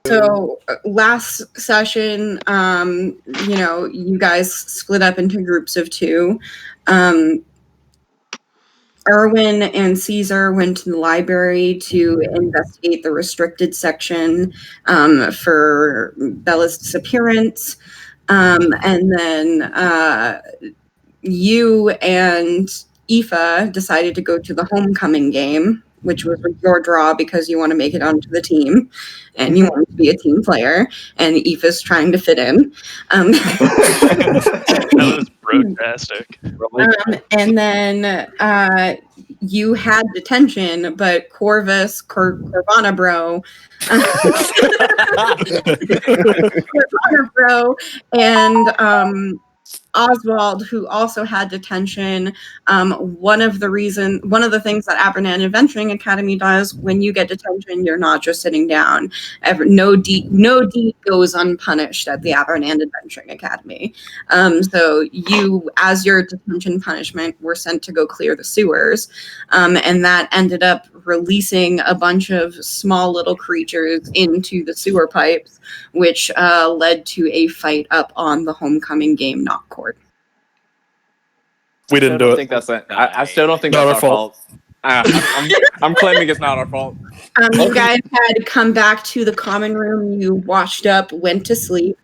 So last session, you guys split up into groups of two. Erwin and Caesar went to the library to investigate the restricted section for Bella's disappearance. And then you and Aoife decided to go to the homecoming game, which was your draw because you want to make it onto the team and you want to be a team player, and Aoife's trying to fit in. That was brotastic. And then you had detention, but Corvana Bro, Corvana Bro, and Oswald, who also had detention. One of the things that Abernant Adventuring Academy does, when you get detention, you're not just sitting down. No deed goes unpunished at the Abernant Adventuring Academy. So you, as your detention punishment, were sent to go clear the sewers, and that ended up releasing a bunch of small little creatures into the sewer pipes, which led to a fight up on the homecoming game knock court. We didn't do it. I still don't think that's our fault. I'm claiming it's not our fault. You guys had come back to the common room. You washed up, went to sleep,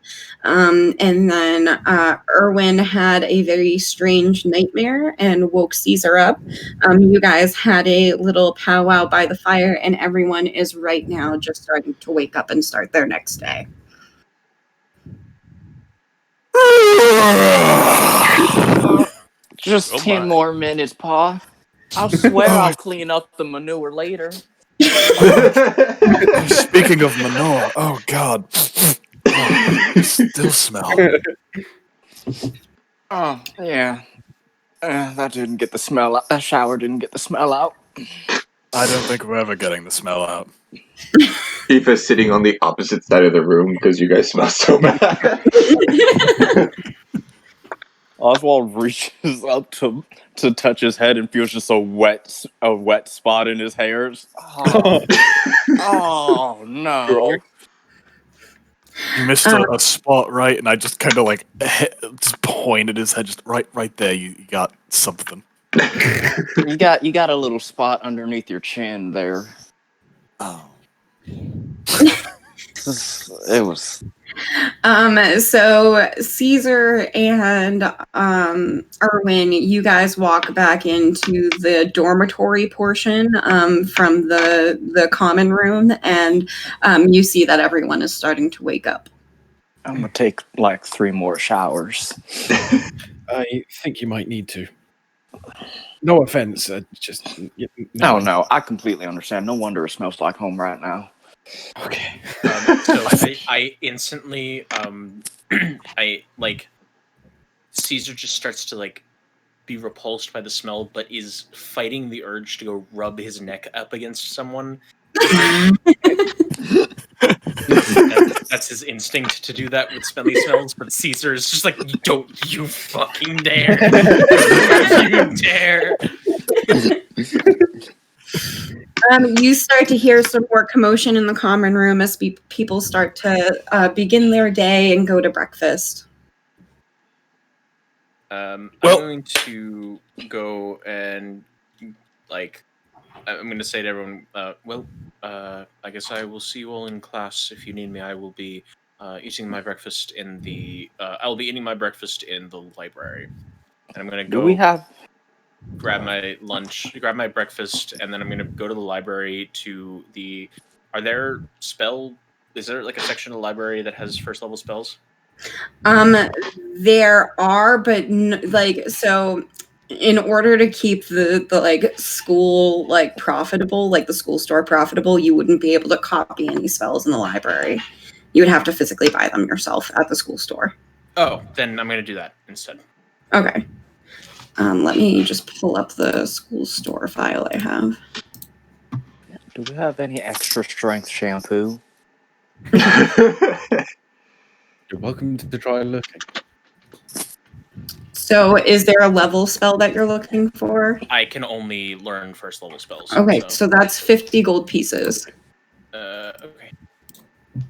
and then Erwin had a very strange nightmare and woke Caesar up. You guys had a little powwow by the fire, and everyone is right now just starting to wake up and start their next day. Just 10 more minutes, Pa. I'll swear I'll clean up the manure later. Speaking of manure, oh God. Still smell. Oh, yeah. That didn't get the smell out. That shower didn't get the smell out. I don't think we're ever getting the smell out. Aoife's sitting on the opposite side of the room because you guys smell so bad. Oswald reaches up to touch his head and feels just a wet spot in his hairs. Oh no! You missed a spot, right? And I just kind of just pointed his head, just right there. You got something. You got a little spot underneath your chin there. Oh. It was. So Caesar and Erwin, you guys walk back into the dormitory portion from the common room, and you see that everyone is starting to wake up. I'm gonna take 3 more showers. I think you might need to. No offense, No, I completely understand. No wonder it smells like home right now. Okay. So I instantly, Caesar just starts to be repulsed by the smell, but is fighting the urge to go rub his neck up against someone. That's his instinct to do that with smelly smells, but Caesar is just don't you fucking dare. Don't you dare. You start to hear some more commotion in the common room as people start to begin their day and go to breakfast. I'm going to go and I'm going to say to everyone, I guess I will see you all in class. If you need me, I will be eating my breakfast in the. I'll be eating my breakfast in the library, and I'm going to go. Grab my lunch, grab my breakfast, and then I'm going to go to the library to the... Is there a section of the library that has first level spells? There are, but so in order to keep the school profitable, the school store profitable, you wouldn't be able to copy any spells in the library. You would have to physically buy them yourself at the school store. Oh, then I'm going to do that instead. Okay. Let me just pull up the school store file I have. Do we have any extra strength shampoo? You're welcome to try looking. So is there a level spell that you're looking for? I can only learn first level spells. Okay, so that's 50 gold pieces. Okay.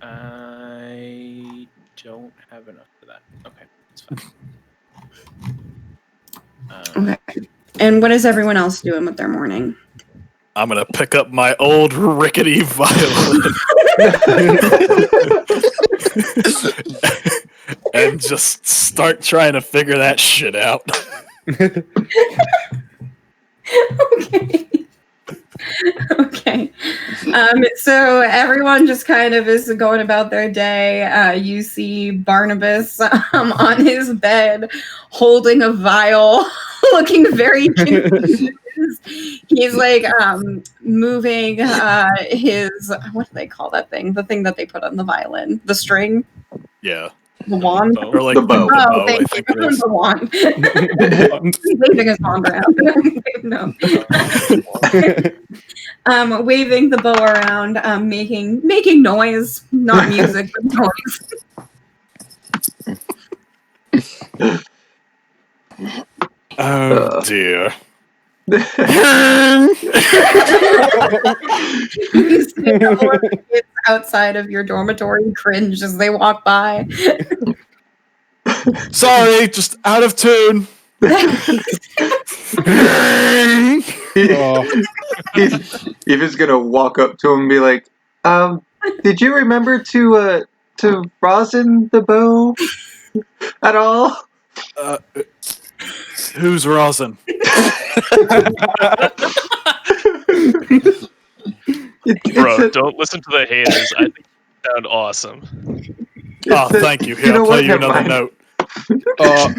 I don't have enough for that. Okay, that's fine. Okay. And what is everyone else doing with their morning? I'm gonna pick up my old rickety violin and just start trying to figure that shit out. Okay. Okay. So everyone just kind of is going about their day. You see Barnabas on his bed holding a vial, looking very confused. He's like moving his, what do they call that thing? The thing that they put on the violin, the string, Yeah. the wand. Bow. Or like The bow. Oh, I thank think you. it is. The wand. Wand. He's waving his wand around. No. Waving the bow around, making noise, not music, but noise. Oh dear. You see all of the kids outside of your dormitory cringe as they walk by. Sorry, just out of tune. Eva's gonna walk up to him and be like, did you remember to rosin the bow at all? Who's rosin? Bro, don't listen to the haters. I think you sound awesome. Oh, thank you. Here, I'll play you another note. Another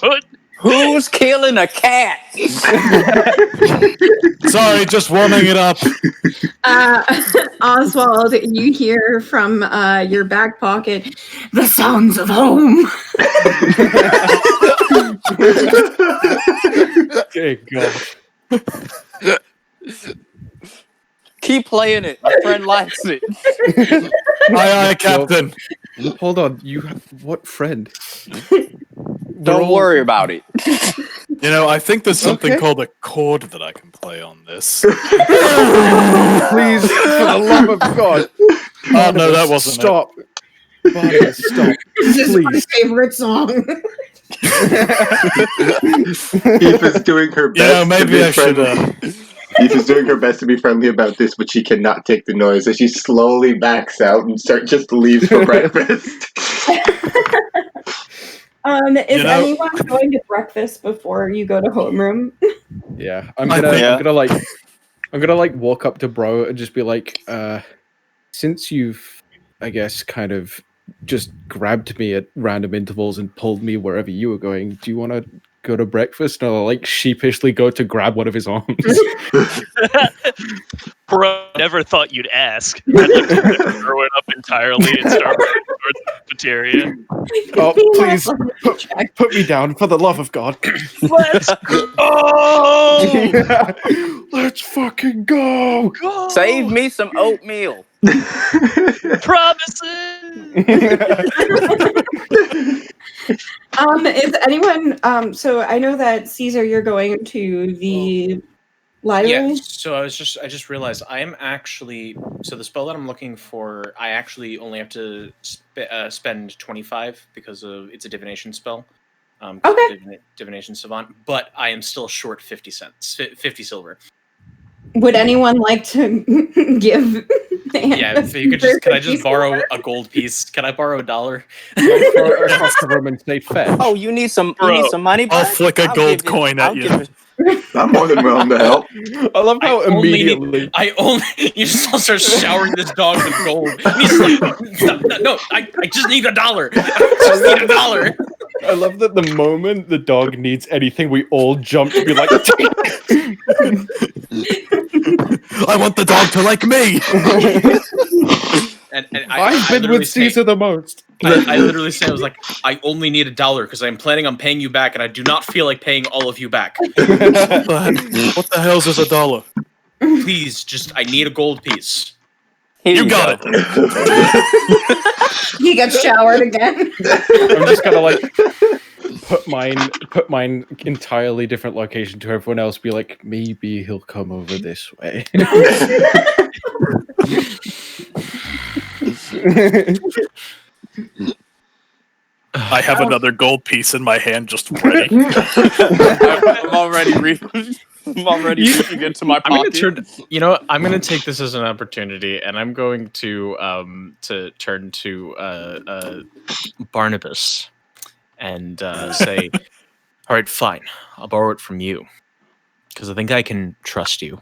note. Who's killing a cat? Sorry, just warming it up. Oswald, you hear from your back pocket the sounds of home. Okay, God. Keep playing it. My friend likes it. Aye, aye, Captain. Hold on. What friend? Don't worry about it. You know, I think there's something Okay. called a chord that I can play on this. Please, for the love of God. Oh, no, that wasn't Stop. Barnabas, stop. This is my Please. favorite song. Eva's doing her it. You know, best. to maybe be I should. Eva's doing her best to be friendly about this, but she cannot take the noise as she slowly backs out and just leaves for breakfast. Is You know- anyone going to breakfast before you go to homeroom? Yeah, I I'm gonna walk up to Bro and just be like, since you've, I guess, kind of just grabbed me at random intervals and pulled me wherever you were going, do you want to go to breakfast? And I'll like sheepishly go to grab one of his arms. Bro, never thought you'd ask. I'd like to throw it up entirely and start running towards the cafeteria. Oh, please put me down for the love of God. Let's go! Let's fucking go. Go! Save me some oatmeal. Promises! Is anyone so I know that Caesar, you're going to the library. Yeah, so I just realized I am actually, so the spell that I'm looking for, I actually only have to spend 25 because it's a divination spell. Okay. Divination savant, but I am still short 50 cents, 50 silver. Would anyone like to give? Yeah, if you could just, can I just borrow a gold piece? Can I borrow $1? Throw it across the room and say fair. Oh, you need some Bro, money? I'll bud? flick a gold give you- coin at I'll you. give it- I'm more than willing to help. I love how I only immediately. you just all start showering this dog with gold. And he's like, no, I just need $1. I just need $1. I love that the moment the dog needs anything, we all jump to be like, I want the dog to like me. And I've been literally with say- Caesar the most. I literally say, I was like, I only need $1 because I'm planning on paying you back, and I do not feel like paying all of you back. What the hell's is $1? Please, I need a gold piece. Here You got go. it. He gets showered again. I'm just kind of like, put mine entirely different location to everyone else. Be like, maybe he'll come over this way. I have another gold piece in my hand, just ready. I'm already reaching into my I'm gonna pocket. I'm gonna take this as an opportunity, and I'm going to turn to Barnabas and say, "All right, fine. I'll borrow it from you because I think I can trust you."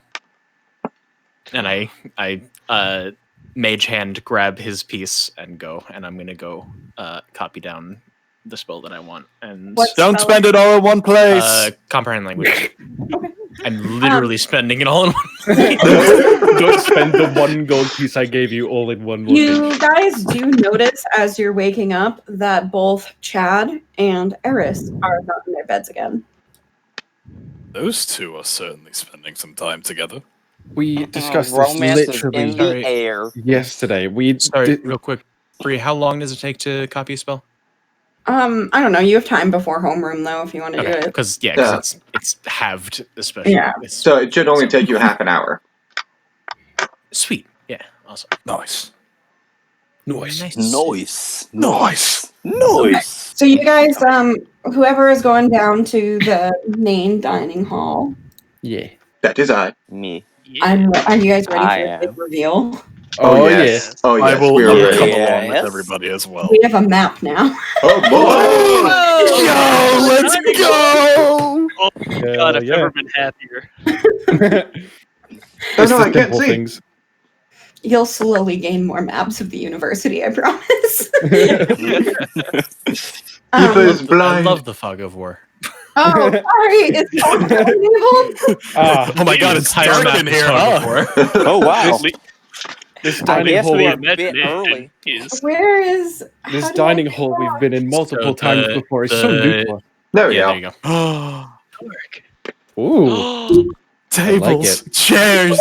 And I mage hand grab his piece and go, and I'm gonna go copy down the spell that I want and What Don't spell spend is it all in one place. comprehend language. Okay. I'm literally spending it all in one. Don't spend the one gold piece I gave you all in one You location. guys do notice as you're waking up that both Chad and Eris are not in their beds again. Those two are certainly spending some time together. We discussed this Romance is literally in the air. yesterday. We Sorry, real quick, Bree. How long does it take to copy a spell? I don't know. You have time before homeroom though, if you want to do Okay, it. because Yeah. it's halved, especially. Yeah. So it should only take you half an hour. Sweet. Yeah. Awesome. Nice. Nice. Noise. So you guys, whoever is going down to the main dining hall, yeah. That is I. Me. Yeah. are you guys ready I for a big am. reveal? Oh, yes. Oh I yes. will We are yeah, ready. come yeah. along with Yes. everybody as well. We have a map now. Oh boy! Let's go! Oh my god, I've never been happier. Oh no, I can't see. Things. You'll slowly gain more maps of the university, I promise. Keep us I blind. love the fog of war. Oh, sorry. It's all enabled. Oh my god, it's Entire dark map in is here, fog of huh? war. Oh wow. This I dining guess hall, we are a Imagine bit early. is Where is this how do I dining get hall that? we've been in multiple So times before. It's so new to us. There we Yeah, go. there you go. work. Ooh, Tables, it. chairs.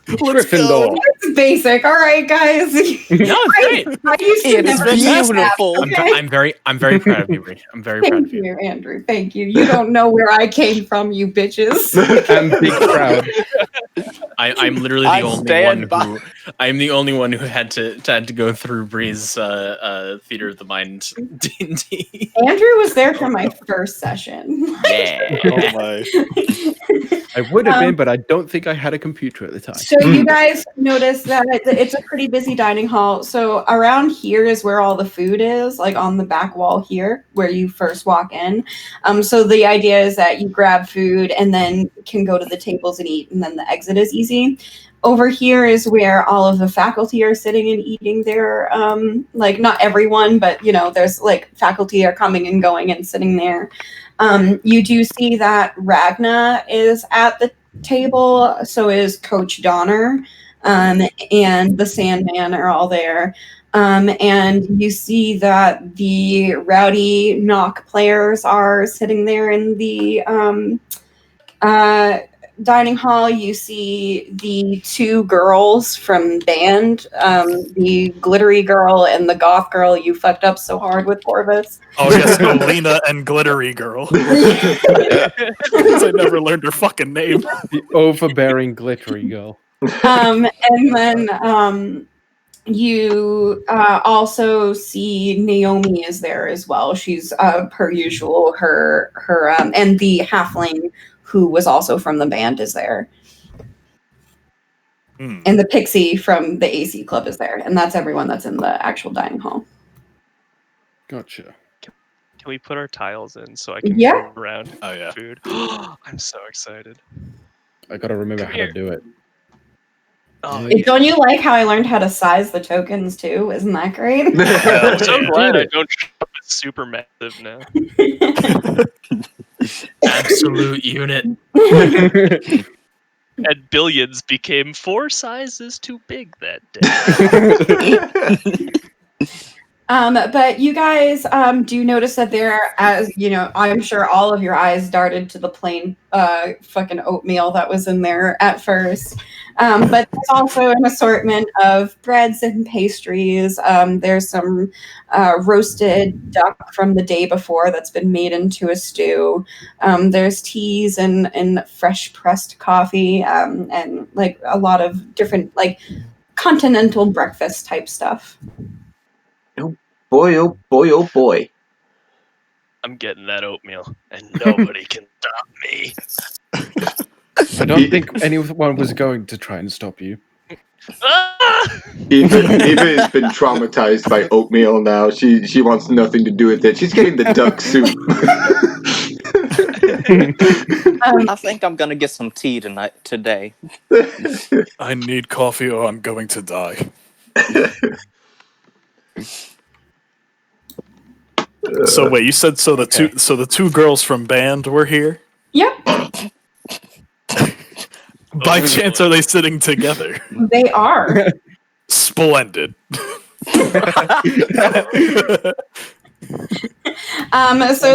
Let's Gryffindor. go. It's basic. All right, guys. No, it's great. I used to It is never use maps, beautiful. okay? I'm very proud of you, Bree. I'm very proud Thank of you. you, Andrew. Thank you. You don't know where I came from, you bitches. I'm big proud. I'm literally I the only stand one by- who I'm the only one who had to go through Bree's Theater of the Mind D&D. Andrew was there for my first session. Yeah. Oh my. I would have been, but I don't think I had a computer at the time. So you guys notice that it's a pretty busy dining hall. So around here is where all the food is, like on the back wall here, where you first walk in. So the idea is that you grab food and then can go to the tables and eat, and then the exit is easy. Over here is where all of the faculty are sitting and eating their, like not everyone, but there's like faculty are coming and going and sitting there. You do see that Ragna is at the table, so is Coach Donner, and the Sandman are all there. And you see that the rowdy knock players are sitting there in the dining hall. You see the two girls from band, the glittery girl and the goth girl you fucked up so hard with, Corvus. Oh yes, Olina and Glittery Girl. Because I never learned her fucking name. The overbearing, glittery girl. And then you also see Naomi is there as well. She's per usual. Her and the halfling who was also from the band is there. And the pixie from the AC club is there. And that's everyone that's in the actual dining hall. Gotcha. Can we put our tiles in so I can Yeah. move around Oh yeah. food? I'm so excited. I gotta remember Come how here. to do it. Oh, Yeah. Don't you like how I learned how to size the tokens too? Isn't that great? I'm so Yeah. glad I Did it. don't shop at super massive now. Absolute unit. And billions became 4 sizes too big that day. But you guys do notice that there, as I'm sure all of your eyes darted to the plain fucking oatmeal that was in there at first. But there's also an assortment of breads and pastries. There's some roasted duck from the day before that's been made into a stew. There's teas and fresh pressed coffee, and like a lot of different like continental breakfast type stuff. Oh boy, oh boy, oh boy. I'm getting that oatmeal, and nobody can stop me. I don't think anyone was going to try and stop you. Ah! Eva has been traumatized by oatmeal now. She wants nothing to do with it. She's getting the duck soup. I think I'm gonna get some tea today. I need coffee or I'm going to die. So wait, you said the two girls from band were here? Yep, By chance, are they sitting together? they are. Splendid. So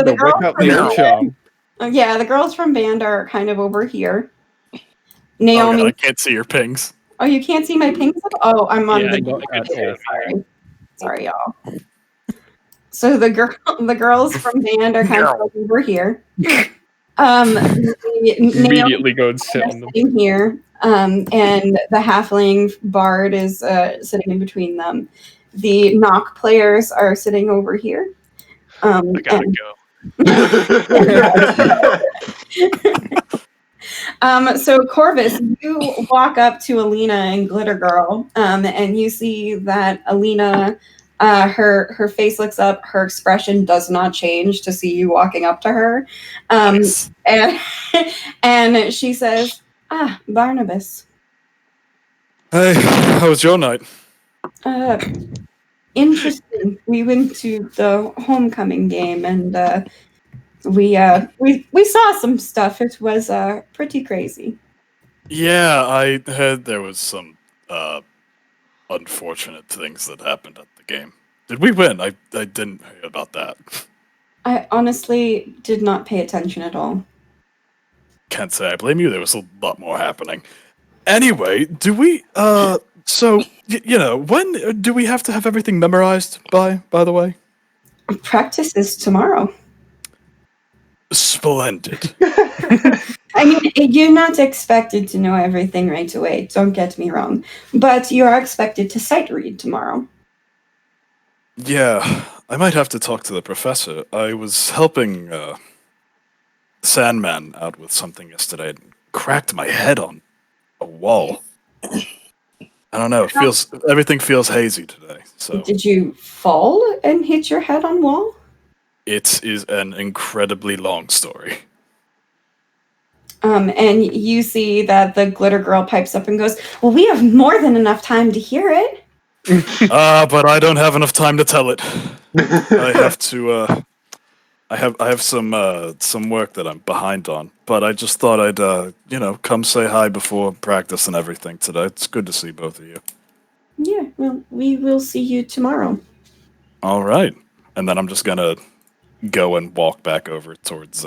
the Whip out the old charm. the girls from band are kind of over here. Oh Naomi, God, I can't see your pings. oh, you can't see my pings? Oh, I'm on Yeah, the. not at all. Sorry, y'all. So the girls from band are kind of over here. Naomi Immediately go and sit on them. sitting here, and the halfling bard is sitting in between them. The knock players are sitting over here. I gotta and- go. So Corvus, you walk up to Alina and Glitter Girl, and you see that Alina, her face looks up, her expression does not change to see you walking up to her, Nice. and she says, "Ah, Barnabas, Hey, how was your night? interesting. We went to the homecoming game, and we saw some stuff. It was pretty crazy." Yeah, I heard there was some unfortunate things that happened at the game. Did we win? I didn't hear about that. I honestly did not pay attention at all. Can't say I blame you. There was a lot more happening. Anyway, do we so when do we have to have everything memorized by the way? Practice is tomorrow. Splendid. I mean, you're not expected to know everything right away, don't get me wrong, but you are expected to sight read tomorrow. Yeah, I might have to talk to the professor. I was helping Sandman out with something yesterday and cracked my head on a wall. I don't know. Everything feels hazy today. So Did you fall and hit your head on wall? it is an incredibly long story. And you see that the glitter girl pipes up and goes, "Well, we have more than enough time to hear it." But I don't have enough time to tell it. I have to. I have some work that I'm behind on. But I just thought I'd come say hi before practice and everything today. It's good to see both of you. Yeah, well, we will see you tomorrow. All right, and then I'm just gonna go and walk back over towards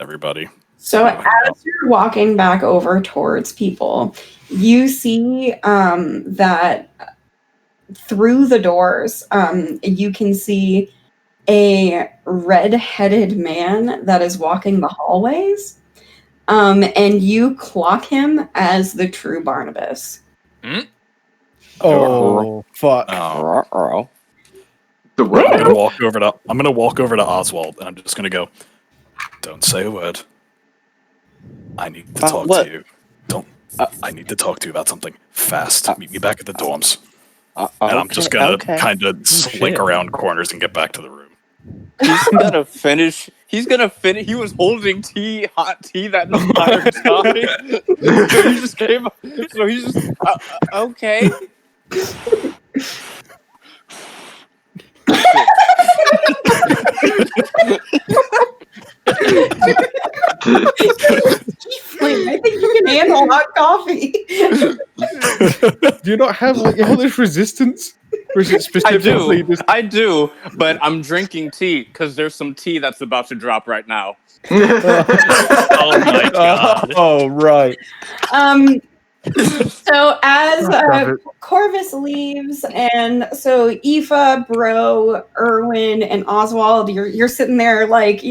everybody. So as you're walking back over towards people, you see that through the doors, you can see a red-headed man that is walking the hallways, and you clock him as the true Barnabas. Oh, fuck. Oh. The I'm what? gonna walk over to Oswald, and I'm just gonna go. Don't say a word. I need to talk what? to you. I need to talk to you about something fast. Meet me back at the dorms. And I'm just gonna kind of slink around corners and get back to the room. He's gonna finish. He was holding hot tea that entire time. So he just came. So he's just okay. I think you can handle hot coffee. Do you not have like all this resistance? Or is it specifically just... I do, but I'm drinking tea because there's some tea that's about to drop right now. Oh my god. Oh, right. So as Damn it. Corvus leaves, and so Aoife, Bro, Erwin, and Oswald, you're sitting there like,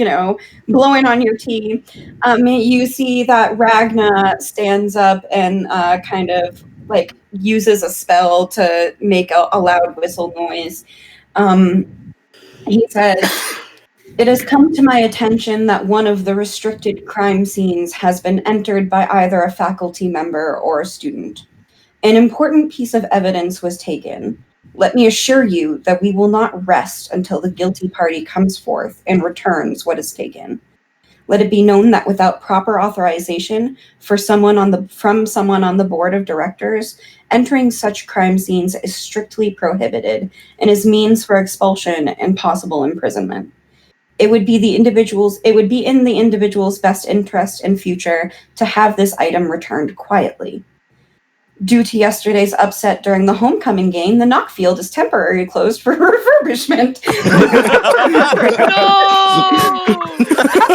blowing on your tea. You see that Ragna stands up and kind of like uses a spell to make a loud whistle noise. He says, "It has come to my attention that one of the restricted crime scenes has been entered by either a faculty member or a student. An important piece of evidence was taken. Let me assure you that we will not rest until the guilty party comes forth and returns what is taken. Let it be known that without proper authorization from someone on the board of directors, entering such crime scenes is strictly prohibited and is means for expulsion and possible imprisonment. It would be in the individual's best interest and future to have this item returned quietly. Due to yesterday's upset during the homecoming game, the knock field is temporarily closed for refurbishment."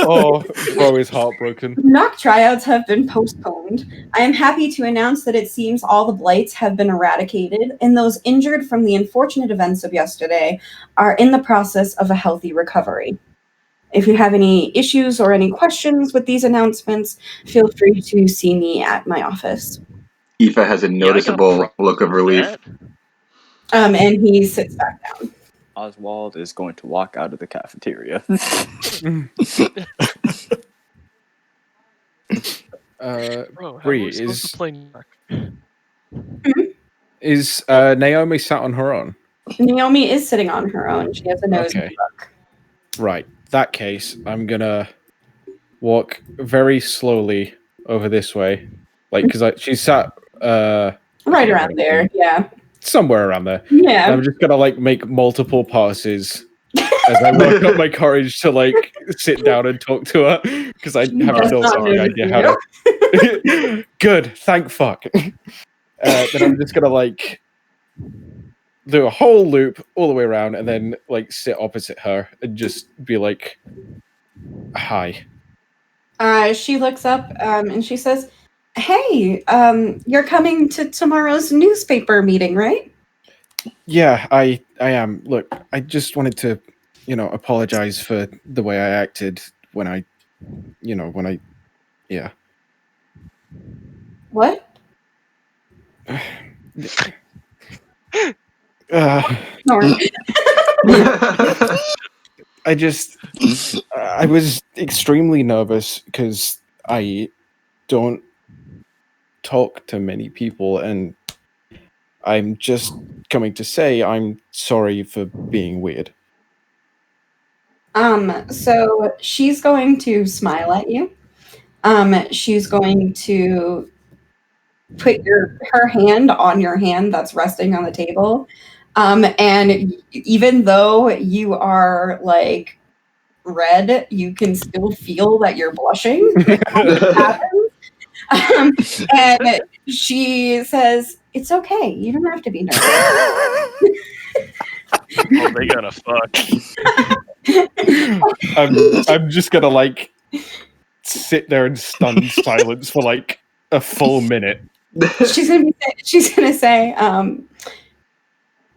Oh, Bro is heartbroken. Knock tryouts have been postponed. I am happy to announce that it seems all the blights have been eradicated, and those injured from the unfortunate events of yesterday are in the process of a healthy recovery. If you have any issues or any questions with these announcements, feel free to see me at my office. Aoife has a noticeable look of relief. And he sits back down. Oswald is going to walk out of the cafeteria. Bro, how Bree, are we supposed to play Knock? is Naomi sat on her own? Naomi is sitting on her own. She has a nose Okay. book. Right. That case, I'm gonna walk very slowly over this way, like because she's sat Right around there, yeah. somewhere around there. Yeah. And I'm just gonna like make multiple passes as I work up my courage to like sit down and talk to her because I have That's no not fucking idea how to. Good, thank fuck. Then I'm just gonna like do a whole loop all the way around and then like sit opposite her and just be like, "Hi." She looks up and she says, "Hey, you're coming to tomorrow's newspaper meeting, right?" Yeah, I am. Look, I just wanted to, apologize for the way I acted when I, yeah. What? Sorry. I was extremely nervous because I don't talk to many people, and I'm just coming to say I'm sorry for being weird. So she's going to smile at you. She's going to put her hand on your hand that's resting on the table. And even though you are like red, you can still feel that you're blushing. And she says, "It's okay. You don't have to be nervous." Oh, they gonna fuck. I'm just gonna like sit there in stunned silence for like a full minute. She's gonna say,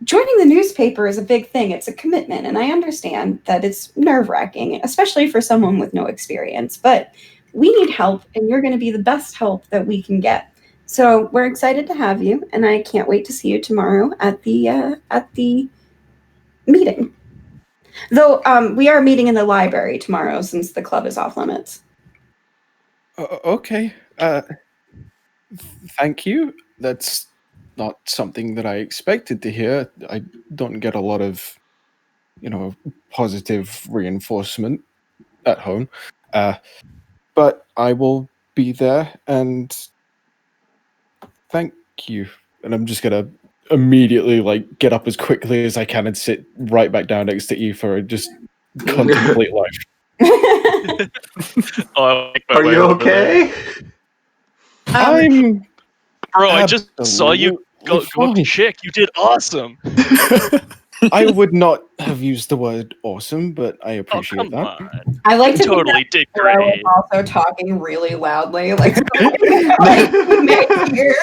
"Joining the newspaper is a big thing. It's a commitment, and I understand that it's nerve-wracking, especially for someone with no experience. But we need help, and you're going to be the best help that we can get. So we're excited to have you, and I can't wait to see you tomorrow at the meeting. Though we are meeting in the library tomorrow since the club is off limits." Okay. Thank you. That's not something that I expected to hear. I don't get a lot of, positive reinforcement at home. But I will be there, and thank you. And I'm just gonna immediately like get up as quickly as I can and sit right back down next to Aoife and just contemplate life. Are you okay? Bro, I just saw you go up to fine. Chick. You did awesome. I would not have used the word awesome, but I Oh, appreciate come that. on. I like to Totally did think that Bro is great. also talking really loudly, like next year.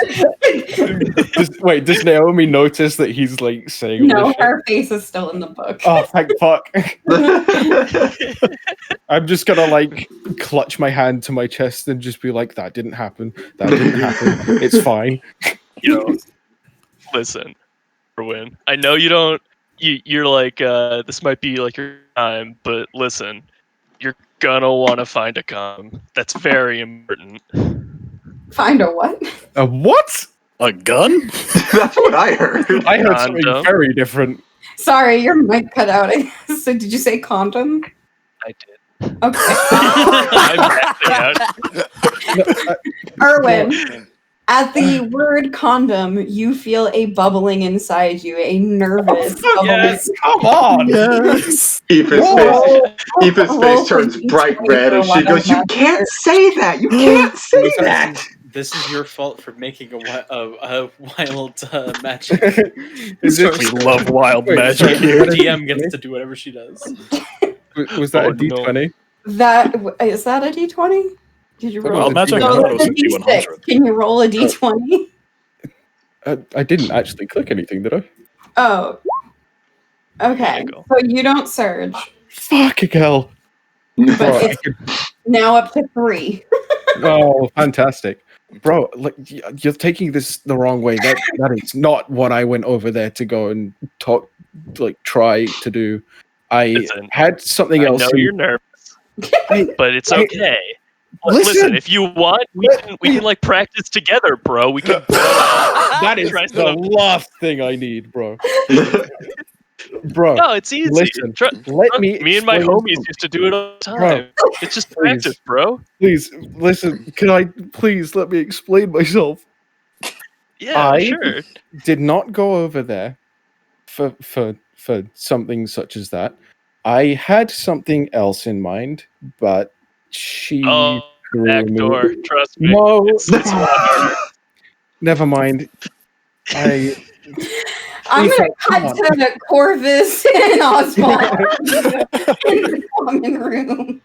Does Naomi notice that he's like saying all No, this shit? her face is still in the book. Oh, thank fuck. I'm just gonna like clutch my hand to my chest and just be like, that didn't happen. That didn't happen. It's fine. Yo, listen, Erwin. I know you don't. You're like, this might be like your time, but listen, you're gonna want to find a condom. That's very important. Find a what? A what? A gun? That's what I heard. I heard something Condom? very different. Sorry, your mic cut out. So did you say condom? I did. Okay. I'm acting out. Erwin, at the word condom, you feel a bubbling inside you, a nervous bubbling. yes. Come on. Yes. Aoife's Roll- face roll turns for bright D20 red for and she one goes, of "You them. can't say that! You can't say that!" This is your fault for making a wild magic. Is Sorry. this, We love wild Wait, magic sorry. here. The DM gets to do whatever she does. was that Oh, a D20? Is that a D20? Did you That roll? Wild magic? I No, thought it was that's a a D6. D100. Can you roll a D20? I didn't actually click anything, did I? Oh. Okay. go. So you don't surge, Fucking hell. but Bro, I it's now up to 3. Oh, fantastic. Bro, like you're taking this the wrong way. That is not what I went over there to go and try to do. I Listen, had something I else. know in- you're nervous, but it's I- okay. Listen. Listen, if you want, we can like practice together, bro. We can. That is Try the some- last thing I need, bro. Bro, No, it's easy. listen, Tru- let trust me me and my explain homies something. used to do it all the Bro, time. It's just please. practice, bro. Please listen. Can I please let me explain myself? Yeah, I- sure. Did not go over there for something such as that. I had something else in mind, but she Oh, threw back me- door. Trust me. No, It's a lot harder. never mind. I'm Aoife, going to come cut on. to Corvus and Oswald in the common room.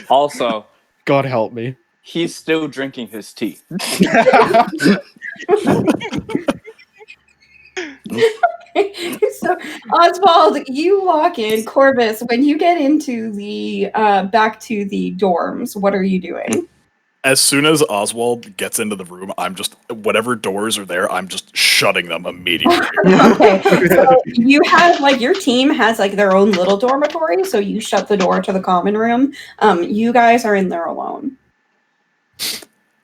Also, God help me. he's still drinking his tea. So, Oswald, you walk in. Corvus, when you get into the back to the dorms, what are you doing? As soon as Oswald gets into the room, I'm just, whatever doors are there, I'm just shutting them immediately. Okay, so you have like your team has like their own little dormitory, so you shut the door to the common room. You guys are in there alone.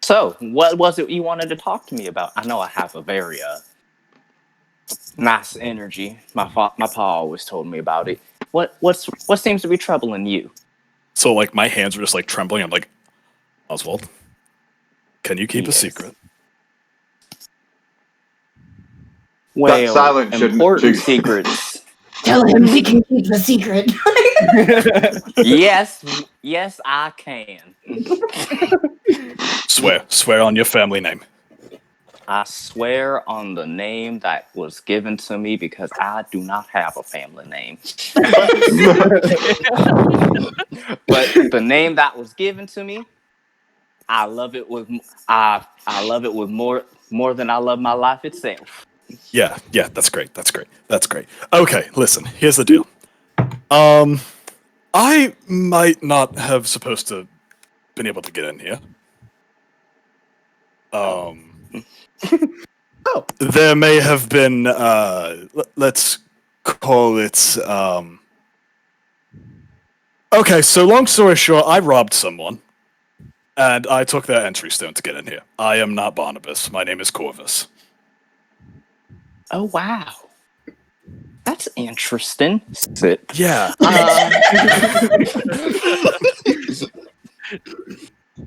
So, what was it you wanted to talk to me about? I know I have a very nice energy. My pa always told me about it. What seems to be troubling you? So, like, my hands are just, like, trembling. I'm like, Oswald, can you keep a Yes. secret? Well, silence shouldn't- important should- secrets. Tell him we can keep the secret. Yes, I can. Swear on your family name. I swear on the name that was given to me because I do not have a family name. But the name that was given to me, I love it with I love it with more than I love my life itself. Yeah, that's great. Okay, listen, here's the deal. I might not have supposed to been able to get in here. There may have been, let's call it, okay, so long story short, I robbed someone, and I took their entry stone to get in here. I am not Barnabas. My name is Corvus. Oh wow, that's interesting. Sit. Yeah.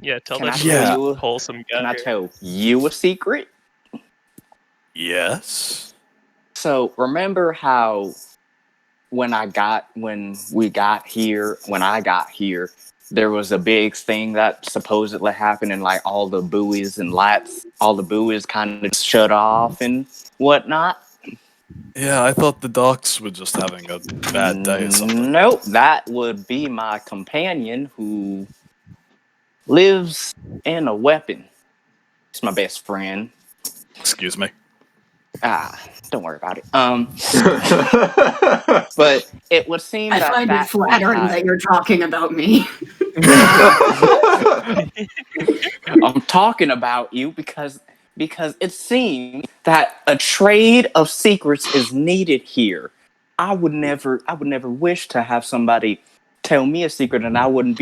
Yeah, tell Can I that tell you- wholesome guy. Can I here. tell you a secret? Yes. So remember how when I got here, there was a big thing that supposedly happened, and like all the buoys and lights, all the buoys kind of shut off and whatnot. Yeah, I thought the docs were just having a bad day or something. Nope, that would be my companion who lives in a weapon. He's my best friend. Excuse me. Don't worry about it. But it would seem I that find it flattering that you're talking about me. I'm talking about you because it seems that a trade of secrets is needed here. I would never wish to have somebody tell me a secret and I wouldn't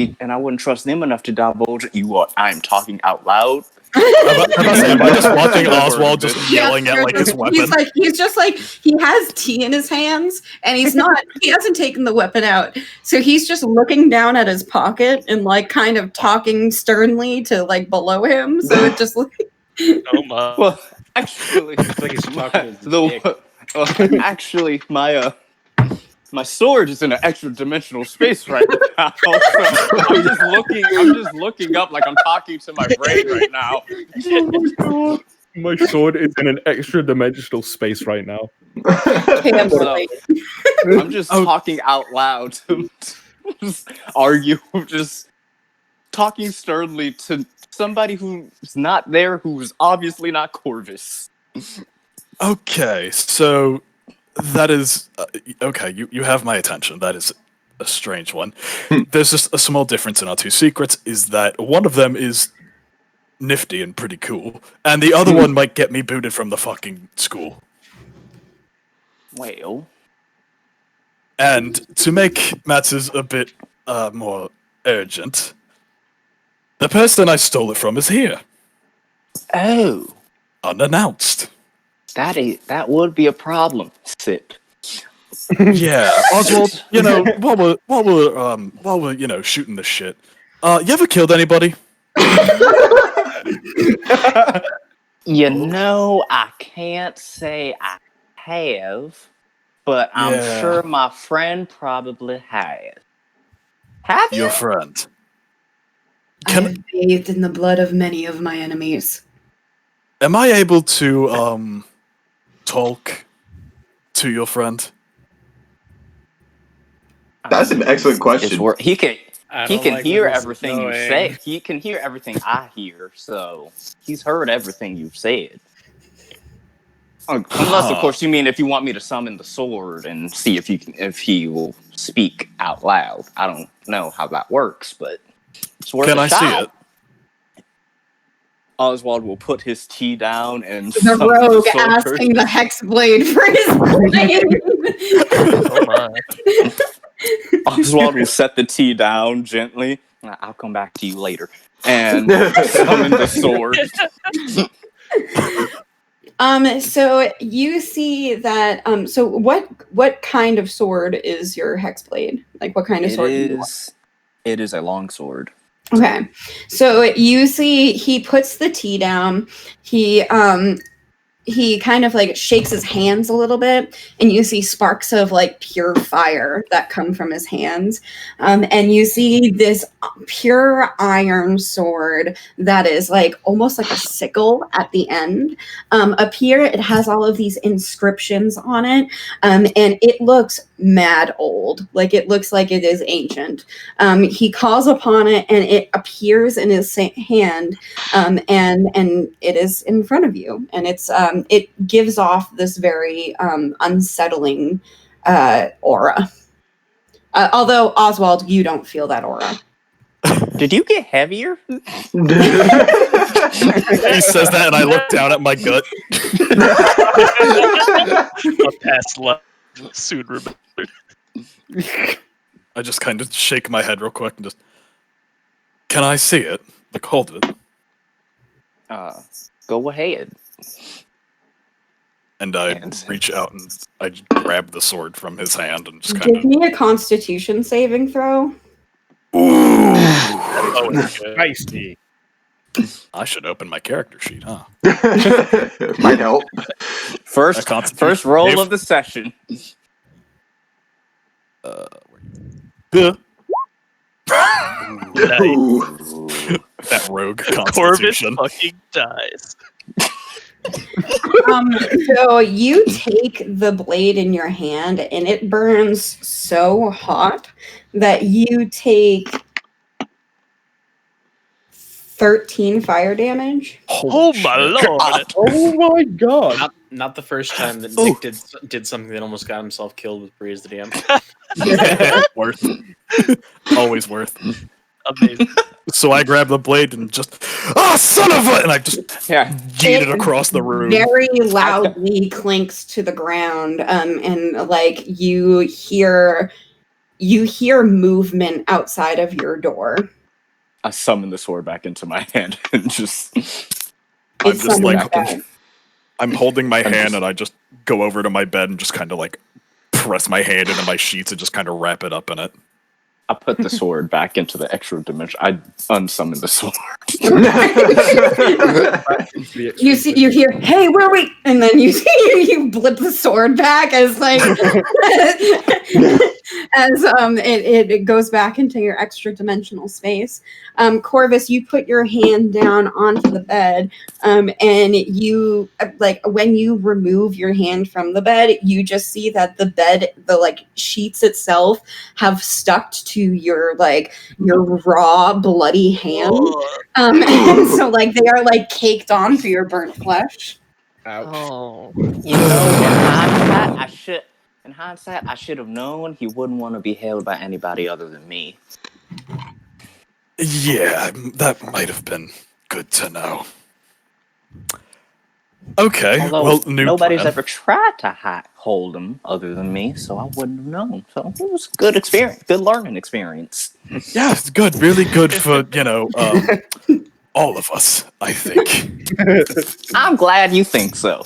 trust them enough to divulge it. I'm talking out loud. Am I just watching Never Oswald heard of just it. yelling at like his weapon? He's just like he has tea in his hands and he hasn't taken the weapon out. So he's just looking down at his pocket and like kind of talking sternly to like below him. So it just like Oh my. Well, actually, It's like he's talking to his dick. actually, my sword is in an extra dimensional space right now. So I'm just looking up like I'm talking to my brain right now. My sword is in an extra dimensional space right now. okay, I'm just talking out loud to just argue, just talking sternly to somebody who's not there, who's obviously not Corvus. Okay, so that is okay. You have my attention. That is a strange one. There's just a small difference in our two secrets. Is that one of them is nifty and pretty cool, and the other one might get me booted from the fucking school. Well, And to make matters a bit more urgent, the person I stole it from is here, oh, unannounced. that would be a problem. Sip. Yeah, Oswald. While we're shooting this shit, you ever killed anybody? You know, I can't say I have, but I'm Yeah. sure my friend probably has. Have you? Your friend. I have bathed in the blood of many of my enemies. Am I able to talk to your friend? That's an excellent question. He can I he don't can like hear where this is everything you going. say. He can hear everything I hear, so he's heard everything you've said. Unless, of course, you mean if you want me to summon the sword and see if he will speak out loud. I don't know how that works, but it's worth Can a I shot. see it? Oswald will put his tea down and The summon rogue the sword. asking the hex blade for his blade. Oh my. Oswald will set the tea down gently. I'll come back to you later. And summon the sword. So you see that. So what kind of sword is your hex blade? Like what kind of sword? It is a long sword. Okay, so you see he puts the tea down. He kind of like shakes his hands a little bit, and you see sparks of like pure fire that come from his hands. And you see this pure iron sword that is like almost like a sickle at the end. Up here, it has all of these inscriptions on it, and it looks mad old. Like it looks like it is ancient. He calls upon it, and it appears in his hand, and it is in front of you, and it gives off this very unsettling aura. Although Oswald, you don't feel that aura. Did you get heavier? He says that, and I look down at my gut. A past life soon remembered. I just kind of shake my head real quick and just. Can I see it? Like, hold it. Go ahead. And I reach out and I grab the sword from his hand and just kind Give me a Constitution saving throw. of. Ooh! Feisty. I should open my character sheet, huh? Might help. First roll Dave? of the session. Duh. Ooh. That rogue Corvus constitution. fucking dies. So you take the blade in your hand, and it burns so hot that you take 13 fire damage. Oh my lord! Oh my god! Not the first time that Ooh. Nick did something that almost got himself killed with Bree as the DM. Worth. Always worth. Amazing. So I grab the blade and just, son of a, and I just Yeah. yeet it across the room. Very loudly clinks to the ground, and like you hear movement outside of your door. I summon the sword back into my hand and just. I'm It's just summoned like, back. I'm holding my I'm hand just- and I just go over to my bed and just kind of like press my hand into my sheets and just kind of wrap it up in it. I put the sword back into the extra dimension. I unsummon the sword. You hear, hey, where are we? And then you see you blip the sword back as like as it goes back into your extra dimensional space. Corvus, you put your hand down onto the bed, and you like when you remove your hand from the bed, you just see that the bed, the like sheets itself, have stuck to your raw bloody hand. And so like they are like caked onto your burnt flesh. Ouch. Oh. You know, in hindsight, I should have known he wouldn't want to be held by anybody other than me. Yeah, that might have been good to know. Okay, Although well, new nobody's plan. ever tried to hold him other than me, so I wouldn't have known. So it was a good experience, good learning experience. Yeah, it's good, really good for, all of us, I think. I'm glad you think so.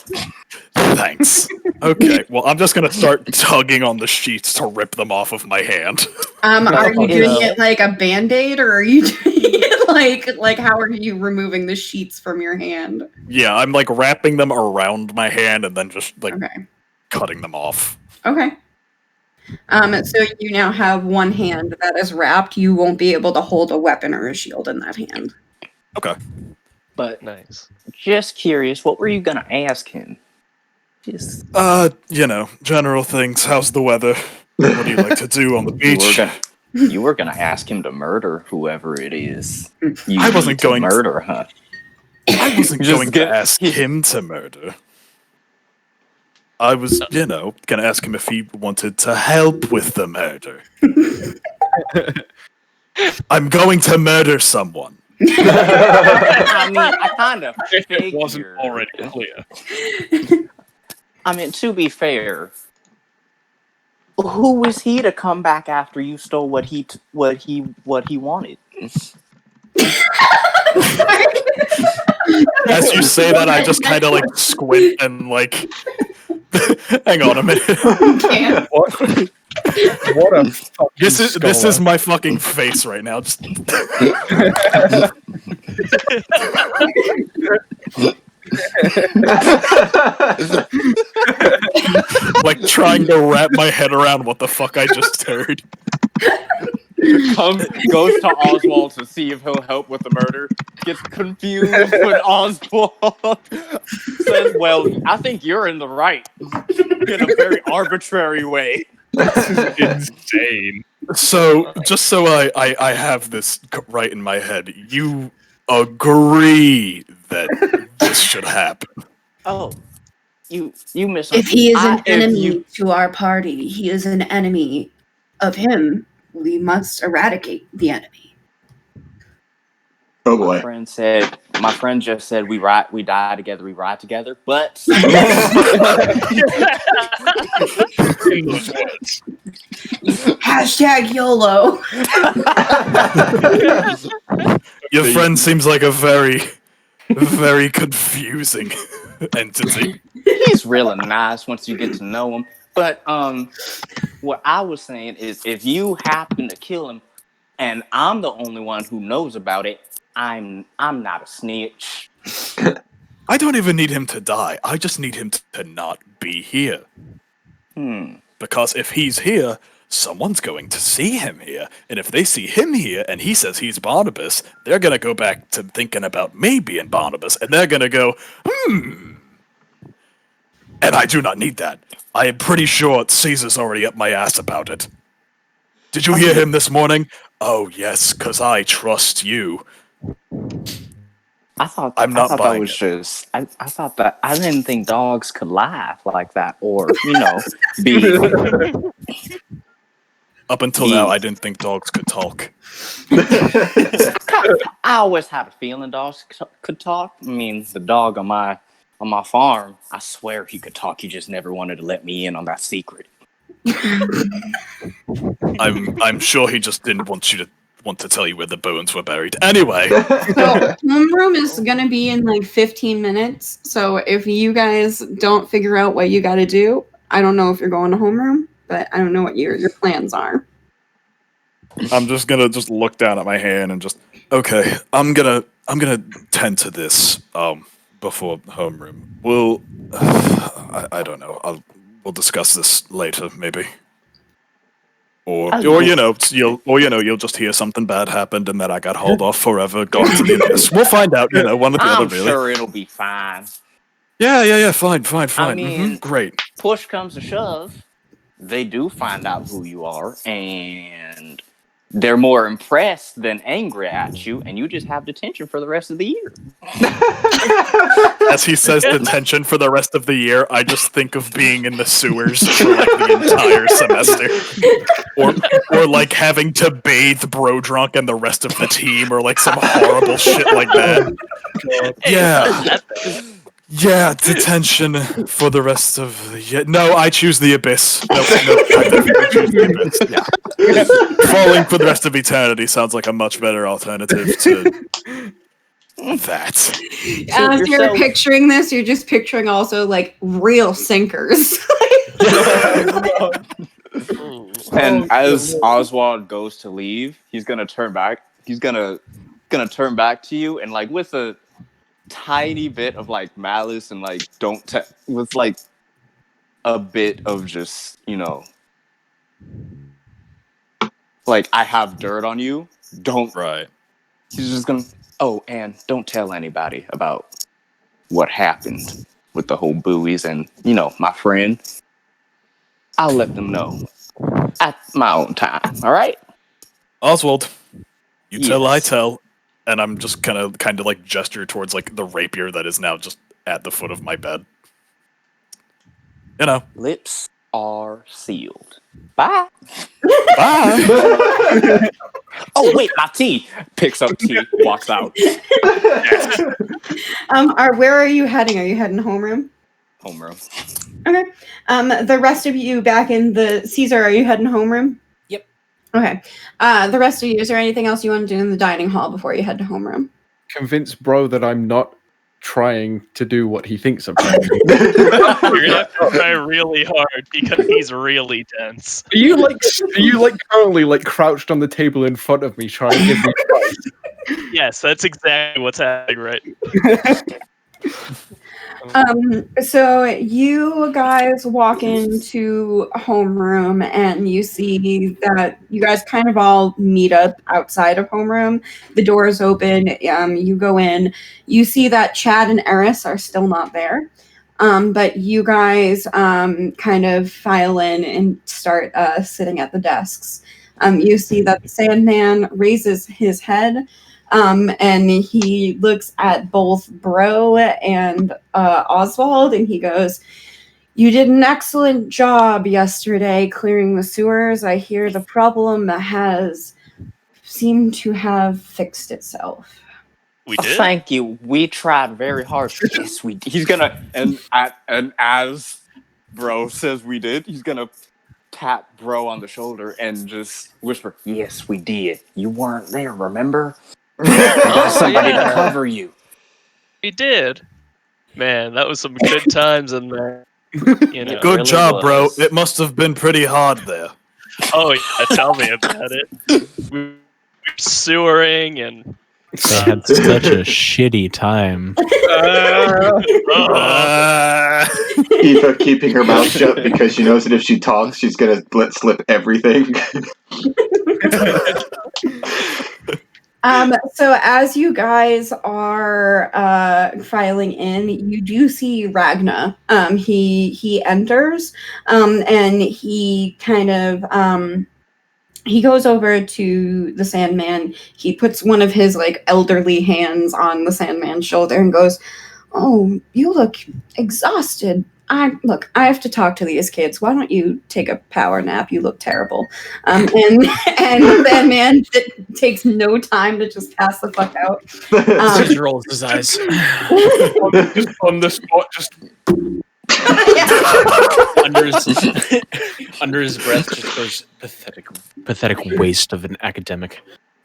Thanks. Okay, well, I'm just gonna start tugging on the sheets to rip them off of my hand. Are you You doing know. it like a band-aid, or are you doing it like how are you removing the sheets from your hand? Yeah, I'm like wrapping them around my hand and then just like Okay. cutting them off. Okay. So you now have one hand that is wrapped. You won't be able to hold a weapon or a shield in that hand. Okay. But Nice. just curious, what were you gonna ask him? Just General things. How's the weather? What do you like to do on the beach? you were gonna ask him to murder whoever it is. You I wasn't need to going to- murder, huh? I wasn't Just going to get- ask him to murder. I was, gonna ask him if he wanted to help with the murder. I'm going to murder someone. I mean, I kind of If figured. it wasn't already clear. I mean, to be fair, who was he to come back after you stole what he wanted? As you say that, I just kind of like squint and like. Hang on a minute. What a fucking This is scholar. my fucking face right now. Just like trying to wrap my head around what the fuck I just heard. Goes to Oswald to see if he'll help with the murder. Gets confused when Oswald says, "Well, I think you're in the right," in a very arbitrary way. This is insane. So, just so I have this right in my head, you agree that this should happen. Oh, you miss. If he is an if enemy you- to our party, he is an enemy of him. We must eradicate the enemy. Oh My boy. friend just said we die together, we ride together, but In those words. Hashtag YOLO. Your friend seems like a very, very confusing entity. he's really nice once you get to know him. But what I was saying is, if you happen to kill him, and I'm the only one who knows about it, I'm not a snitch. I don't even need him to die. I just need him to not be here. Because if he's here, someone's going to see him here. And if they see him here and he says he's Barnabas, they're going to go back to thinking about me being Barnabas. And they're going to go, And I do not need that. I am pretty sure Caesar's already up my ass about it. Did you hear him this morning? Oh, yes, because I trust you. I thought I'm not that buying was it. just. I thought that I didn't think dogs could laugh like that, or be Up until now, I didn't think dogs could talk. I always had a feeling dogs could talk. I mean, the dog on my farm, I swear he could talk. He just never wanted to let me in on that secret. I'm sure he just didn't want to tell you where the bones were buried. Anyway, So homeroom is gonna be in like 15 minutes. So if you guys don't figure out what you got to do, I don't know if you're going to homeroom, but I don't know what your plans are. I'm just gonna look down at my hand and just okay. I'm gonna tend to this before homeroom. We'll I don't know. We'll discuss this later, maybe. Or you'll just hear something bad happened and then I got hauled off forever, gone to the abyss. We'll find out, one or the other, I'm really. sure it'll be fine. Yeah, fine. I mean, Great. push comes to shove, they do find out who you are, and they're more impressed than angry at you, and you just have detention for the rest of the year. As he says detention for the rest of the year, I just think of being in the sewers for like the entire semester. Or like having to bathe Bro Drunk and the rest of the team, or like some horrible shit like that. Yeah, detention for the rest of the year. No, I choose the abyss. No, I definitely choose the abyss. Yeah. Falling for the rest of eternity sounds like a much better alternative to that. As you're picturing this, you're just picturing also like real sinkers. And as Oswald goes to leave, he's gonna turn back. He's gonna turn back to you, and like with a tiny bit of like malice and like with like a bit of just like I have dirt on you. Don't. Right. He's just gonna. Oh, and don't tell anybody about what happened with the whole buoys and my friend. I'll let them know at my own time. All right. Oswald, you tell, Yes. I tell, and I'm just kind of like gesture towards like the rapier that is now just at the foot of my bed. Lips are sealed. Bye. Bye. Oh wait, my tea. Picks up tea, walks out. Where are you heading? Are you heading homeroom? Homeroom. Okay. The rest of you back in the Caesar, are you heading homeroom? Yep. Okay. The rest of you, is there anything else you want to do in the dining hall before you head to homeroom? Convince Bro that I'm not trying to do what he thinks I'm trying to do. You're gonna have to try really hard because he's really tense. Are you currently like crouched on the table in front of me trying to give me advice? Yes, that's exactly what's happening right. So you guys walk into homeroom and you see that you guys kind of all meet up outside of homeroom. The door is open. You go in. You see that Chad and Eris are still not there. But you guys kind of file in and start sitting at the desks. You see that the Sandman raises his head. And he looks at both Bro and Oswald, and he goes, "You did an excellent job yesterday clearing the sewers. I hear the problem has seemed to have fixed itself." We did. Thank you. We tried very hard. Yes, we did. He's gonna and as Bro says we did, he's gonna tap Bro on the shoulder and just whisper, "Yes, we did. You weren't there, remember? Somebody to cover you." We did. Man, that was some good times in there. Good really job, Bro. was. It must have been pretty hard there. Oh yeah, tell me about it. We were sewering and They had such a shitty time. Eva keeping her mouth shut because she knows that if she talks, she's gonna let slip everything. So as you guys are filing in, you do see Ragna. He enters, and he kind of he goes over to the Sandman. He puts one of his like elderly hands on the Sandman's shoulder and goes, "Oh, you look exhausted. I have to talk to these kids. Why don't you take a power nap? You look terrible." And that man takes no time to just pass the fuck out. Caesar rolls his eyes. Just on the spot, just under his breath, just goes Pathetic waste of an academic.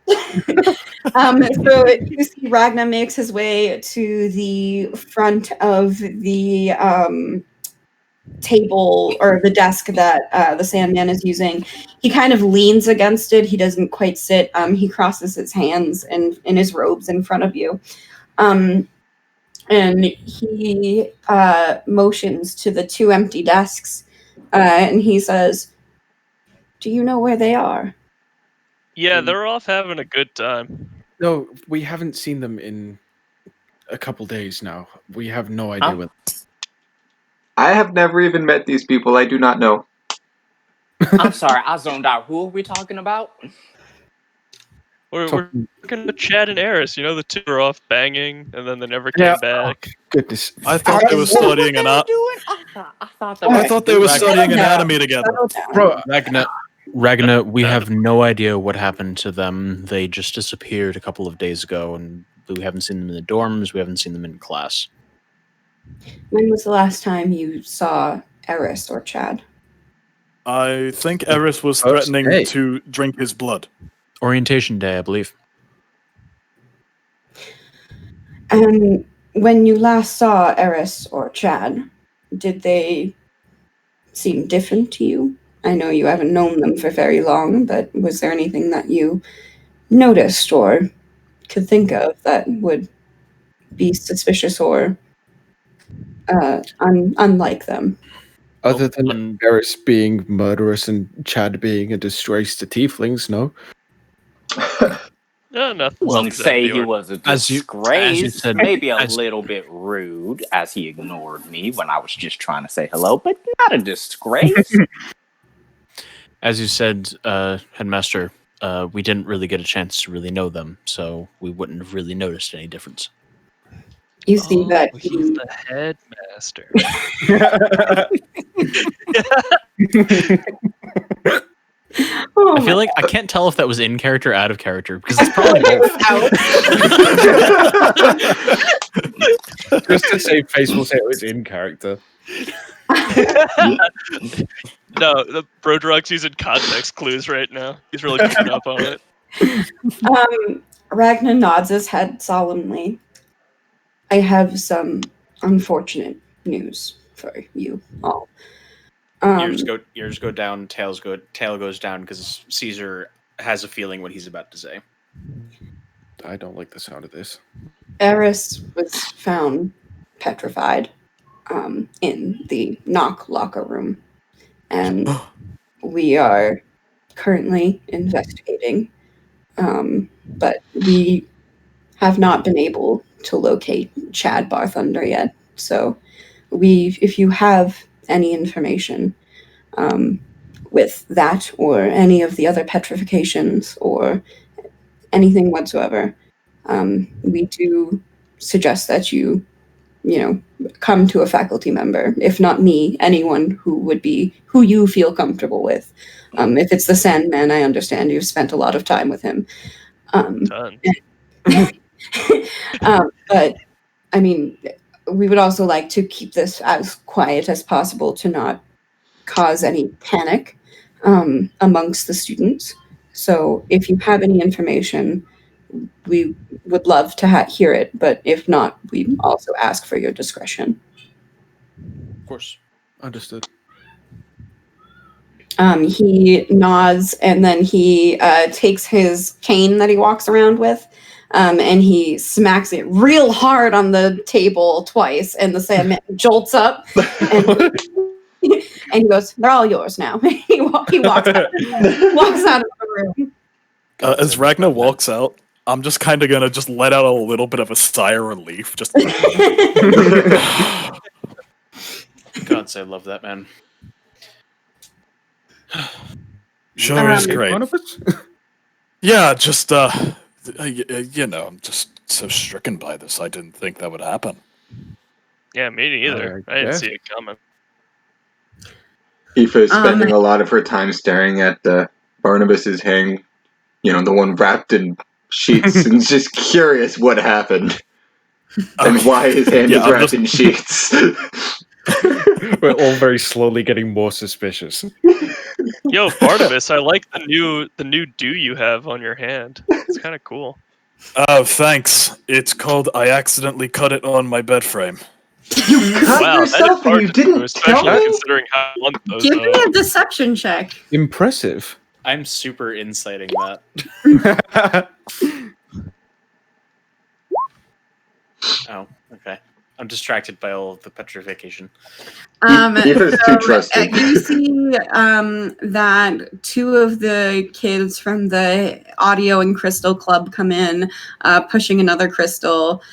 So you see Ragnar makes his way to the front of the table or the desk that the Sandman is using. He kind of leans against it. He doesn't quite sit. He crosses his hands in his robes in front of you. And he motions to the two empty desks, and he says, "Do you know where they are?" Yeah, they're off having a good time. no. We haven't seen them in a couple days now. We have no idea where. I have never even met these people. I do not know. I'm sorry, I zoned out. Who are we talking about? We're Talking- talking about Chad and Eris. You know, the two are off banging, and then they never came Yeah. back. Goodness. I thought they were studying an. I thought they were studying anatomy together. Bro, Ragna, we have no idea what happened to them. They just disappeared a couple of days ago, and we haven't seen them in the dorms. We haven't seen them in class. When was the last time you saw Eris or Chad? I think Eris was First threatening day. to drink his blood. Orientation day, I believe. And when you last saw Eris or Chad, did they seem different to you? I know you haven't known them for very long, but was there anything that you noticed or could think of that would be suspicious or unlike them? other than on- Eris being murderous and Chad being a disgrace to tieflings, no. No, nothing. Wouldn't say he was a As you disgrace. said- Maybe a as- little bit rude, as he ignored me when I was just trying to say hello, but not a disgrace. As you said, Headmaster, we didn't really get a chance to really know them, so we wouldn't have really noticed any difference. You see that he's he the headmaster. Oh I feel my like I can't tell if that was in character or out of character because it's probably both. Just to save face, we'll say it was in character. No, the Brodrock's using context clues right now. He's really picking up on it. Ragnar nods his head solemnly. I have some unfortunate news for you all. Ears go down, tail goes down because Caesar has a feeling what he's about to say. I don't like the sound of this. Eris was found petrified in the knock locker room, and we are currently investigating, but we have not been able to locate Chad Barthunder yet. So, if you have any information with that or any of the other petrifications or anything whatsoever, we do suggest that you come to a faculty member, if not me, anyone who you feel comfortable with. If it's the Sandman, I understand you've spent a lot of time with him. Done. But I mean, we would also like to keep this as quiet as possible to not cause any panic amongst the students. So if you have any information, we would love to hear it. But if not, we also ask for your discretion. Of course. Understood. He nods and then he takes his cane that he walks around with and he smacks it real hard on the table twice, and the Sandman jolts up and he goes, "They're all yours now." he walks out of the room. As Ragnar walks out, I'm just kind of gonna just let out a little bit of a sigh of relief. Just God, I love that man. sure is Um, great. Barnabas? Yeah, just you know, I'm just so stricken by this. I didn't think that would happen. Yeah, me neither. I didn't guess. see it coming. Aoife is spending a lot of her time staring at Barnabas's hang, the one wrapped in sheets, and just curious what happened and why his hand is I'm wrapped just- in sheets. We're all very slowly getting more suspicious. Yo, Barnabas, I like the new do you have on your hand. It's kind of cool. Oh, thanks. It's called I accidentally cut it on my bed frame. You cut Wow, that is yourself and hard you to do, didn't tell especially me? considering how long those Give me are. a deception check. Impressive. I'm super inciting that. Oh, okay. I'm distracted by all of the petrification. Aoife's too trusting. You see that two of the kids from the audio and crystal club come in, pushing another crystal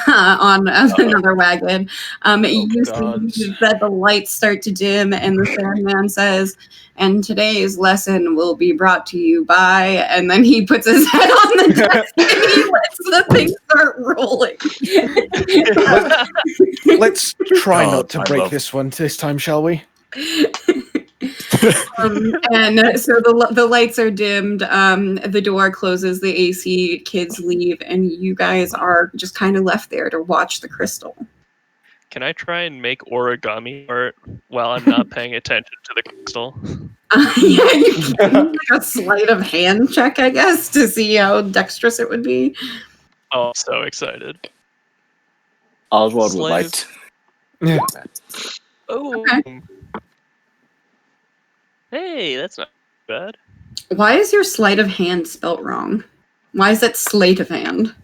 on another wagon. You God. see that the lights start to dim, and the Sandman says, "And today's lesson will be brought to you by," and then he puts his head on the desk and he lets the thing start rolling. Let's try God, not to I break love- this one this time, shall we? And so the lights are dimmed, the door closes, the AC, kids leave, and you guys are just kind of left there to watch the crystal. Can I try and make origami art while I'm not paying attention to the crystal? Yeah, you can do like a sleight of hand check, I guess, to see how dexterous it would be. Oh, I'm so excited. Oswald would Slave. like to. Yeah. Oh. Okay. Hey, that's not bad. Why is your sleight of hand spelt wrong? Why is it sleight of hand?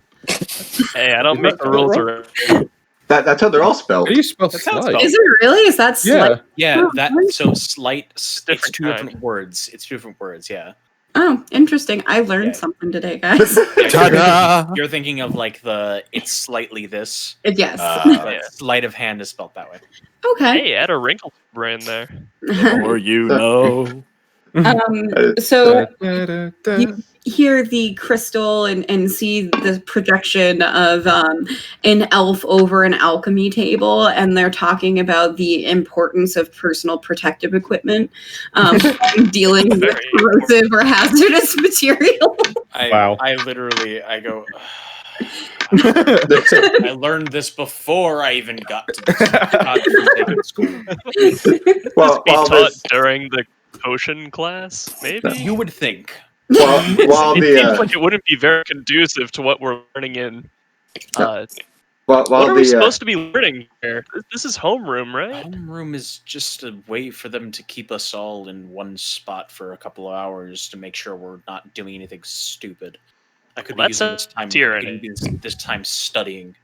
Hey, I don't Is make that the rules wrong? around. That's how they're all spelled. How do you spell That's how it's slide? spelled. Is it really? Is that sleight? Yeah. Yeah, Oh, that really? so slight. It's Different two kind. different words. It's two different words. Yeah. Oh, interesting. I learned Yeah. something today, guys. Yeah, Ta-da! you're thinking of like it's slightly this. Yes. But Yeah. sleight of hand is spelled that way. Okay. Hey, add a wrinkle to the brain there. Or you know. So Da-da-da-da. you hear the crystal and see the projection of an elf over an alchemy table, and they're talking about the importance of personal protective equipment, dealing with Very corrosive or hazardous material. Wow. I literally go. I learned this before I even got to this school. Well, Be while taught this, during the potion class, maybe? You would think. while It seems the like it wouldn't be very conducive to what we're learning in. while What are we the supposed to be learning here? This is homeroom, right? Homeroom is just a way for them to keep us all in one spot for a couple of hours to make sure we're not doing anything stupid. I could Well, be that's using this time. tyranny. This time studying.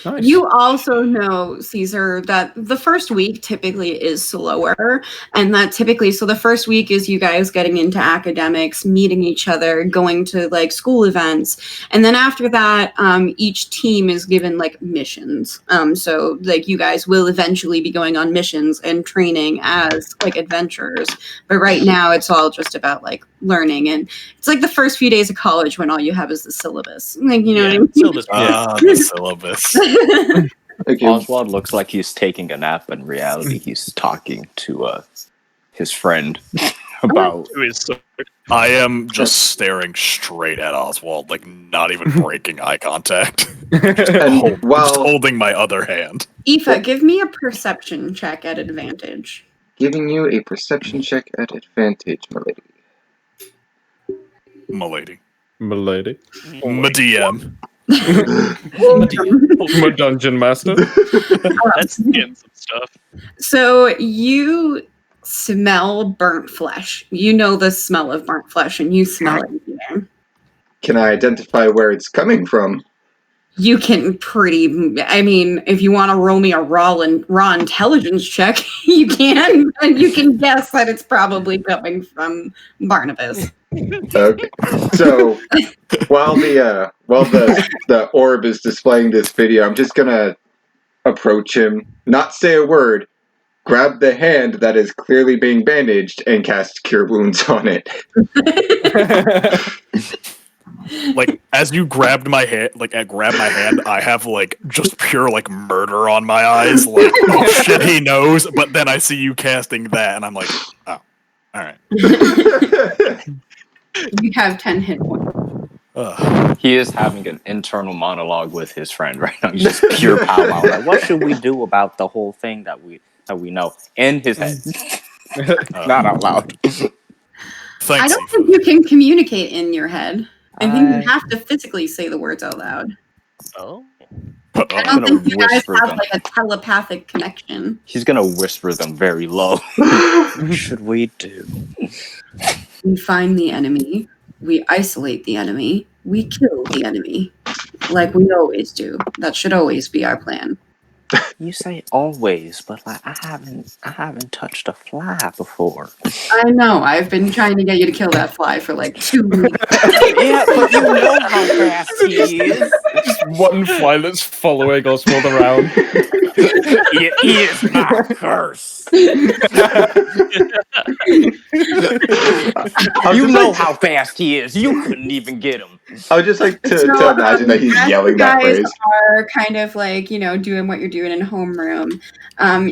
Nice. You also know, Caesar, that the first week typically is slower. And that typically, so the first week is you guys getting into academics, meeting each other, going to like school events. And then after that, each team is given like missions. So like you guys will eventually be going on missions and training as like adventurers. But right now it's all just about like learning. And it's like the first few days of college when all you have is the syllabus. Like, you know what I mean? Syllabus. The syllabus. okay, Oswald looks like he's taking a nap, but in reality, he's talking to his friend about. Who is so I am just staring straight at Oswald, like not even breaking eye contact. Just and while holding my other hand. Aoife, give me a perception check at advantage. giving you a perception check at advantage, milady. Milady. Milady. My DM. My dungeon master. That's getting some stuff. So you smell burnt flesh. You know the smell of burnt flesh, and you smell it here. Can I identify where it's coming from? You can I mean, if you want to roll me a raw intelligence check, you can, and you can guess that it's probably coming from Barnabas. Okay. So while the orb is displaying this video, I'm just gonna approach him, not say a word, grab the hand that is clearly being bandaged, and cast Cure Wounds on it. Like as you grabbed my hand, I have like just pure like murder on my eyes. Like, oh shit, he knows. But then I see you casting that, and I'm like, oh, all right. You have 10 hit points. He is having an internal monologue with his friend right now. He's just pure powwow. Like, what should we do about the whole thing that we know in his head, not out loud. Thanks, I don't think you can communicate in your head. I think you have to physically say the words out loud. Oh. I don't think you guys have like a telepathic connection. He's gonna whisper them very low. What should we do? We find the enemy. We isolate the enemy. We kill the enemy. Like we always do. That should always be our plan. You say always, but like I haven't touched a fly before. I know. I've been trying to get you to kill that fly for like 2 weeks. Yeah, but you know how fast he is. Just one fly that's following Oswald around. It is my curse. You know how fast he is. You couldn't even get him. I would just like to imagine that he's yelling that phrase. You guys are kind of like, doing what you're doing in homeroom.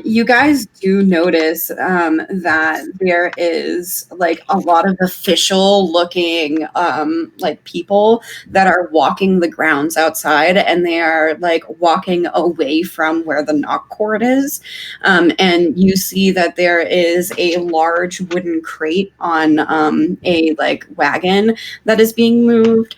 You guys do notice that there is like a lot of official looking like people that are walking the grounds outside, and they are like walking away from where the knock cord is. And you see that there is a large wooden crate on a like wagon that is being moved.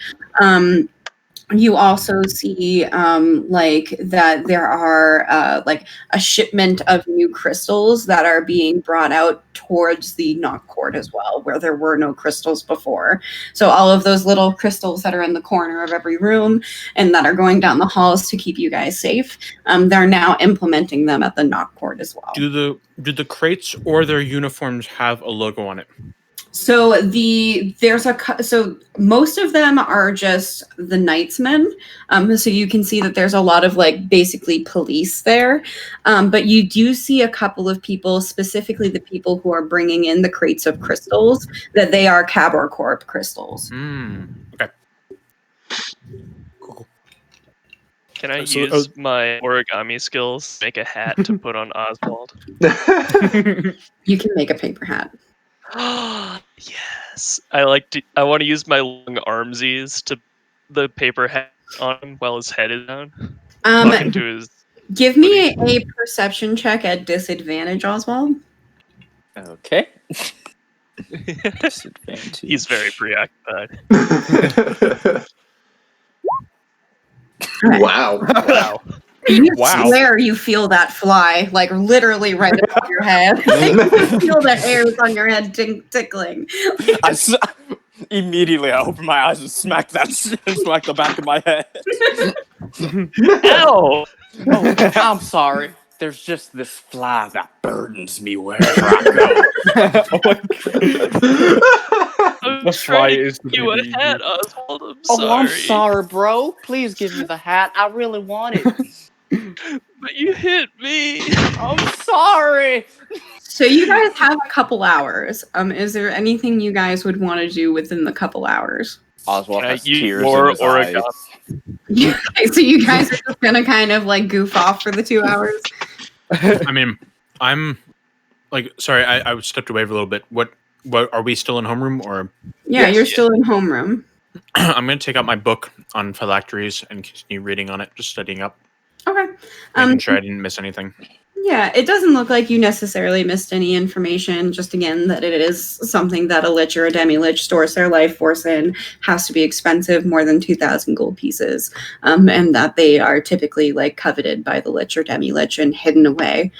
You also see like that there are like a shipment of new crystals that are being brought out towards the knock cord as well, where there were no crystals before. So all of those little crystals that are in the corner of every room and that are going down the halls to keep you guys safe, they're now implementing them at the knock cord as well. Do the crates or their uniforms have a logo on it? So so most of them are just the knightsmen. So you can see that there's a lot of like basically police there. But you do see a couple of people, specifically the people who are bringing in the crates of crystals, that they are Cabor Corp crystals. Okay. Cool. Can I use my origami skills to make a hat to put on Oswald? You can make a paper hat. Yes, I want to use my long armsies to the paper hat on him while his head is down. Give me a perception check at disadvantage, Oswald. Okay. Disadvantage. He's very preoccupied. Wow. Wow. You swear you feel that fly, like literally right above your head. You feel the hairs on your head tickling. Immediately, I open my eyes and smack the back of my head. Ow! Oh, I'm sorry. There's just this fly that burdens me wherever I go. Oh my God. I'm trying to give you a hat, Oswald. I'm sorry. Oh, I'm sorry, bro. Please give me the hat. I really want it. But you hit me. I'm sorry. So you guys have a couple hours. Is there anything you guys would want to do within the couple hours? Oswald has use tears more in his origami? Eyes. So you guys are just gonna kind of like goof off for the 2 hours? I mean, I'm like, sorry, I stepped away for a little bit. What are we still in homeroom or? Yeah, you're still in homeroom. I'm going to take out my book on phylacteries and continue reading on it, just studying up. Okay. Making sure I didn't miss anything. Yeah, it doesn't look like you necessarily missed any information. Just again, that it is something that a lich or a demi-lich stores their life force in, has to be expensive, more than 2,000 gold pieces, and that they are typically like coveted by the lich or demi-lich and hidden away.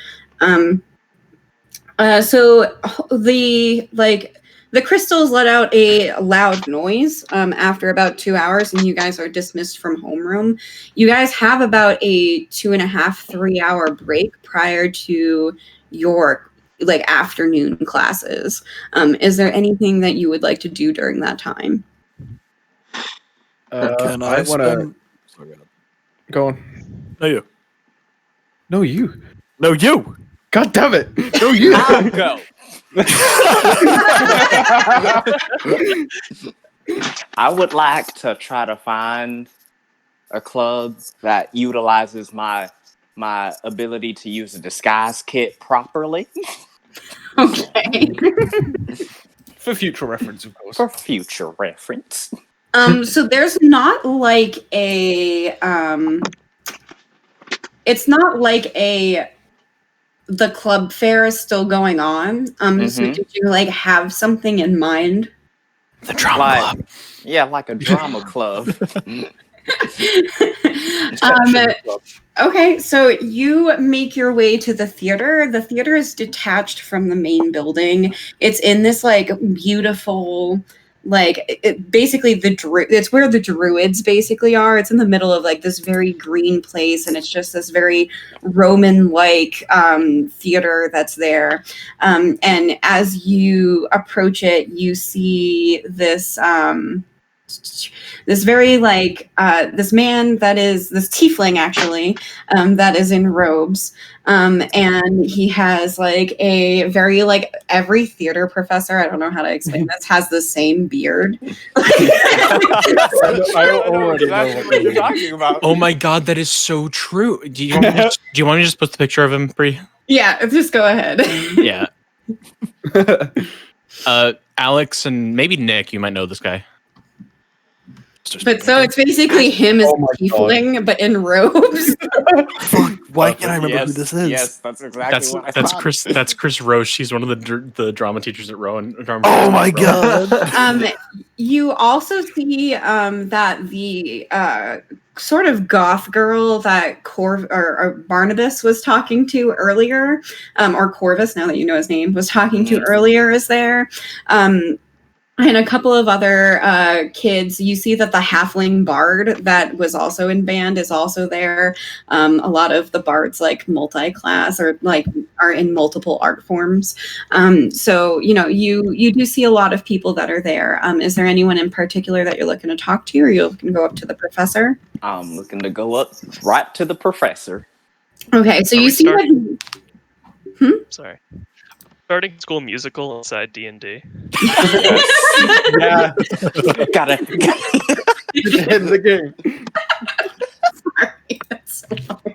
So the crystals let out a loud noise after about 2 hours, and you guys are dismissed from homeroom. You guys have about a 2.5-3 hour break prior to your like afternoon classes. Is there anything that you would like to do during that time? Can I I want to spend? Sorry, go on. no, you. No, you. No, you. God damn it! No, you. I'll go. I would like to try to find a club that utilizes my ability to use a disguise kit properly. Okay. For future reference, of course. For future reference. So there's not like a it's not like the club fair is still going on. So did you like have something in mind? The drama club. Yeah, like a drama club. Okay, so you make your way to the theater. The theater is detached from the main building. It's in this like beautiful, like basically it's where the druids basically are. It's in the middle of like this very green place, and it's just this very Roman-like theater that's there. And as you approach it, you see this. This very like this man that is this tiefling actually that is in robes, and he has like a very like every theater professor, I don't know how to explain this, has the same beard. I already know what you're talking about. Oh my god, that is so true. Do you want me to just put the picture of him, Bree? Yeah, just go ahead. Yeah. Alex and maybe Nick, you might know this guy. But so it's basically him as tiefling, but in robes. Fuck, why can't I remember who this is? Yes, that's exactly what I That's thought. Chris. That's Chris Roche. He's one of the drama teachers at Rowan. Oh my god! You also see that the sort of goth girl that or Barnabas was talking to earlier, or Corvus, now that you know his name, was talking to earlier is there. And a couple of other kids. You see that the halfling bard that was also in band is also there. A lot of the bards like multi-class or like are in multiple art forms. So you know you do see a lot of people that are there. Is there anyone in particular that you're looking to talk to, or you're looking to go up to the professor? I'm looking to go up right to the professor. Okay, so you see that. Sorry. Starting school musical inside D&D. Yeah. Gotta End the game. Sorry, that's so hard.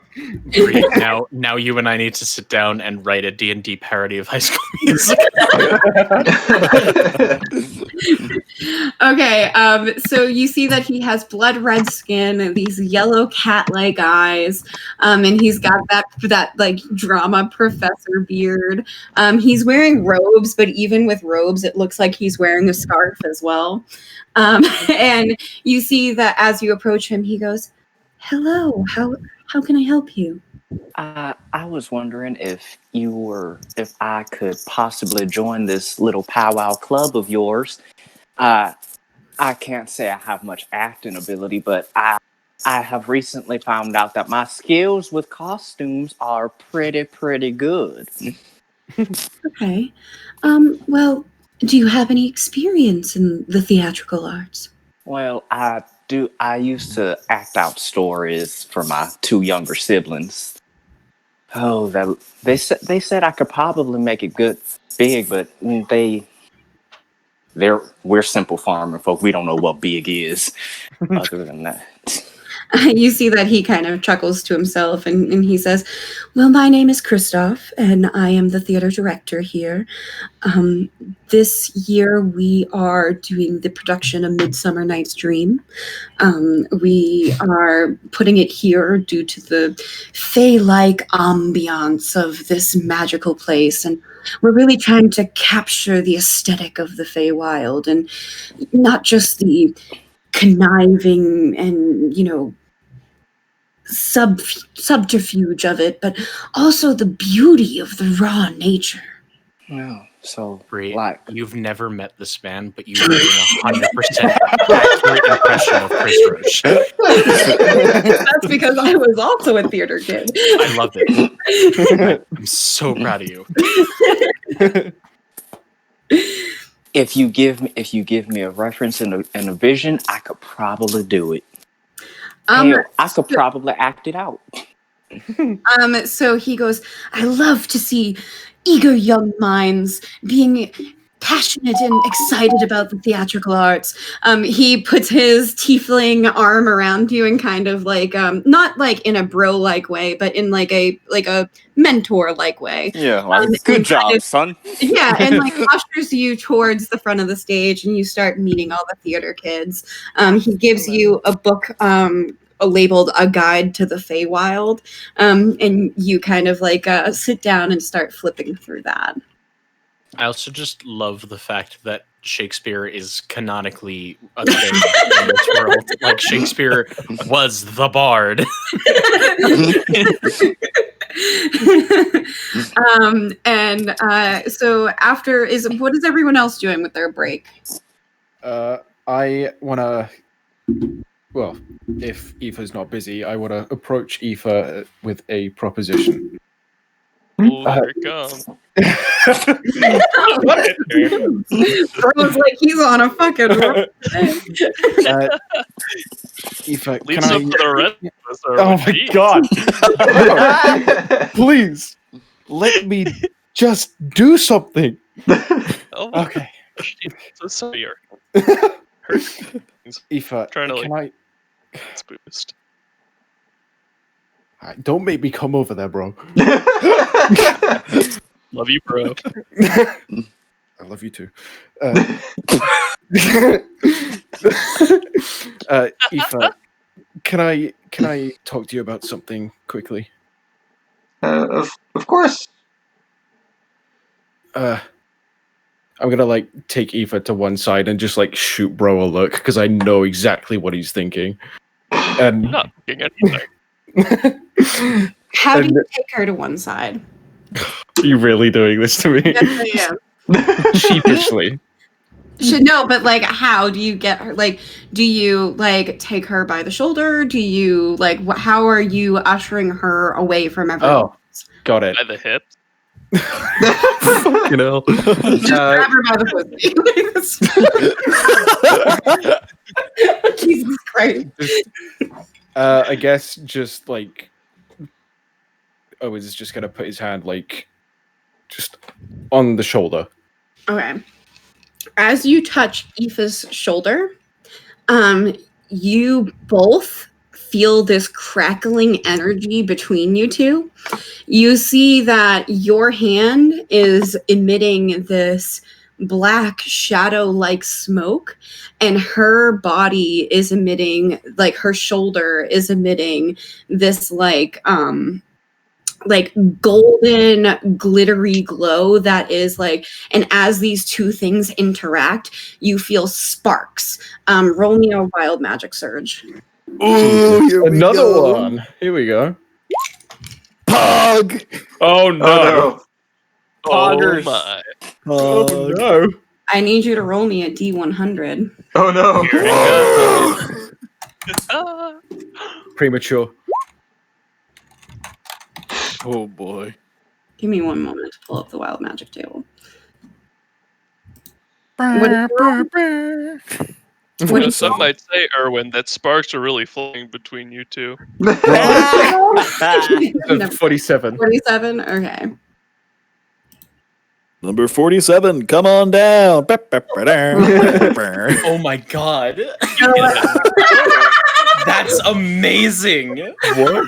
Now you and I need to sit down and write a D&D parody of High School Music. Okay, so you see that he has blood red skin, these yellow cat-like eyes, and he's got that like drama professor beard. He's wearing robes, but even with robes, it looks like he's wearing a scarf as well. And you see that as you approach him, he goes, "Hello, how can I help you?" I was wondering if I could possibly join this little powwow club of yours. I can't say I have much acting ability, but I have recently found out that my skills with costumes are pretty good. Okay. Well, do you have any experience in the theatrical arts? Well, I do. I used to act out stories for my two younger siblings. Oh, they said I could probably make it big, but we're simple farming folk. We don't know what big is. Other than that, You see that he kind of chuckles to himself and he says, "Well, my name is Christoph, and I am the theater director here. This year we are doing the production of Midsummer Night's Dream. We are putting it here due to the fey-like ambiance of this magical place, and we're really trying to capture the aesthetic of the Feywild, and not just the conniving and, you know, subterfuge of it, but also the beauty of the raw nature." well, so Bree, like you've never met this man, but you are doing 100% accurate impression of Chris Roche. That's because I was also a theater kid. I love it. I'm so proud of you. If you give me a reference and a vision, I could probably do it. Hell, I could probably act it out. So he goes, I love to see eager young minds being passionate and excited about the theatrical arts. He puts his tiefling arm around you and kind of like, not like in a bro-like way, but in like a mentor-like way. Yeah, like, good job, son. Yeah, and like ushers you towards the front of the stage, and you start meeting all the theater kids. He gives you a book labeled "A Guide to the Feywild," and you kind of like sit down and start flipping through that. I also just love the fact that Shakespeare is canonically a thing in this world. Like, Shakespeare was the bard. So after what is everyone else doing with their break? I wanna. Well, if Aoife's not busy, I wanna approach Aoife with a proposition. Oh, here it comes. Bro's like he's on a fucking roll. Aoife, Leaves can up to the rest of us. Oh my god! Please, let me just do something. Oh, Okay. so sorry. Aoife, Trying to, can like, I? boost. Don't make me come over there, bro. Love you, bro. I love you too. Aoife, can I talk to you about something quickly? Of course. I'm gonna like take Aoife to one side and just like shoot bro a look because I know exactly what he's thinking. And I'm not thinking anything. How do you take her to one side? Are you really doing this to me? Yes, I am. Sheepishly. No, but like, how do you get her? Like, do you like take her by the shoulder? Do you like? How are you ushering her away from everyone? Oh, got it. By the hips. You know, Just grab her by the pussy. Jesus Christ. I guess just like Owen's is just gonna put his hand like just on the shoulder. Okay. As you touch Aoife's shoulder, you both feel this crackling energy between you two. You see that your hand is emitting this black shadow-like smoke, and her body is emitting, like her shoulder is emitting this like golden glittery glow that is like, and as these two things interact, you feel sparks. Roll me a wild magic surge. Ooh, another one. Here we go. Pog! Oh no. Oh Oh my. Oh no. I need you to roll me a D100. no. Oh no. Here it goes. Ah. Premature. Oh boy. Give me one moment to pull up the wild magic table. Some might say, Erwin, that sparks are really flying between you two. 47. 47? Okay. Number 47, come on down. Oh my god. So, That's amazing. What?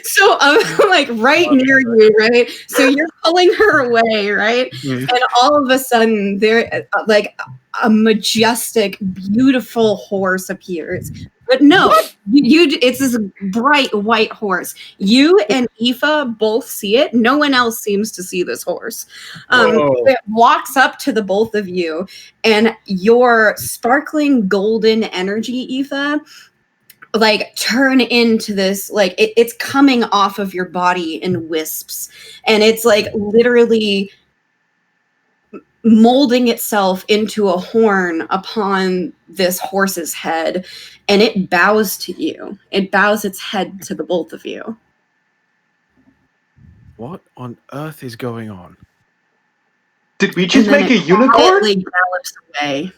so I'm like right near you, right? So you're pulling her away, right? Mhm. And all of a sudden, there, like a majestic, beautiful horse appears. But no, it's this bright white horse. You and Aoife both see it. No one else seems to see this horse. It walks up to the both of you, and your sparkling golden energy, Aoife, like turn into this, like it's coming off of your body in wisps, and it's like literally molding itself into a horn upon this horse's head, and it bows to you. It bows its head to the both of you. What on earth is going on? Did we just and then make a it unicorn? quietly gallops away.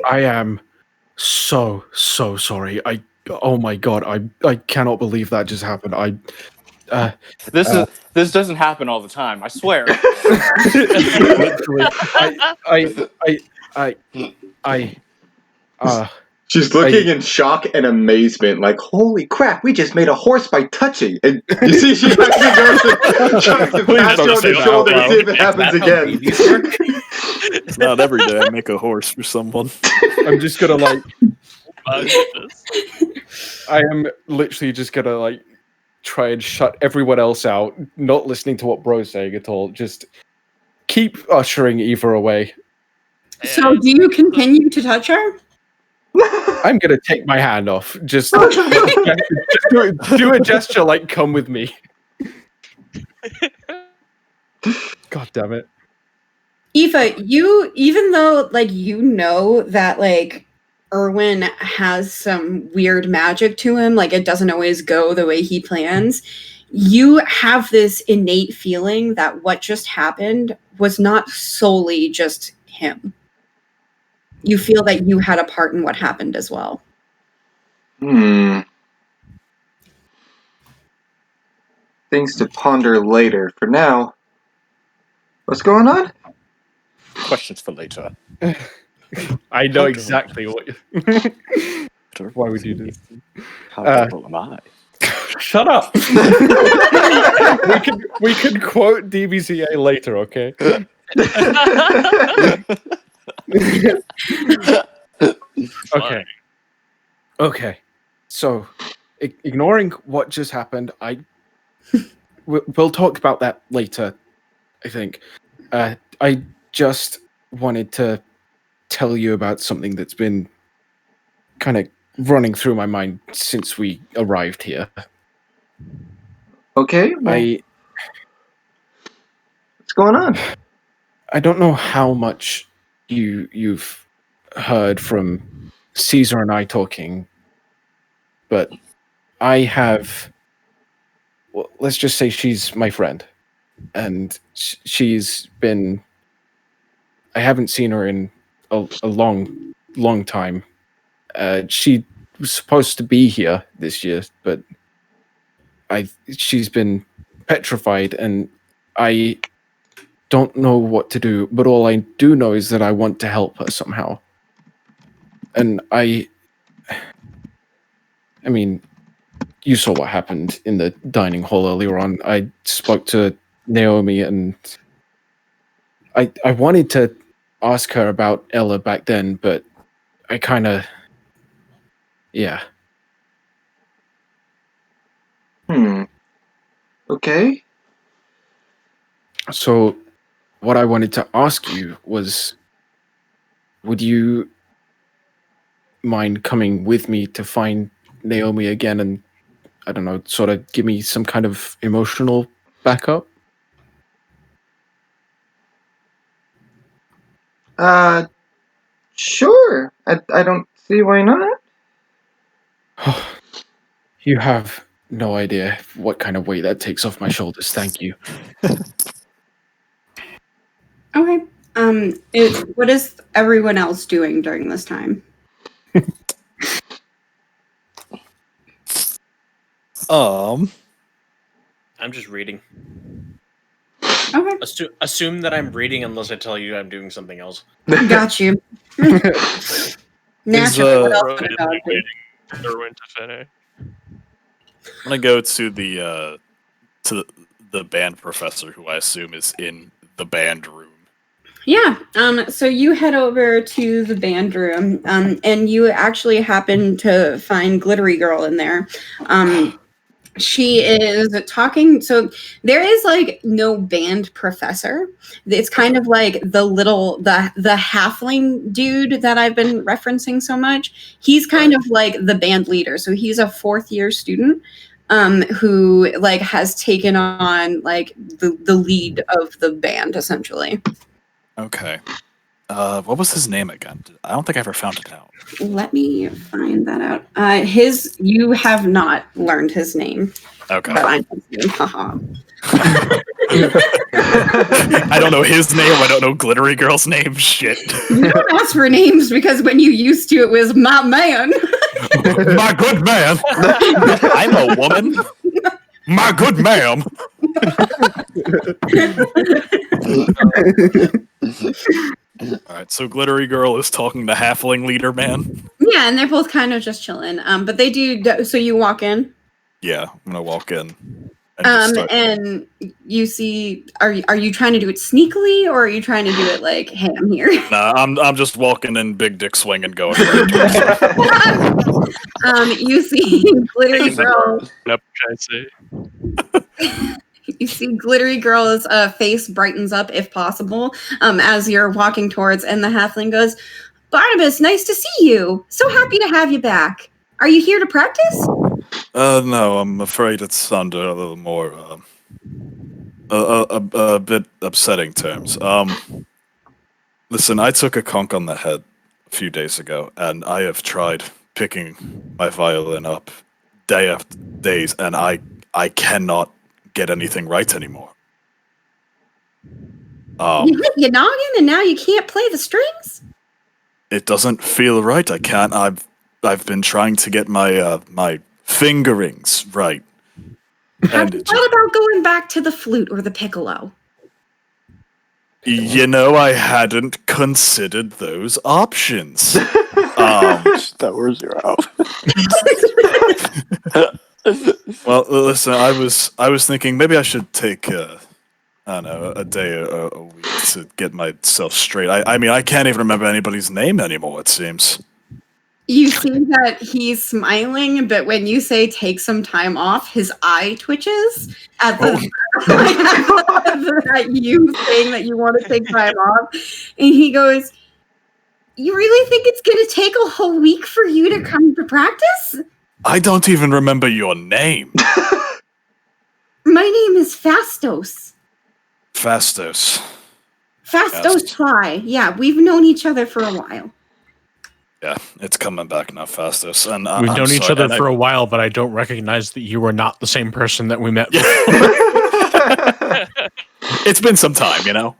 I am so sorry. Oh my god, I cannot believe that just happened. This doesn't happen all the time. I swear. Literally, She's looking in shock and amazement, like, holy crap, we just made a horse by touching. And you see she actually goes and tries to Please pat don't her on say the that shoulder out to see if it Is happens that how again. babies work? It's not every day I make a horse for someone. I'm just gonna like. My goodness. I am literally just gonna like try and shut everyone else out, not listening to what bro's saying at all. Just keep ushering Eva away. So, And do you continue to touch her? I'm gonna take my hand off. Just do a gesture like "come with me." God damn it! Aoife, you, even though like you know that like Erwin has some weird magic to him, like it doesn't always go the way he plans, you have this innate feeling that what just happened was not solely just him. You feel that you had a part in what happened as well. Things to ponder later. For now, what's going on? Questions for later. I know exactly what. Why would you do this? How little am I? Shut up. we can quote DBZA later, okay? Okay. Okay. So, ignoring what just happened, we'll talk about that later, I think. I just wanted to tell you about something that's been kind of running through my mind since we arrived here. Okay, well, what's going on? I don't know how much you've heard from Caesar and I talking, but I have. Well, let's just say she's my friend, and she's been. I haven't seen her in a long time. She was supposed to be here this year, but she's been petrified, and I don't know what to do. But all I do know is that I want to help her somehow. And I mean, you saw what happened in the dining hall earlier on. I spoke to Naomi, and I wanted to ask her about Ella back then, but I kind of, yeah. Okay. So, what I wanted to ask you was, would you mind coming with me to find Naomi again and, I don't know, sort of give me some kind of emotional backup? Sure. I don't see why not. You have no idea what kind of weight that takes off my shoulders. Thank you. Okay. What is everyone else doing during this time? I'm just reading. Okay. Assume that I'm reading unless I tell you I'm doing something else. Got you. Naturally, what else would a dog do? Erwin to finish. I'm gonna go to the band professor, who I assume is in the band room. Yeah. So you head over to the band room, and you actually happen to find Glittery Girl in there. She is talking. So there is like no band professor. It's kind of like the halfling dude that I've been referencing so much. He's kind of like the band leader. So he's a 4th year student who like has taken on like the lead of the band essentially. Okay. What was his name again? I don't think I ever found it out. Let me find that out. You have not learned his name. Okay. But I know his name. Haha. I don't know his name. I don't know Glittery Girl's name. Shit. You don't ask for names because when you used to, it was my man. My good man. I'm a woman. My good ma'am. All right, so Glittery Girl is talking to Halfling Leader Man. Yeah, and they're both kind of just chilling. But they do. So you walk in. Yeah, I'm gonna walk in. And, and you see, are you trying to do it sneakily, or are you trying to do it like, hey, I'm here? Nah, I'm just walking in, big dick swinging, going right towards them. You see Glittery Girl. Up, I say. You see Glittery Girl's face brightens up, if possible, as you're walking towards, and the halfling goes, Barnabas, nice to see you. So happy to have you back. Are you here to practice? No, I'm afraid it's under a little more, a bit upsetting terms. Listen, I took a conk on the head a few days ago, and I have tried picking my violin up day after days, and I cannot get anything right anymore. You hit your noggin, and now you can't play the strings? It doesn't feel right. I can't. I've been trying to get my my fingerings right. Have you thought about going back to the flute or the piccolo? You know, I hadn't considered those options. That was zero. Well, listen, I was thinking maybe I should take I don't know, a day or a week to get myself straight. I mean, I can't even remember anybody's name anymore, it seems. You see that he's smiling, but when you say take some time off, his eye twitches at the at you saying that you want to take time off. And he goes, you really think it's going to take a whole week for you to come to practice? I don't even remember your name. My name is Fastos. Fastos. Fastos Fly. Yeah, we've known each other for a while. Yeah, it's coming back now, Fastos. And We've known each other for a while, but I don't recognize that you are not the same person that we met before. It's been some time, you know?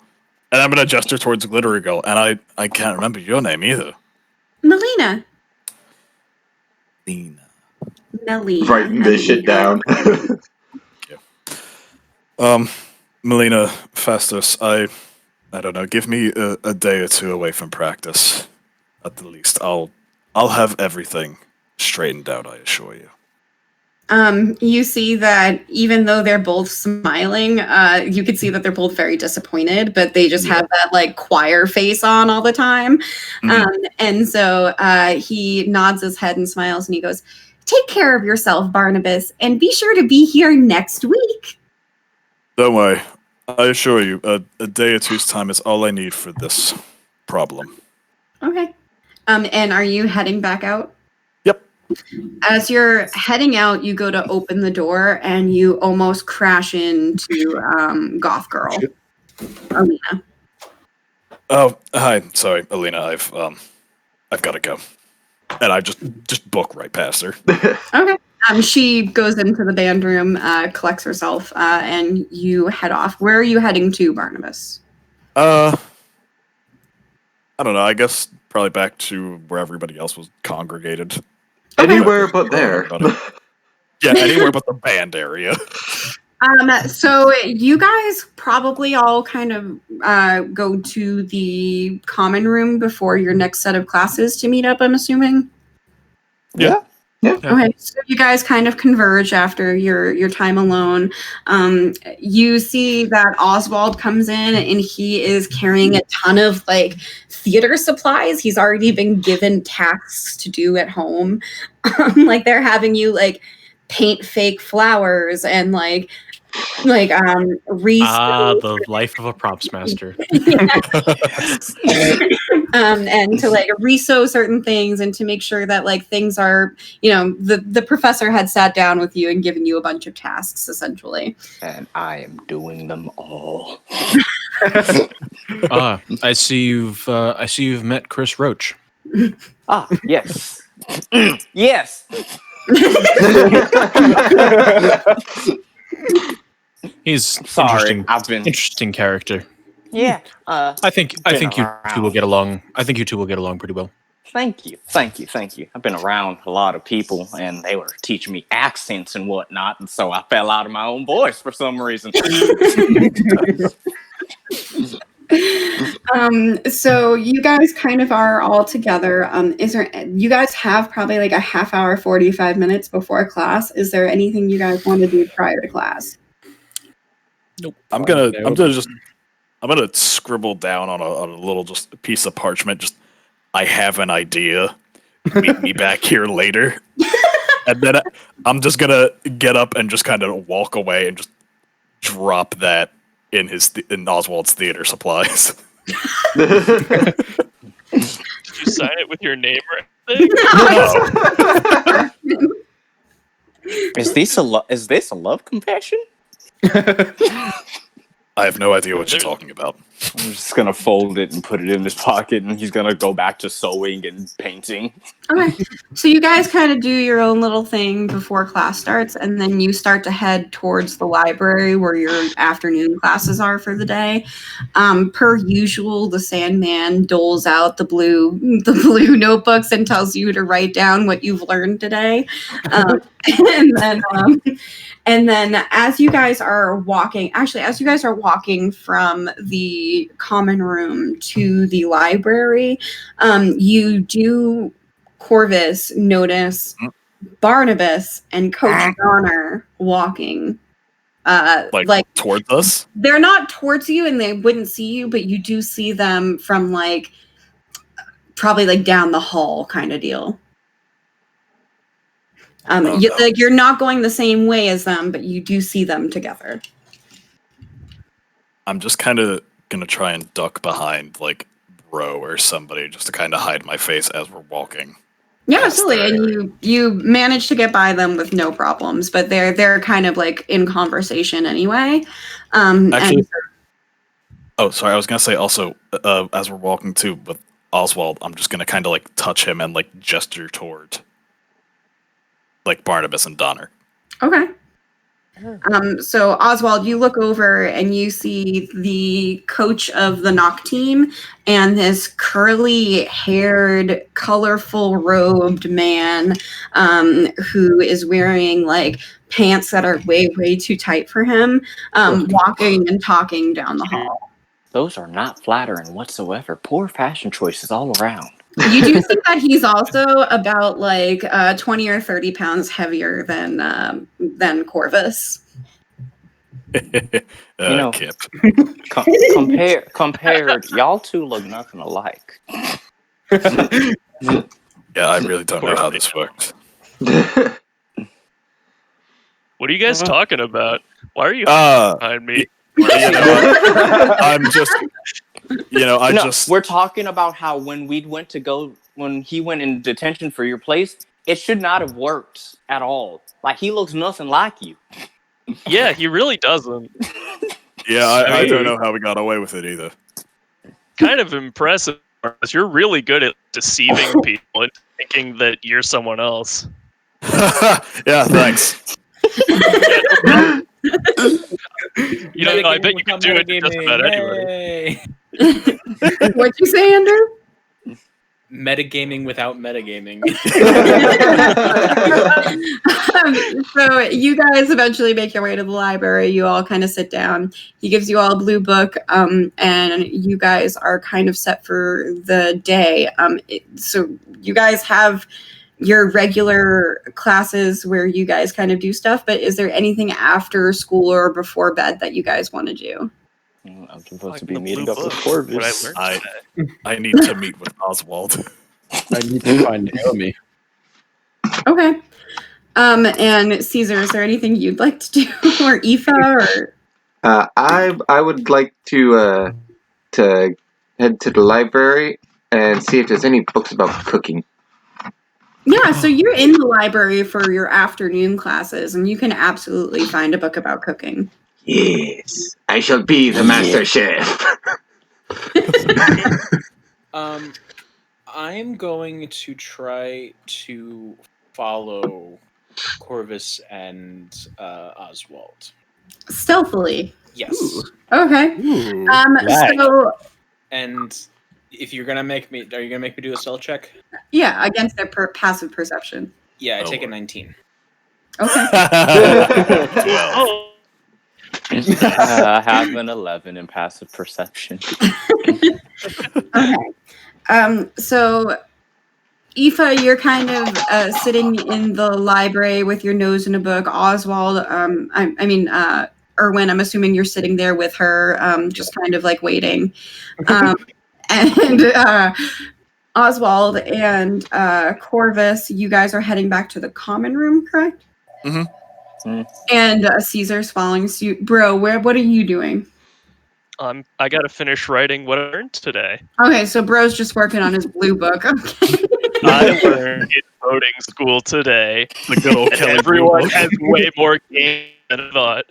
And I'm going to gesture towards Glittery Girl, and I can't remember your name either. Melina. Melina. Writing this shit down. Melina, Fastos, I don't know, give me a day or two away from practice. At the least, I'll have everything straightened out, I assure you. You see that even though they're both smiling, you can see that they're both very disappointed, but they just have that like choir face on all the time. And so he nods his head and smiles and he goes, take care of yourself, Barnabas, and be sure to be here next week. Don't worry. I assure you, a day or two's time is all I need for this problem. Okay. And are you heading back out? Yep. As you're heading out, you go to open the door and you almost crash into Goth Girl, Alina. Oh, hi. Sorry, Alina. I've got to go, and I just book right past her. Okay. She goes into the band room, collects herself, and you head off. Where are you heading to, Barnabas? I don't know. I guess probably back to where everybody else was congregated. Anywhere but there. Yeah, anywhere but the band area. So you guys probably all kind of go to the common room before your next set of classes to meet up, I'm assuming? Yeah. Okay, so you guys kind of converge after your time alone. You see that Oswald comes in and he is carrying a ton of like theater supplies. He's already been given tasks to do at home. Like they're having you like paint fake flowers and like the life of a props master. And to like resew certain things and to make sure that like things are, the professor had sat down with you and given you a bunch of tasks essentially. And I am doing them all. I see you've met Chris Roach. Yes. Yes. He's Sorry, interesting character. Yeah. I think you two will get along. I think you two will get along pretty well. Thank you. I've been around a lot of people, and they were teaching me accents and whatnot, and so I fell out of my own voice for some reason. So you guys kind of are all together. You guys have probably like a half hour, 45 minutes before class. Is there anything you guys want to do prior to class? Nope. I'm gonna scribble down on a little just a piece of parchment. Just I have an idea. Meet me back here later. And then I'm just gonna get up and just kind of walk away and just drop that in Oswald's theater supplies. Did you sign it with your name or anything? Is this a love confession? I have no idea what you're talking about. I'm just gonna fold it and put it in his pocket, and he's gonna go back to sewing and painting. Okay. So you guys kind of do your own little thing before class starts, and then you start to head towards the library where your afternoon classes are for the day. Per usual, the Sandman doles out the blue notebooks and tells you to write down what you've learned today. And then as you guys are walking from the common room to the library, you do, Corvus, notice Barnabas and Coach Donner walking. Like towards us? They're not towards you and they wouldn't see you, but you do see them from like probably like down the hall kind of deal. You're not going the same way as them, but you do see them together. I'm just kind of gonna try and duck behind like Bro or somebody just to kind of hide my face as we're walking. Yeah, absolutely. And you manage to get by them with no problems, but they're kind of like in conversation anyway. Actually, oh, sorry. I was gonna say also, as we're walking too with Oswald, I'm just gonna kind of like touch him and like gesture toward like Barnabas and Donner. Okay. So Oswald, you look over and you see the coach of the Knock team and this curly-haired, colorful robed man who is wearing like pants that are way, way too tight for him, walking and talking down the hall. Those are not flattering whatsoever. Poor fashion choices all around. You do see that he's also about like 20 or 30 pounds heavier than Corvus. Kip. Compared, y'all two look nothing alike. Yeah, I really don't know how this works. What are you guys talking about? Why are you behind me? I'm just, we're talking about how when he went in detention for your place, it should not have worked at all. Like, he looks nothing like you. Yeah, he really doesn't. Yeah, I don't know how we got away with it either. Kind of impressive. You're really good at deceiving people and thinking that you're someone else. Yeah, thanks. I bet you can do it just about anyway. What'd you say, Andrew? Metagaming without metagaming. So you guys eventually make your way to the library. You all kind of sit down. He gives you all a blue book, and you guys are kind of set for the day. So you guys have your regular classes where you guys kind of do stuff, but is there anything after school or before bed that you guys want to do? I'm supposed to be meeting up with Corvus. I need to meet with Oswald. I need to find Naomi. Okay. And Caesar, is there anything you'd like to do, or Aoife, or? I would like to head to the library and see if there's any books about cooking. Yeah, so you're in the library for your afternoon classes, and you can absolutely find a book about cooking. Yes, I shall be the master chef. I'm going to try to follow Corvus and Oswald. Stealthily. Yes. Okay. Ooh, So And if you're gonna make me, are you gonna make me do a stealth check? yeah, against their passive perception. Yeah, I Oh, take a Lord. 19. Okay. 12. Oh, I have an 11 in passive perception. Okay. So Aoife, you're kind of sitting in the library with your nose in a book. Oswald, Erwin, I'm assuming you're sitting there with her, just kind of like waiting. And Oswald and Corvus, you guys are heading back to the common room, correct? Mhm. And Caesar's following suit. Bro, what are you doing? I gotta finish writing what I learned today. Okay, so bro's just working on his blue book. Okay. I learned in boating school today The good old that Kelly Blue everyone Book. has way more game than I thought.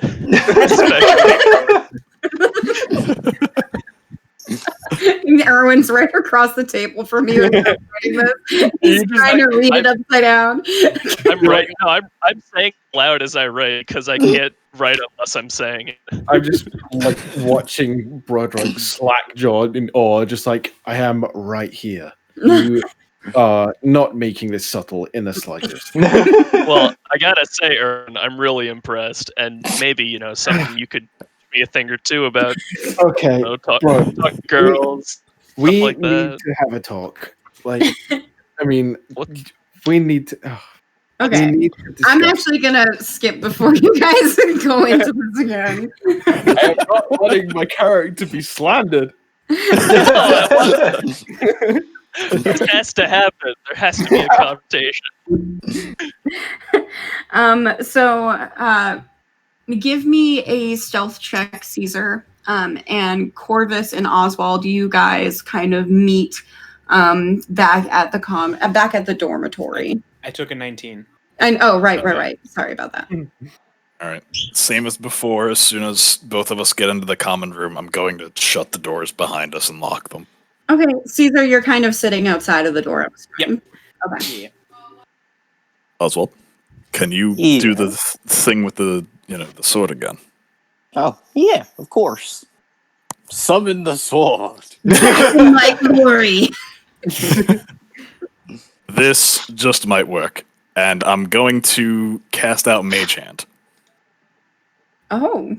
Erwin's right across the table from you. Writing this. He's trying to read it upside down. I'm writing. No, I'm saying it loud as I write because I can't write unless I'm saying it. I'm just like watching Broderick slack jawed in awe, just like I am right here. You are not making this subtle in the slightest. Well, I gotta say, Ern, I'm really impressed, and maybe something you could do me a thing or two about. Okay, Talk bro, girls. we like need that. to have a talk. Like, I mean, What? we need to. Okay. We need to discuss. I'm actually gonna skip before you guys go into this again. I'm not letting my character be slandered. This has to happen. There has to be a conversation. Give me a stealth check, Caesar. And Corvus and Oswald, you guys kind of meet back at the dormitory. I took a 19. And right. Sorry about that. All right. Same as before. As soon as both of us get into the common room, I'm going to shut the doors behind us and lock them. Okay, Caesar, you're kind of sitting outside of the door. Yep. Okay. Yeah. Oswald, can you do the thing with the sword again? Oh, yeah, of course. Summon the sword. My glory. This just might work. And I'm going to cast out Mage Hand. Oh.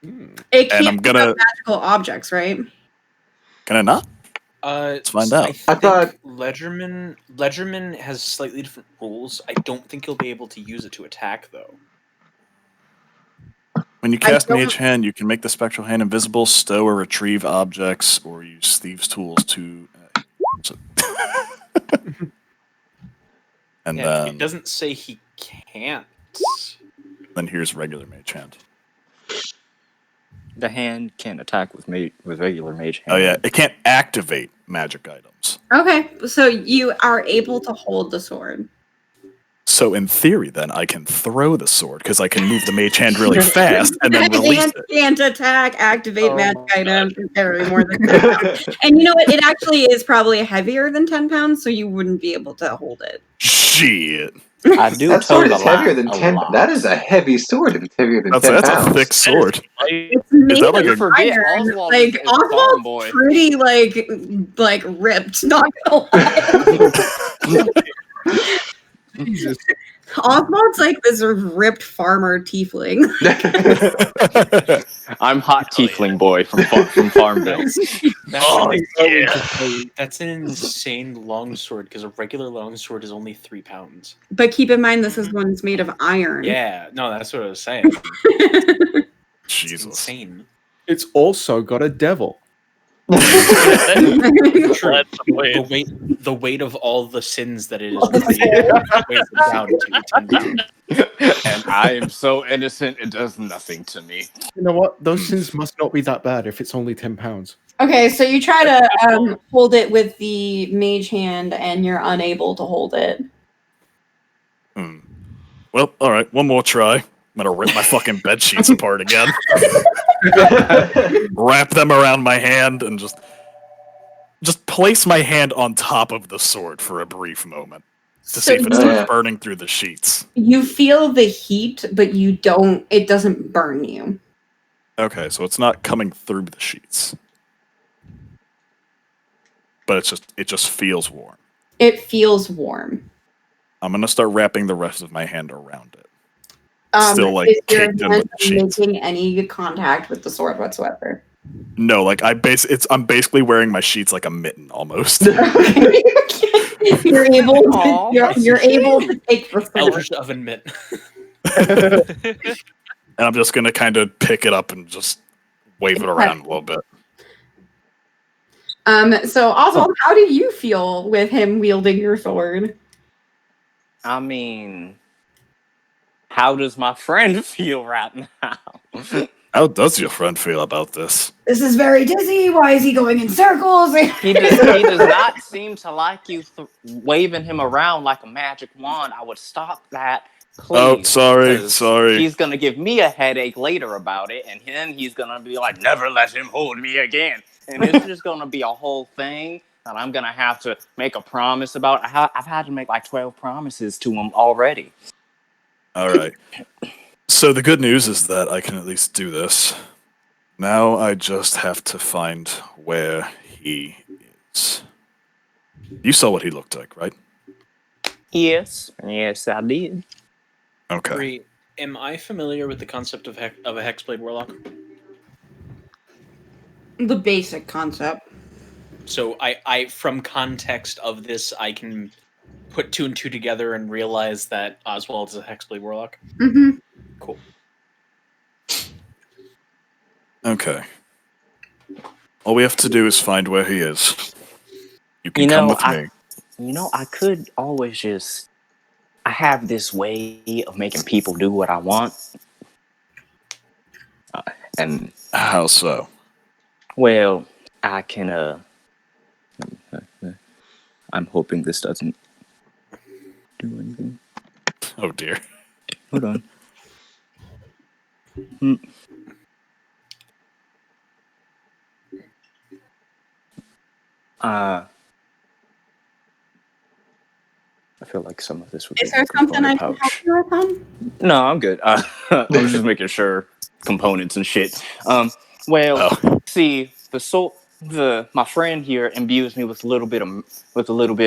It And can't I'm pick gonna- up magical objects, right? Can I not? Let's find out. I I thought- think Ledgerman has slightly different rules. I don't think you'll be able to use it to attack, though. When you I cast don't- Mage Hand, you can make the spectral hand invisible, stow or retrieve objects, or use thieves' tools to. And Yeah, then, it doesn't say he can't. then here's regular Mage Hand. The hand can't attack with regular mage hand. Oh yeah, it can't activate magic items. Okay, so you are able to hold the sword. So in theory, then I can throw the sword because I can move the Mage Hand really fast and then release Hand it. can't attack, activate Oh magic my items, and carry more than 10 pounds. And you know what? It actually is probably heavier than 10 pounds, so you wouldn't be able to hold it. Shit, I do That toe sword the is heavier line than a 10. lot. That is a heavy sword if it's heavier than that's 10 a pounds. thick sword. It's made that like of a- Forget iron. Oswald Like is farm Oswald's boy. pretty like ripped. Not gonna lie. Jesus. Oswald's like this ripped farmer tiefling. I'm hot tiefling boy from Farmville. Oh, yeah. That's an insane longsword because a regular longsword is only 3 pounds. But keep in mind, this is one's made of iron. Yeah, no, that's what I was saying. It's Jesus. insane. It's also got a devil. True. That's the way. The weight of all the sins that it is created weighs it down to 10 pounds. And I am so innocent, it does nothing to me. You know what? Those sins must not be that bad if it's only 10 pounds. Okay, so you try to hold it with the mage hand, and you're unable to hold it. Well, all right, one more try. I'm gonna rip my fucking bed sheets apart again, wrap them around my hand, and just place my hand on top of the sword for a brief moment. to So see if it Oh, starts yeah. burning through the sheets. you feel the heat, but it doesn't burn you. Okay, so it's not coming through the sheets, but it just feels warm. It feels warm. I'm gonna start wrapping the rest of my hand around it. Still like Is your caked in hand with the sheets. making any contact with the sword whatsoever? No, like I'm basically wearing my sheets like a mitten almost. You're able to Aw, you're able to take the sword. Eldritch oven mitt. And I'm just gonna kind of pick it up and just wave it around a little bit. So Oswald, how do you feel with him wielding your sword? I mean, how does my friend feel right now? How does your friend feel about this? This is very dizzy. Why is he going in circles? He does not seem to like you waving him around like a magic wand. I would stop that, please. Oh, sorry, 'cause sorry. He's gonna give me a headache later about it, and then he's gonna be like, "Never let him hold me again." And it's just gonna be a whole thing that I'm gonna have to make a promise about. I've had to make like 12 promises to him already. All right. So the good news is that I can at least do this. Now I just have to find where he is. You saw what he looked like, right? Yes, I did. Okay. Bree, am I familiar with the concept of a hexblade warlock? The basic concept. So I from context of this, I can put 2 and 2 together and realize that Oswald is a hexblade warlock. Mm-hmm. Cool. Okay. All we have to do is find where he is. You can You come know, with me. I could always just. I have this way of making people do what I want. And, How so? well, I can, I'm hoping this doesn't do anything. Oh dear. Hold on. I feel like some of this would Is be there a something I component can help pouch. you with, hon? No, I'm good. I was just making sure components and shit. Well, Oh. see, my friend here imbues me with a little bit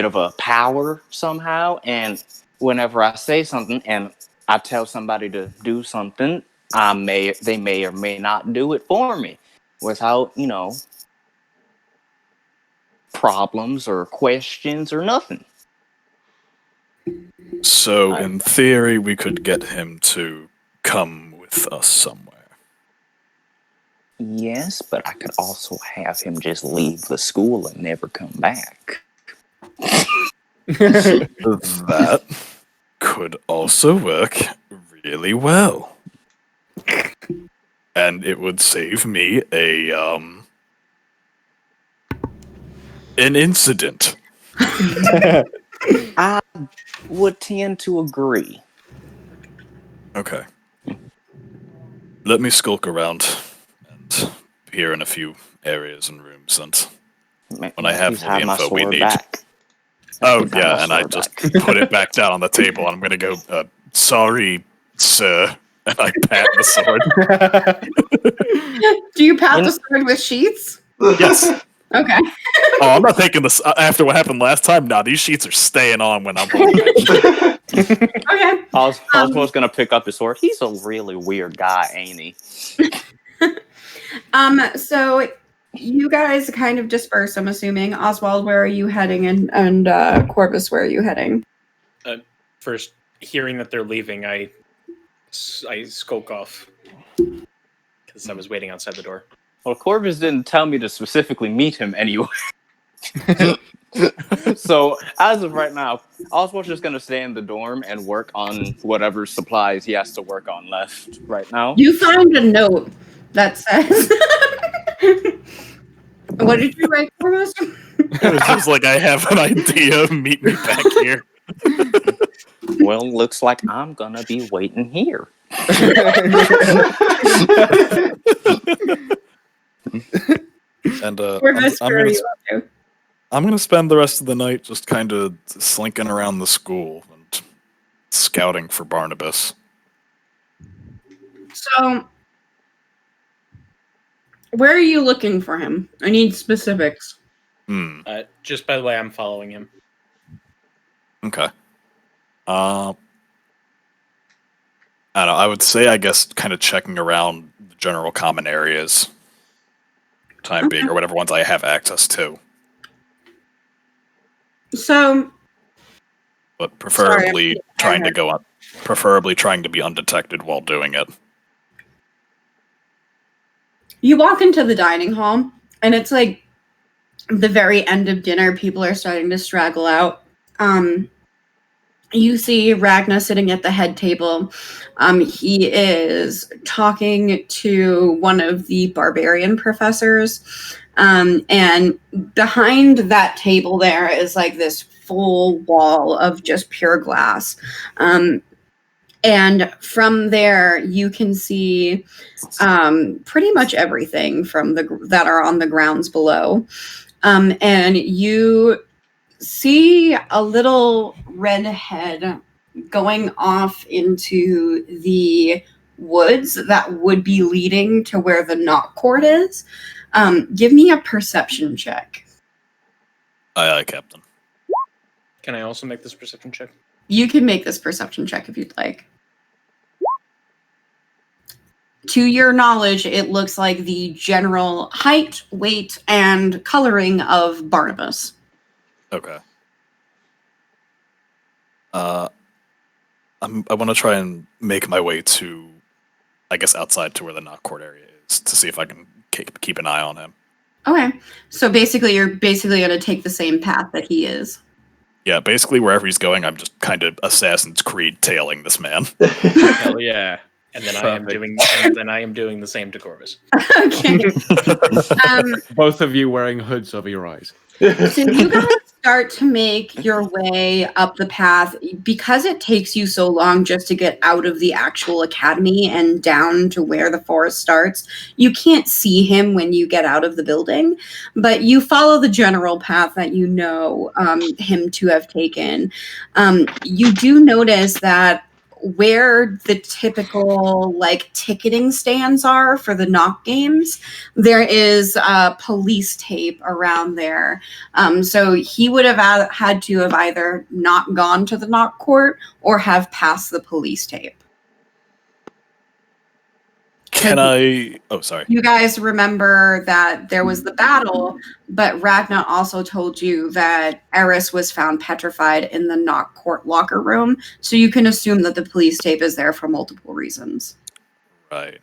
of a power somehow, and whenever I say something and I tell somebody to do something, they may or may not do it for me without, problems or questions or nothing. So in theory, we could get him to come with us somewhere. Yes, but I could also have him just leave the school and never come back. That could also work really well. And it would save me an incident. I would tend to agree. Okay. Let me skulk around and peer in a few areas and rooms, and when I have Please all the have my info we sword need. back. Oh, Please have yeah, my and I sword just back. put it back down on the table, and I'm gonna go, sorry, sir. And I pat the sword. Do you pat the sword with sheets? Yes. Okay. Oh, I'm not taking this after what happened last time. Nah, these sheets are staying on when I'm holding that sheet. Okay. Oswald's gonna pick up his sword. He's a really weird guy, ain't he? So you guys kind of disperse, I'm assuming. Oswald, where are you heading? And Corvus, where are you heading? First, hearing that they're leaving, I skulk off because I was waiting outside the door. Well, Corvus didn't tell me to specifically meet him anyway. So, as of right now, Oswald's just gonna stay in the dorm and work on whatever supplies he has to work on left right now. You find a note that says, what did you write, Corvus? It was just like, I have an idea. Meet me back here. Well, looks like I'm gonna be waiting here. And Corvus, I'm where are gonna you up to? I'm gonna spend the rest of the night just kind of slinking around the school and scouting for Barnabas. So, where are you looking for him? I need specifics. Just by the way, I'm following him. Okay. I don't know. I would say, I guess, kind of checking around the general common areas, time being, or whatever ones I have access to. So, But preferably Sorry, trying to go on, preferably trying to be undetected while doing it. you walk into the dining hall, and it's like the very end of dinner. People are starting to straggle out. You see Ragnar sitting at the head table. He is talking to one of the barbarian professors. And behind that table there is like this full wall of just pure glass. And from there, you can see pretty much everything from that are on the grounds below. And you see a little red head going off into the woods that would be leading to where the knot cord is. Give me a perception check. Aye, aye, Captain. Can I also make this perception check? You can make this perception check if you'd like. To your knowledge, it looks like the general height, weight, and coloring of Barnabas. Okay. I want to try and make my way to, I guess, outside to where the knot cord area is to see if I can keep an eye on him. Okay, so basically, you're going to take the same path that he is. Yeah, basically wherever he's going, I'm just kind of Assassin's Creed tailing this man. Hell yeah! And then I am doing the same to Corvus. Okay. Both of you wearing hoods over your eyes. So you guys start to make your way up the path because it takes you so long just to get out of the actual academy and down to where the forest starts. You can't see him when you get out of the building, but you follow the general path that you know him to have taken. You do notice that where the typical like ticketing stands are for the knock games, there is police tape around there. So he would have had to have either not gone to the knock court or have passed the police tape. Can I... Oh, sorry. You guys remember that there was the battle, but Ragnar also told you that Eris was found petrified in the knock court locker room, so you can assume that the police tape is there for multiple reasons. Right.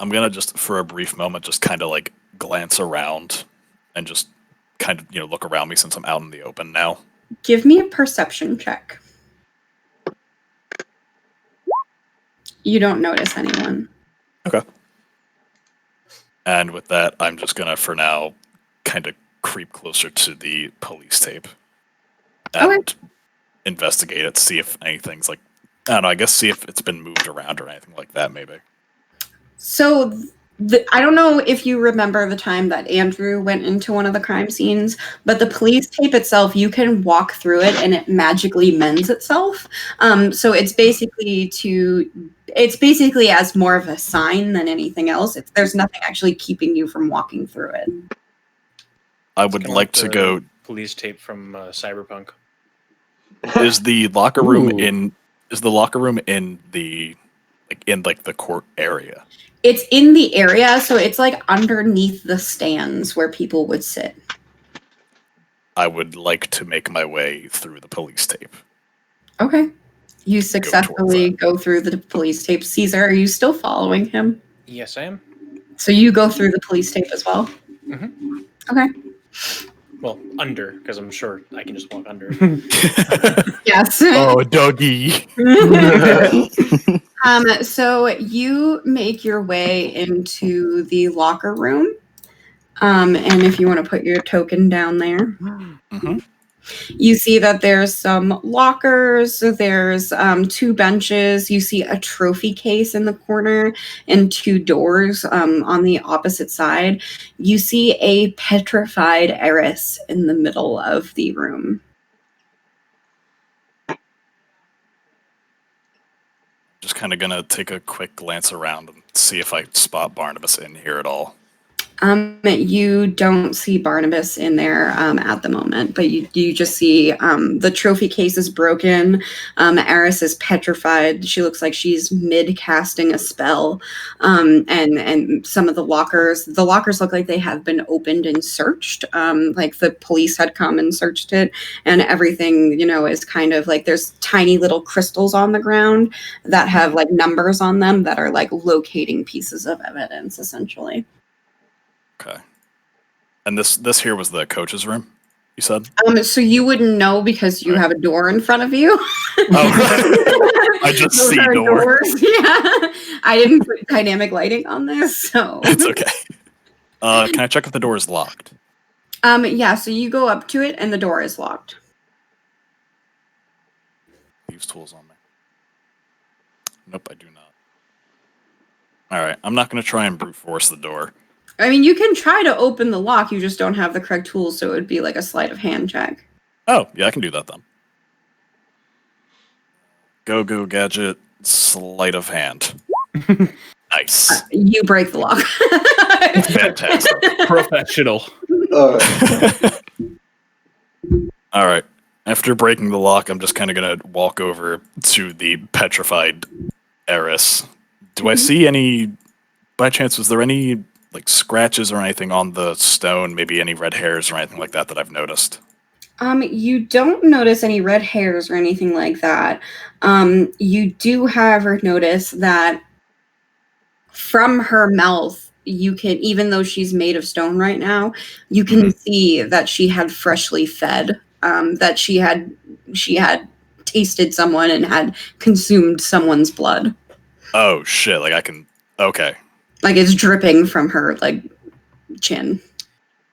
I'm gonna just, for a brief moment, just kind of like glance around and just kind of, look around me since I'm out in the open now. Give me a perception check. You don't notice anyone. Okay. And with that, I'm just gonna, for now, kind of creep closer to the police tape and investigate it, see if anything's like, I don't know, I guess see if it's been moved around or anything like that, maybe. So I don't know if you remember the time that Andrew went into one of the crime scenes, but the police tape itself, you can walk through it and it magically mends itself. So it's basically as more of a sign than anything else. There's nothing actually keeping you from walking through it. I would like to go... Police tape from Cyberpunk. Is the locker room in the the court area? It's in the area, so it's like underneath the stands where people would sit. I would like to make my way through the police tape. Okay. You successfully go through the police tape. Caesar, are you still following him? Yes, I am. So you go through the police tape as well? Mm-hmm. Okay. Well, under, because I'm sure I can just walk under. Yes. Oh, doggy. So you make your way into the locker room. And if you want to put your token down there. Mm-hmm. You see that there's some lockers, there's 2 benches, you see a trophy case in the corner, and 2 doors on the opposite side. You see a petrified heiress in the middle of the room. Just kind of gonna take a quick glance around and see if I spot Barnabas in here at all. You don't see Barnabas in there at the moment, but you just see the trophy case is broken. Eris is petrified. She looks like she's mid casting a spell, and some of the lockers look like they have been opened and searched. Like the police had come and searched it, and everything is kind of like there's tiny little crystals on the ground that have like numbers on them that are like locating pieces of evidence, essentially. Okay. And this here was the coach's room, you said? So you wouldn't know because you have a door in front of you. Oh, I just Those see are door. doors. Yeah. I didn't put dynamic lighting on this, so. It's okay. Can I check if the door is locked? Yeah, so you go up to it and the door is locked. Use tools on me. Nope, I do not. Alright, I'm not going to try and brute force the door. I mean, you can try to open the lock, you just don't have the correct tools, so it would be like a sleight of hand check. Oh, yeah, I can do that then. Go gadget, sleight of hand. Nice. You break the lock. Fantastic. Professional. Alright. After breaking the lock, I'm just kind of going to walk over to the petrified heiress. Do I see any... By chance, was there any like scratches or anything on the stone? Maybe any red hairs or anything like that I've noticed? You don't notice any red hairs or anything like that. You do, however, notice that from her mouth, you can, even though she's made of stone right now, you can see that she had freshly fed, that she had tasted someone and had consumed someone's blood. Oh shit, like I can, okay. Like it's dripping from her like chin.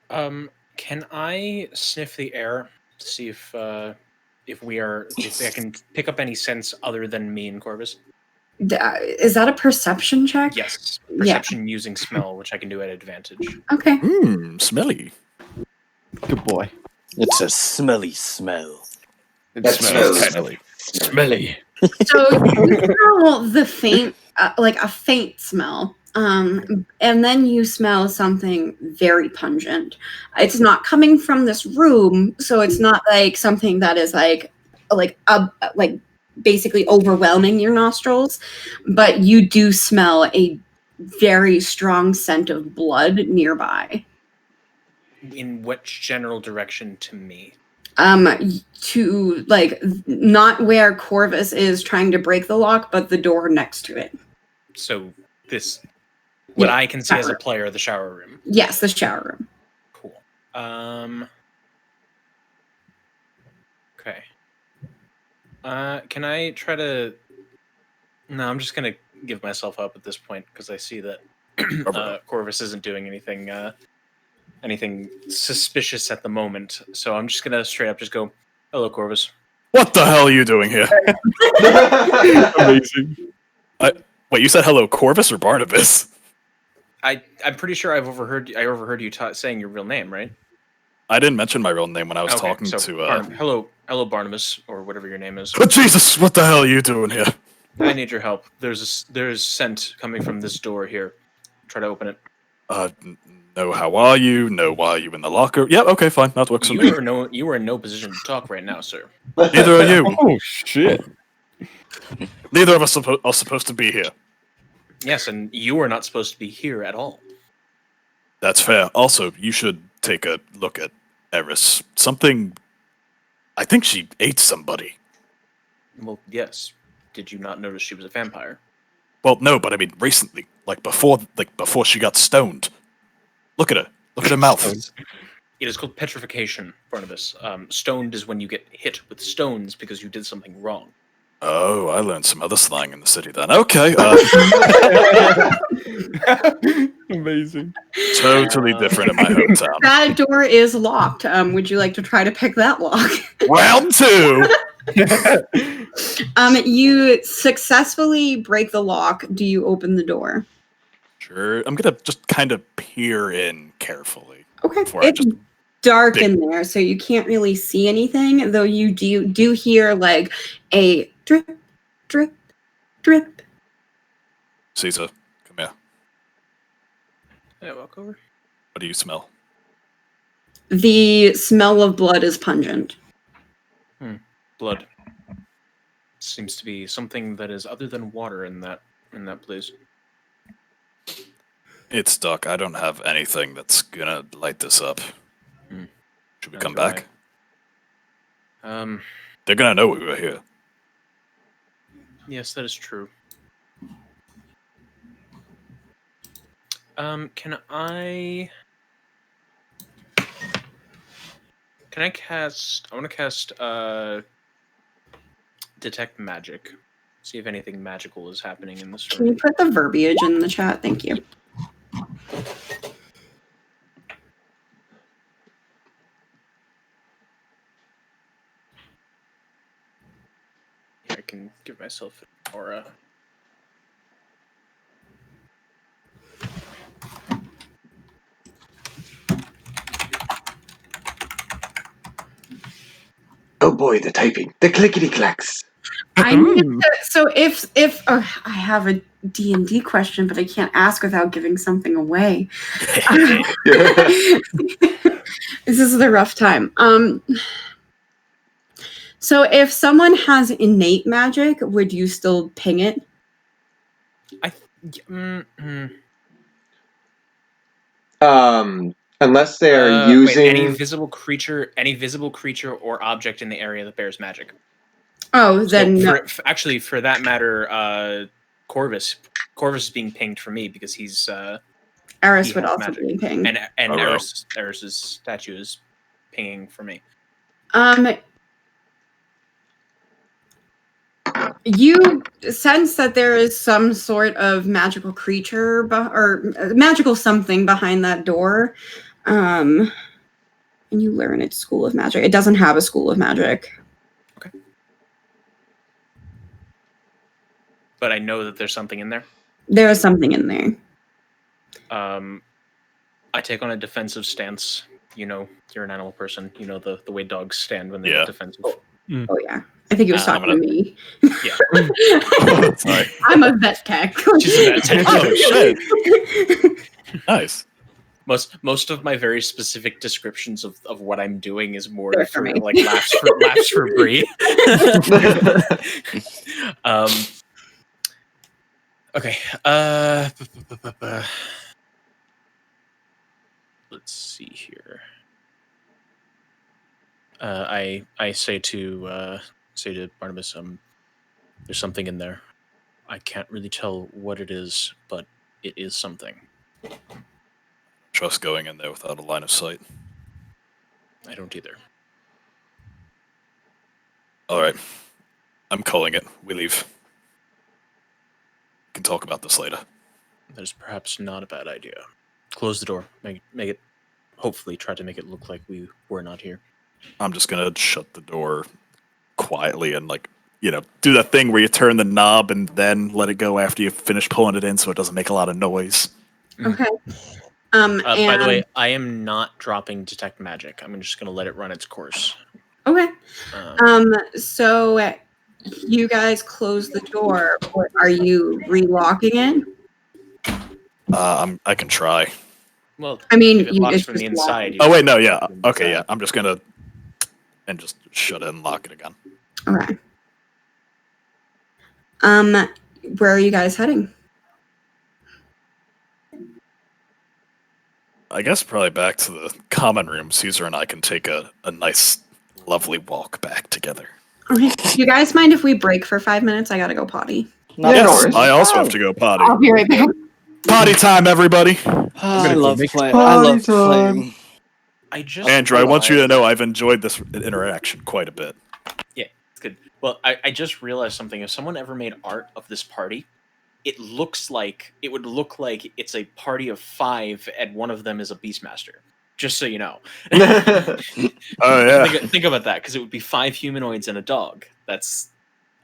Can I sniff the air to see if I can pick up any scents other than me and Corvus? Is that a perception check? Yes, perception using smell, which I can do at advantage. Okay. Smelly. Good boy. It's a smelly smell. It That smells smells smelly. Smelly. So you smell the faint, like a faint smell. And then you smell something very pungent. It's not coming from this room, so it's not like something that is like basically overwhelming your nostrils, but you do smell a very strong scent of blood nearby. In which general direction to me? To like not where Corvus is trying to break the lock, but the door next to it. So this, what Yeah, I can see as a shower. player, the shower room. Yes, the shower room. Cool. Okay. Can I try to? No, I'm just gonna give myself up at this point because I see that Corvus isn't doing anything suspicious at the moment. So I'm just gonna straight up just go, "Hello, Corvus." What the hell are you doing here? Amazing. Wait, you said hello, Corvus or Barnabas? I'm pretty sure I overheard you saying your real name, right? I didn't mention my real name when I was Okay, talking so to. hello, Barnabas, or whatever your name is. Oh, Jesus! What the hell are you doing here? I need your help. There's scent coming from this door here. Try to open it. No, how are you? No, why are you in the locker? Yeah, okay, fine. That works for me. You are in no position to talk right now, sir. Neither are you. Oh shit. Neither of us are supposed to be here. Yes, and you are not supposed to be here at all. That's fair. Also, you should take a look at Eris. Something... I think she ate somebody. Well, yes. Did you not notice she was a vampire? Well, no, but I mean recently. Before she got stoned. Look at her. Look at her mouth. It is called petrification, Barnabas. Stoned is when you get hit with stones because you did something wrong. Oh, I learned some other slang in the city then. Okay. Amazing. Totally different in my hometown. That door is locked. Would you like to try to pick that lock? Round 2. You successfully break the lock. Do you open the door? Sure. I'm gonna just kind of peer in carefully. Okay. Before I It's just dark dig. in there, so you can't really see anything, though you do hear like a drip, drip, drip. Caesar, come here. Yeah, walk over. What do you smell? The smell of blood is pungent. Blood. Seems to be something that is other than water in that place. It's dark. I don't have anything that's gonna light this up. Should we Neither come do I. back? Um, They're gonna know we were here. yes, that is true. Can I cast? I want to cast detect magic. See if anything magical is happening in this Can you room. put the verbiage in the chat? Thank you. I can give myself an aura. Oh boy, the typing. The clickety clacks. I need to, so if I have a D&D question, but I can't ask without giving something away. This is the rough time. So if someone has innate magic, would you still ping it? Unless they are using Wait, any visible creature or object in the area that bears magic. Oh, then So no. actually, for that matter, Corvus is being pinged for me because he's Eris he would has also magic. be pinged. and Oh, wow. Eris's statue is pinging for me. You sense that there is some sort of magical creature or magical something behind that door. And you learn it's school of magic. It doesn't have a school of magic. Okay. But I know that there's something in there. There is something in there. I take on a defensive stance. You know, you're an animal person. You know the way dogs stand when they Yeah. get defensive. Oh yeah. I think he was talking to me. Yeah. Sorry. I'm a vet tech. She's a vet tech. Oh, shit. Nice. Most of my very specific descriptions of what I'm doing is more They're for for me. like laughs for Bree. Okay. Let's see here. I say to Barnabas, there's something in there. I can't really tell what it is, but it is something. Trust going in there without a line of sight. I don't either. All right. I'm calling it. We leave. We can talk about this later. That is perhaps not a bad idea. Close the door. Make it. Hopefully, try to make it look like we were not here. I'm just gonna shut the door quietly and do that thing where you turn the knob and then let it go after you finish pulling it in so it doesn't make a lot of noise. Okay. By the way, I am not dropping detect magic. I'm just going to let it run its course. Okay. So you guys close the door. Or are you relocking it? I can try. Well, I mean, if it locks it's from the just inside. Oh wait, no, yeah. Okay, yeah. I'm just gonna just shut it and lock it again. Okay. Where are you guys heading? I guess probably back to the common room. Caesar and I can take a nice, lovely walk back together. Okay. Do you guys mind if we break for 5 minutes? I gotta go potty. Yes, I also have to go potty. I'll be right back. Potty time, everybody. I love playing. I love playing. Andrew, I want you to know I've enjoyed this interaction quite a bit. Yeah, it's good. Well, I just realized something. If someone ever made art of this party, it would look like it's a party of 5 and one of them is a beastmaster. Just so you know. Oh yeah. Think about that, because it would be 5 humanoids and a dog. That's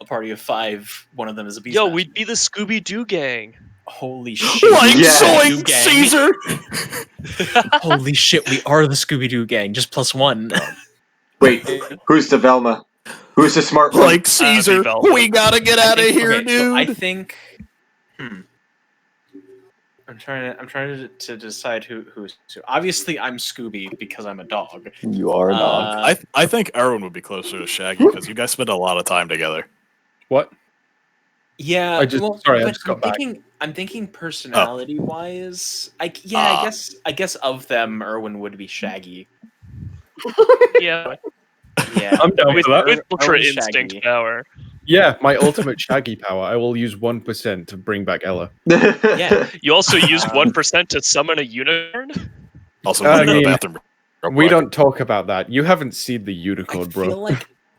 a party of 5. One of them is a beastmaster. Yo, we'd be the Scooby-Doo gang. Holy shit! Like Yeah. Soy Caesar. Holy shit! We are the Scooby-Doo gang. Just +1. Wait, who's the Velma? Who's the smart one? Like Caesar. Velma. We gotta get out of here, Okay, dude. so I think. I'm trying to decide who's who. Obviously, I'm Scooby because I'm a dog. You are a dog. I think Erwin would be closer to Shaggy because you guys spend a lot of time together. What? Yeah, I just got back. I'm thinking personality-wise. I guess of them, Erwin would be Shaggy. Yeah. Yeah, I'm down with that. With Ultra Erwin's Instinct Shaggy. power. Yeah, my ultimate Shaggy power. I will use 1% to bring back Ella. Yeah. You also used 1% to summon a unicorn? Also, I I'm gonna go to mean, the bathroom. real We quick. don't talk about that. You haven't seen the unicorn, bro.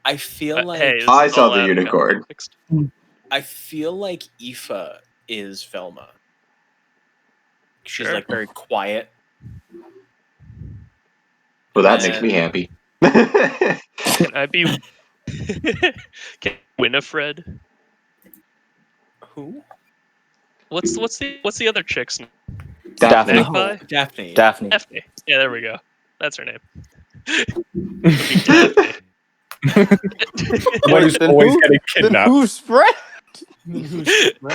I feel like Hey, this I is saw all the out of unicorn. context. I feel like Aoife is Velma. She's Sure. like very quiet. Well, that makes me happy. Can I be Can Winifred? Who? What's the other chick's name? Daphne. Magpie? Oh, Daphne. Daphne. Daphne. Yeah, there we go. That's her name. Daphne. The one who's Then always who- getting Then kidnapped. who's Fred?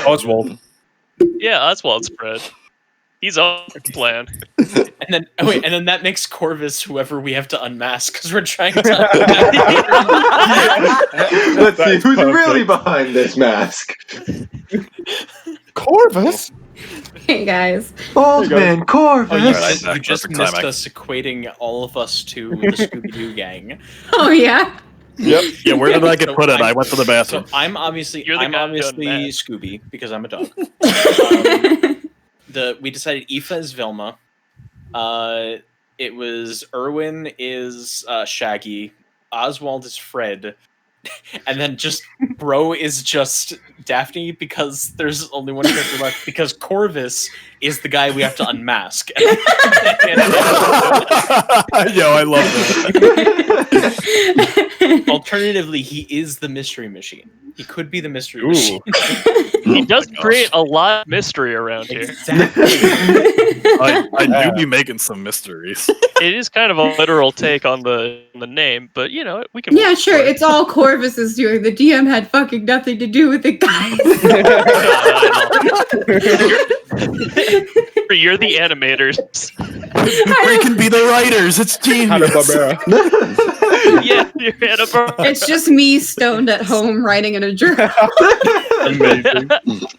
Oswald. Yeah, Oswald's Fred. He's on the plan. And then that makes Corvus whoever we have to unmask because we're trying to. Let's see That's who's perfect. really behind this mask. Corvus? Hey guys. Bald man Corvus. Oh, Alright, you just perfect missed timing. us equating all of us to the Scooby-Doo gang. Oh yeah. Yep. Yeah, where did I get So put in? I'm- I went to the So bathroom. I'm obviously You're the guy who done that. Scooby because I'm a dog. We decided Aoife is Vilma. It was Erwin is Shaggy. Oswald is Fred. And then just Bro is just Daphne because there's only one character left because Corvus is the guy we have to unmask. Yo, I love that. Alternatively, he is the mystery machine. He could be the mystery Ooh. machine. He does my gosh. create a lot of mystery around here. Exactly. I do be making some mysteries. It is kind of a literal take on the name, but you know we can. Yeah, sure. It's all Corvus is doing. The DM had fucking nothing to do with it, guys. You're the animators. We can be the writers. It's genius. Hanna-Barbera. Yeah, you're Hanna-Barbera. It's just me stoned at home writing in a journal. Amazing.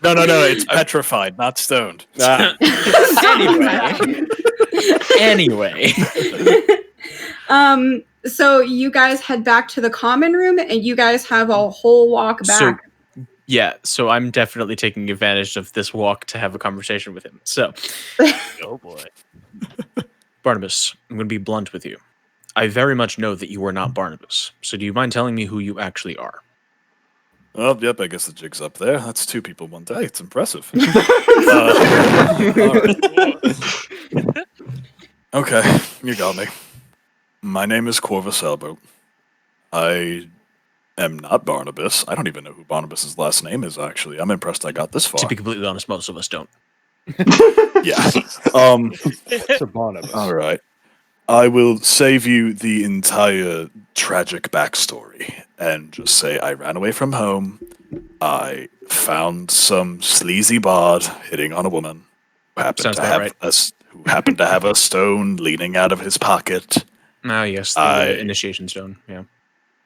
No. It's petrified, not stoned. Ah, Anyway. So you guys head back to the common room, and you guys have a whole walk back. So I'm definitely taking advantage of this walk to have a conversation with him. So, Oh boy. Barnabas, I'm going to be blunt with you. I very much know that you are not Barnabas. So do you mind telling me who you actually are? Well, yep, I guess the jig's up there. That's 2 people one day. It's impressive. Okay, you got me. My name is Corvus Elbow. I am not Barnabas. I don't even know who Barnabas's last name is, actually. I'm impressed I got this far. To be completely honest, most of us don't. Yeah. it's a Barnabas. All right. I will save you the entire tragic backstory and just say I ran away from home. I found some sleazy bard hitting on a woman who happened Sounds to about have right. who happened to have a stone leaning out of his pocket. Ah, yes, the I- initiation stone. Yeah.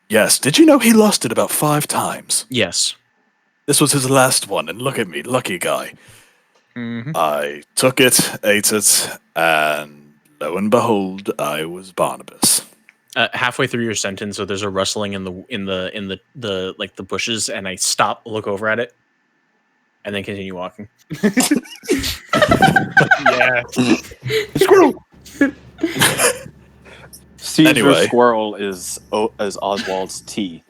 Yes, did you know he lost it about 5 times? Yes. This was his last one, and look at me, lucky guy. Mm-hmm. I took it, ate it, and lo and behold, I was Barnabas. Halfway through your sentence, so there's a rustling in the like the bushes, and I stop, look over at it, and then continue walking. Yeah. Squirrel! Caesar Anyway. Squirrel is Oswald's T.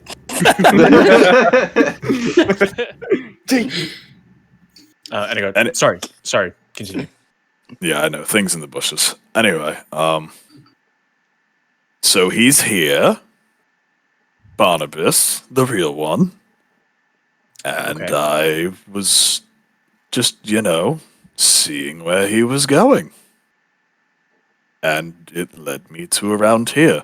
Anyway, And sorry. Continue. yeah, I know things in the bushes. Anyway, so he's here, Barnabas, the real one, and Okay. I was just, seeing where he was going, and it led me to around here,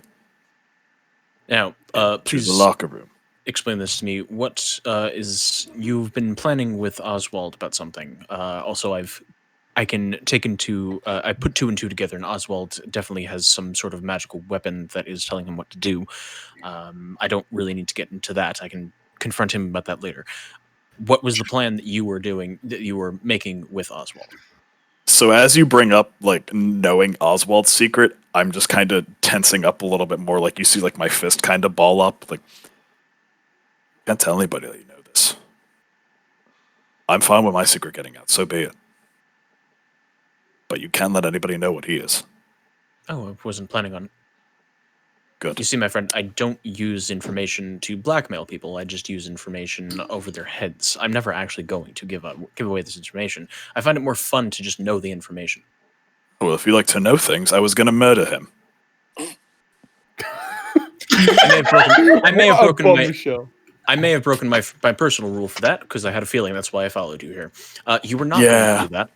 Now, to the please locker room. explain this to me. What is you've been planning with Oswald about something? Also, I can take into I put two and two together, and Oswald definitely has some sort of magical weapon that is telling him what to do. I don't really need to get into that. I can confront him about that later. What was the plan that you were making with Oswald? So as you bring up like knowing Oswald's secret, I'm just kind of tensing up a little bit more. Like you see, like my fist kind of ball up. Like can't tell anybody that you know this. I'm fine with my secret getting out. So be it. But you can't let anybody know what he is. Oh, I wasn't planning on. Good. You see, my friend, I don't use information to blackmail people. I just use information over their heads. I'm never actually going to give away this information. I find it more fun to just know the information. Well, if you like to know things, I was going to murder him. I may have broken my bombshell. I may have broken my personal rule for that because I had a feeling that's why I followed you here. You were not Yeah. going to do that.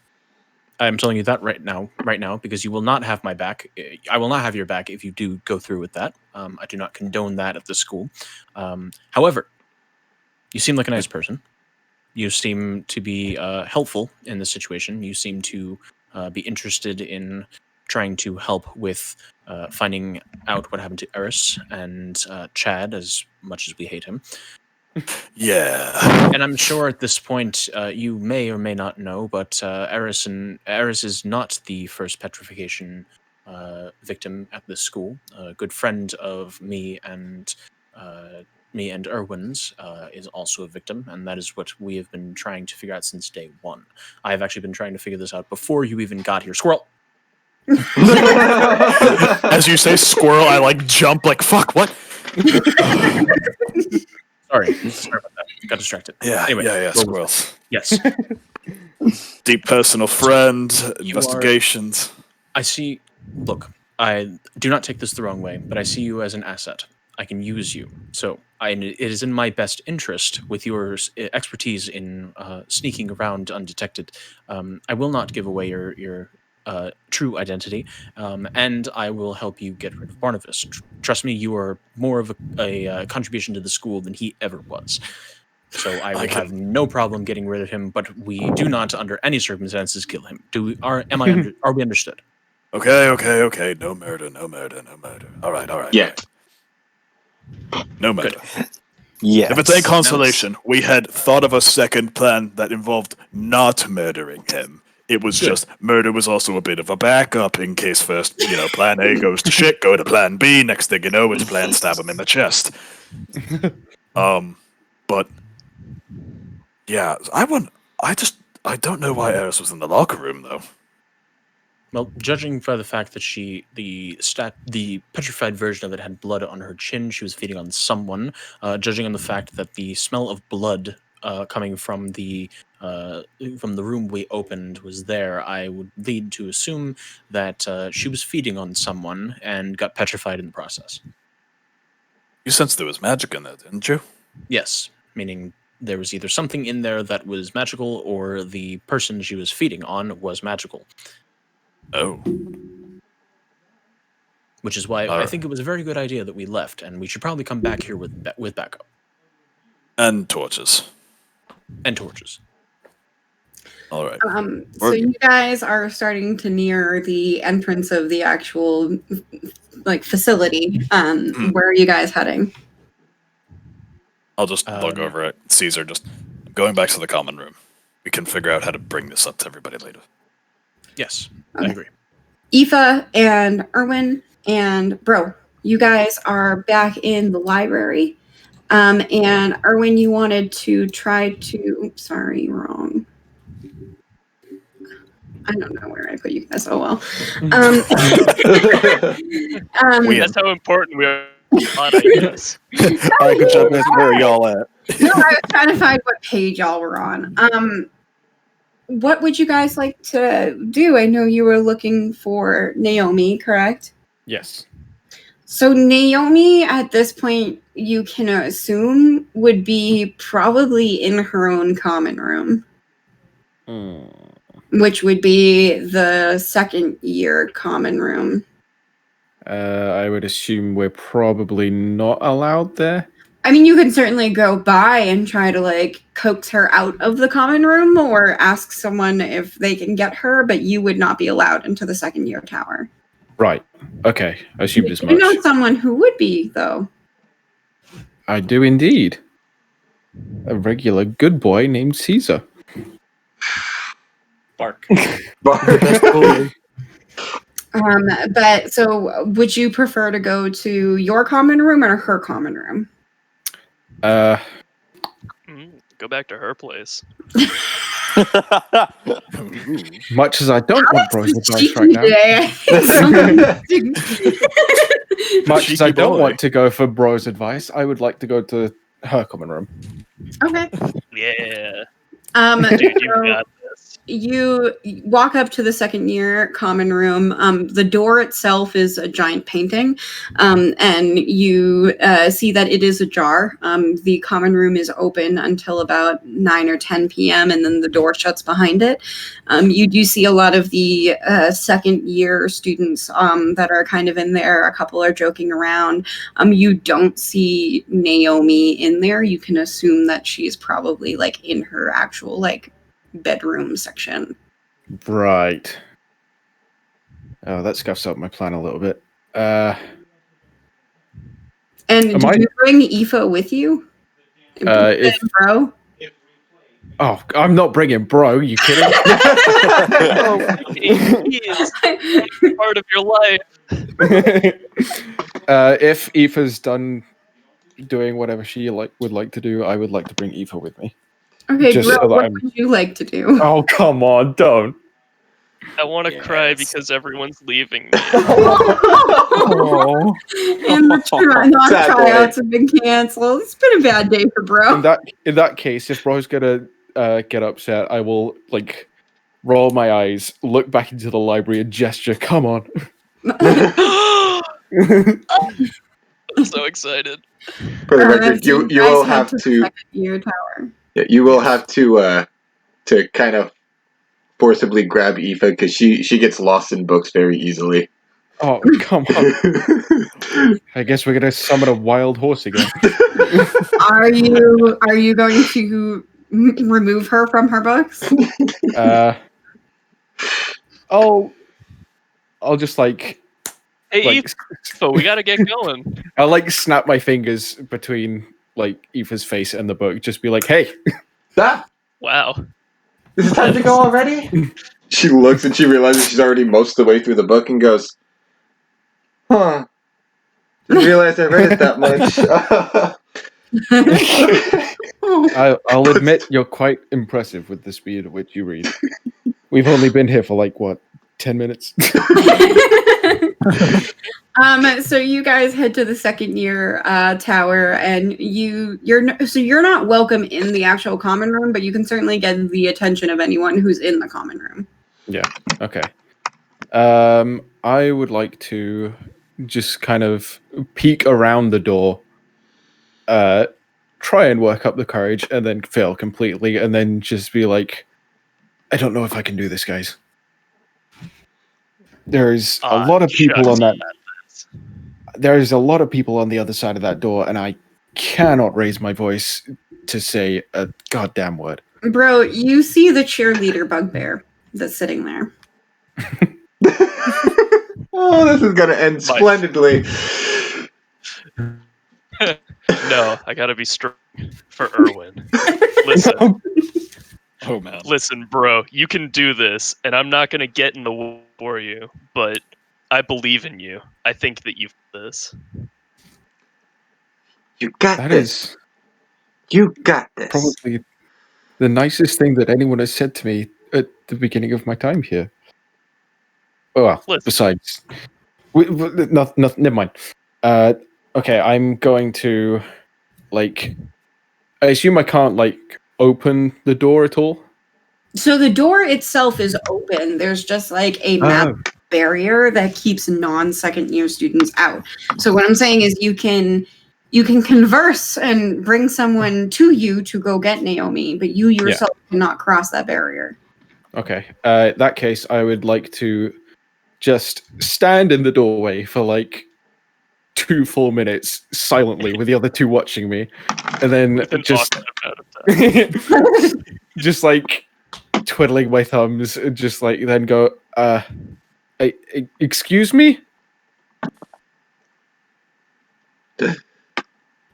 I'm telling you that right now, because you will not have my back. I will not have your back if you do go through with that. I do not condone that at the school. However, you seem like a nice person. You seem to be helpful in this situation. You seem to be interested in trying to help with finding out what happened to Eris and Chad, as much as we hate him. Yeah. And I'm sure at this point you may or may not know, but Eris is not the first petrification victim at this school. A good friend of me and Erwin's is also a victim, and that is what we have been trying to figure out since day one. I have actually been trying to figure this out before you even got here. Squirrel! As you say squirrel, I like jump like fuck, what? Sorry about that. Got distracted. Yeah, Anyway, yeah, squirrels. Yes. Deep personal friend, You investigations. I see. Look, I do not take this the wrong way, but I see you as an asset. I can use you. So it is in my best interest, with your expertise in sneaking around undetected. I will not give away your true identity, and I will help you get rid of Barnabas. Trust me, you are more of a contribution to the school than he ever was. So I will have no problem getting rid of him, but we do not, under any circumstances, kill him. Are we understood? Okay. No murder. All right. Yeah. No murder. Yes. If it's any consolation, we had thought of a second plan that involved not murdering him. It was just murder was also a bit of a backup in case first, plan A goes to shit, go to plan B. Next thing you know, it's plan stab him in the chest. But yeah, I don't know why Eris was in the locker room though. Well, judging by the fact that the petrified version of it had blood on her chin, she was feeding on someone. Judging on the fact that the smell of blood coming from the room we opened was there, I would lead to assume that she was feeding on someone and got petrified in the process. You sensed there was magic in there, didn't you? Yes, meaning there was either something in there that was magical, or the person she was feeding on was magical. Oh. Which is why I think it was a very good idea that we left, and we should probably come back here with backup. And torches. All right. So you guys are starting to near the entrance of the actual facility. Where are you guys heading? I'll just look over at Caesar. Just going back to the common room. We can figure out how to bring this up to everybody later. Yes, okay. I agree. Aoife and Erwin and Bro, you guys are back in the library. And Erwin, you wanted to try to. Oops, sorry, wrong. I don't know where I put you guys. Oh well. That's how important we are. Yes. I could jump in where y'all at. No, I was trying to find what page y'all were on. what would you guys like to do? I know you were looking for Naomi, correct? Yes. So Naomi, at this point, you can assume would be probably in her own common room, which would be the second year common room. I would assume we're probably not allowed there. I mean, you can certainly go by and try to like coax her out of the common room or ask someone if they can get her, but you would not be allowed into the second year tower. Right. Okay. I assumed as You know much. someone who would be, though. I do indeed. A regular good boy named Caesar. Bark. But so would you prefer to go to your common room or her common room? Go back to her place. Much as I don't want Bro's advice right now. Much as I don't want to go for Bro's advice, I would like to go to her common room. Okay. Yeah. Dude, you got this. You walk up to the second year common room. The door itself is a giant painting, and you see that it is ajar. The common room is open until about 9 or 10 p.m., and then the door shuts behind it. You do see a lot of the second year students that are kind of in there. A couple are joking around. You don't see Naomi in there. You can assume that she's probably like in her actual like bedroom section. Right. Oh, that scuffs up my plan a little bit. And did you bring Aoife with you? Bro? Oh, I'm not bringing Bro. You kidding? He's part of your life. If Aoife's done doing whatever she would like to do, I would like to bring Aoife with me. Okay, just Bro, what would you like to do? Oh, come on, don't. I want to cry because everyone's leaving me. Oh. And the tryouts have been canceled. It's been a bad day for Bro. In that case, if Bro's gonna get upset, I will like roll my eyes, look back into the library, and gesture. Come on. I'm so excited. For the record, you will have to. Year tower. Yeah, you will have to kind of forcibly grab Aoife because she gets lost in books very easily. Oh, come on. I guess we're gonna summon a wild horse again. Are you going to remove her from her books? I'll just like. Hey, so we gotta get going. I'll like snap my fingers between like Aoife's face and the book. Just be like, "Hey, that." Wow. Is it time to go already? She looks and she realizes she's already most of the way through the book and goes, "Huh? Didn't realize I read it that much." I'll admit you're quite impressive with the speed at which you read. We've only been here for like what, 10 minutes? So you guys head to the second year tower, and you're not welcome in the actual common room, but you can certainly get the attention of anyone who's in the common room. Yeah. Okay. I would like to just kind of peek around the door, try and work up the courage, and then fail completely, and then just be like, I don't know if I can do this, guys. There's a lot of people on that. There's a lot of people on the other side of that door, and I cannot raise my voice to say a goddamn word. Bro, you see the cheerleader bugbear that's sitting there. Oh, this is gonna end splendidly. No, I gotta be strong for Erwin. Listen. Oh man. Listen, bro, you can do this, and I'm not gonna get in the way for you, but I believe in you. I think that you've got this. You got this. You got this. Probably the nicest thing that anyone has said to me at the beginning of my time here. Oh, well, besides, never mind. Okay, I'm going to like. I assume I can't like open the door at all. So the door itself is open. There's just like a map barrier that keeps non-second year students out. So what I'm saying is you can converse and bring someone to you to go get Naomi, but you yourself cannot cross that barrier. Okay. In that case, I would like to just stand in the doorway for like 2 full minutes silently with the other two watching me, and then just just like twiddling my thumbs, and just like then go, excuse me?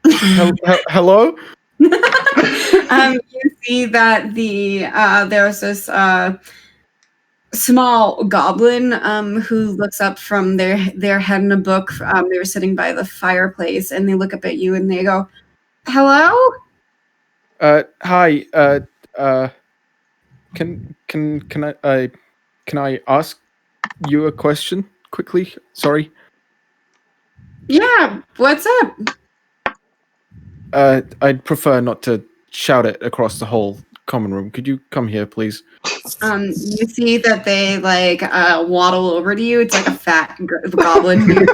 Hello? You see that there's this small goblin who looks up from their head in a book. They were sitting by the fireplace, and they look up at you and they go, "Hello? Hi. Can I ask you a question quickly? Sorry. Yeah, what's up?" I'd prefer not to shout it across the whole common room. Could you come here, please? You see that they like waddle over to you. It's like a fat goblin.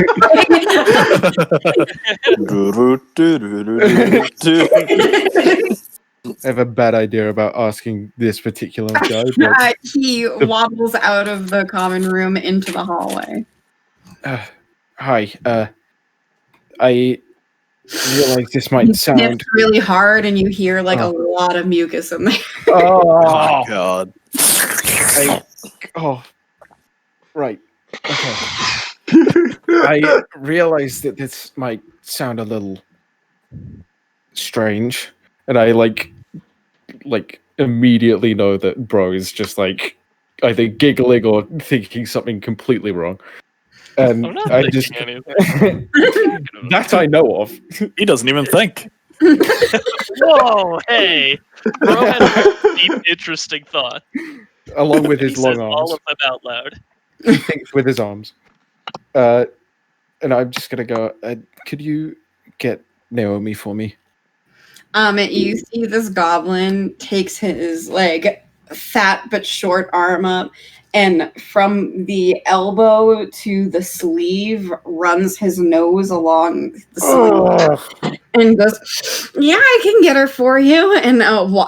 I have a bad idea about asking this particular guy. But... he wobbles out of the common room into the hallway. Hi. I realize this might sound really hard, and you hear like a lot of mucus in there. Oh my god. Right. Okay. I realize that this might sound a little strange, and I like immediately know that bro is just like either giggling or thinking something completely wrong. And I'm not I thinking just anything. that I know of. He doesn't even think. Whoa, hey! Bro had a deep, interesting thought. Along with his He long says arms. all of them out loud. He thinks with his arms. And I'm just gonna go, could you get Naomi for me? You see this goblin takes his like fat but short arm up, and from the elbow to the sleeve runs his nose along the sleeve and goes, "Yeah, I can get her for you," and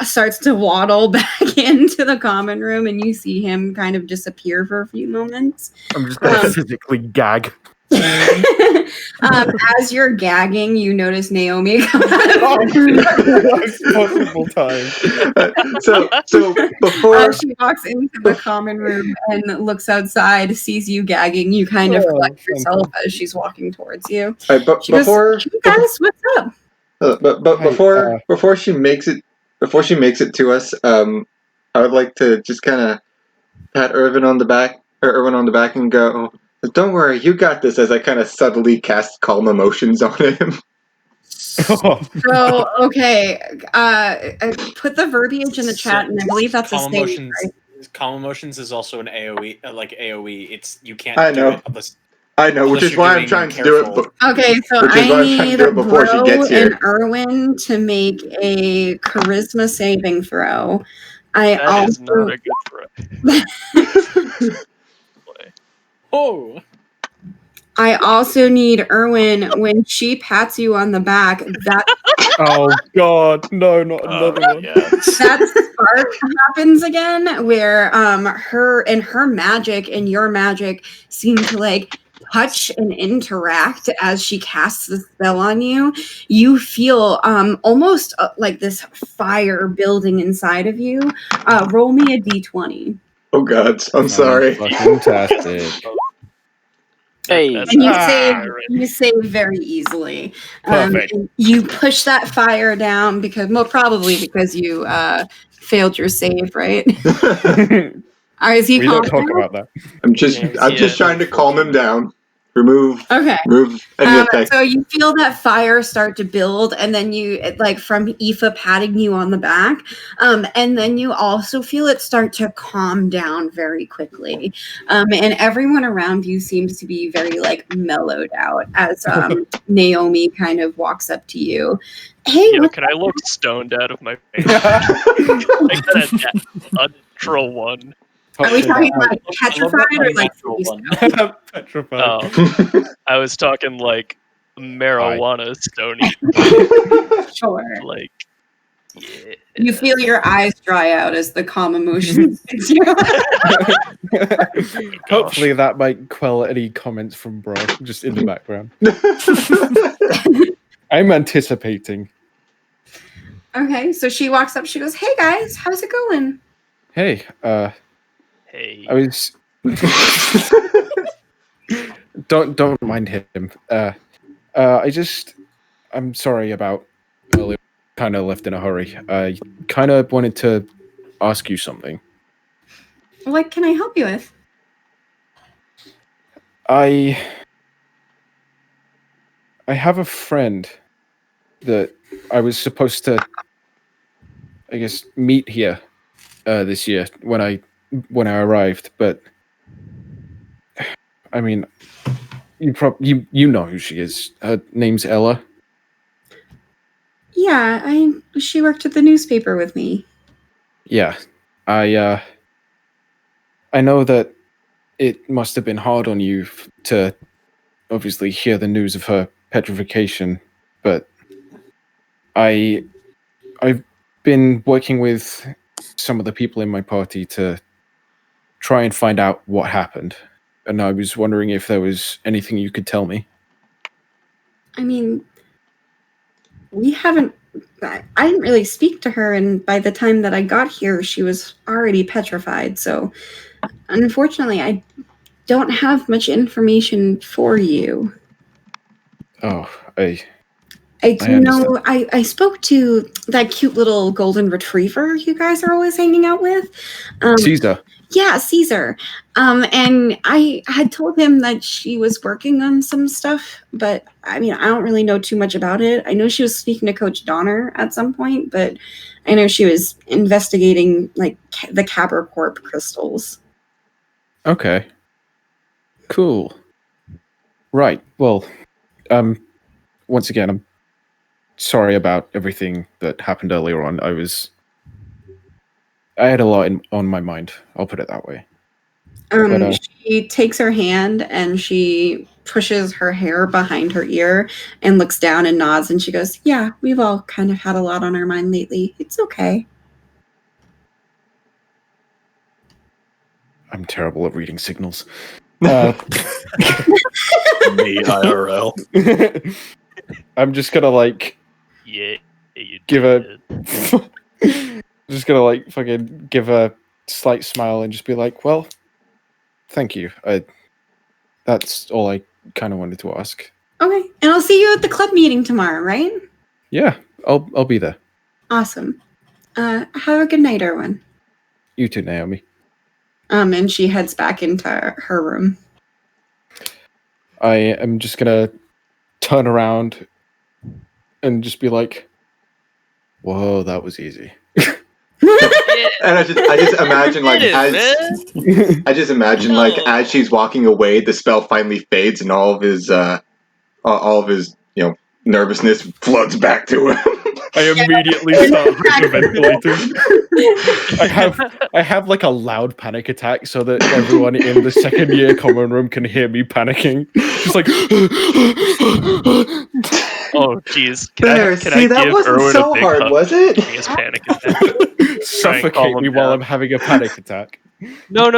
starts to waddle back into the common room, and you see him kind of disappear for a few moments. I'm just gonna physically gag. As you're gagging, you notice Naomi come possible time. So before she walks into the common room and looks outside, sees you gagging, you kind of collect yourself as she's walking towards you. but She goes, "Hey guys, what's up?" But before she makes it to us, I would like to just kind of pat Erwin on the back and go, "Don't worry, you got this." As I kind of subtly cast calm emotions on him. So okay, put the verbiage in the chat, and I believe that's a statement, right? Calm emotions is also an AOE, like AOE. It's you can't. I know. I know, which is why I'm trying to do it. Okay, so I need Bro and Erwin to make a charisma saving throw. That is not a good throw. Oh. I also need Erwin, when she pats you on the back, that oh god, no, not another one. That spark happens again, where her magic and your magic seem to like touch and interact as she casts the spell on you. You feel almost like this fire building inside of you. Roll me a d20. Oh god, I'm sorry. Fantastic. Hey, and you save very easily. Perfect. You push that fire down probably because you failed your save, right? Is he we don't talk about that. I'm just trying to calm him down. Remove any effect. So you feel that fire start to build, and then you like from Aoife patting you on the back, and then you also feel it start to calm down very quickly, and everyone around you seems to be very like mellowed out as Naomi kind of walks up to you. Hey, can I look stoned out of my face? Like that natural one. Are we talking like I love petrified that or like unnatural freeze? one. Petrified. Oh, I was talking like marijuana stony. Sure. Like, yeah. You feel your eyes dry out as the calm emotion hits you. Hopefully that might quell any comments from Bro just in the background. I'm anticipating. Okay, so she walks up. She goes, "Hey guys, how's it going?" Hey, Hey. I was. Don't mind him. I'm sorry about earlier. Kind of left in a hurry. I kind of wanted to ask you something. What can I help you with? I have a friend that I was supposed to, I guess, meet here this year when I arrived, but I mean, you know who she is. Her name's Ella. Yeah, she worked at the newspaper with me. Yeah, I know that it must have been hard on you to obviously hear the news of her petrification, but I've been working with some of the people in my party to try and find out what happened, and I was wondering if there was anything you could tell me. I mean, we haven't. I didn't really speak to her, and by the time that I got here, she was already petrified. So, unfortunately, I don't have much information for you. Oh, I understand. I spoke to that cute little golden retriever you guys are always hanging out with. Caesar. Yeah, Caesar. And I had told him that she was working on some stuff, but I mean, I don't really know too much about it. I know she was speaking to Coach Donner at some point, but I know she was investigating like the Capricorp crystals. Okay. Cool. Right. Well, once again, I'm sorry about everything that happened earlier on. I had a lot on my mind. I'll put it that way. She takes her hand and she pushes her hair behind her ear and looks down and nods and she goes, "Yeah, we've all kind of had a lot on our mind lately. It's okay." I'm terrible at reading signals. Me IRL. I'm just gonna like Yeah, you give did. just gonna like fucking give a slight smile and just be like, well, thank you. That's all I kind of wanted to ask. Okay. And I'll see you at the club meeting tomorrow, right? Yeah, I'll be there. Awesome. Have a good night, Erwin. You too, Naomi. And she heads back into her room. I am just gonna turn around and just be like, whoa, that was easy. And I just imagine like as she's walking away, the spell finally fades and all of his nervousness floods back to him. I immediately start hyperventilating. I have like a loud panic attack so that everyone in the second year common room can hear me panicking. Just like Oh, jeez. That wasn't Erwin so a big hard, hug was it? during his panic attack? suffocate me while I'm having a panic attack. No.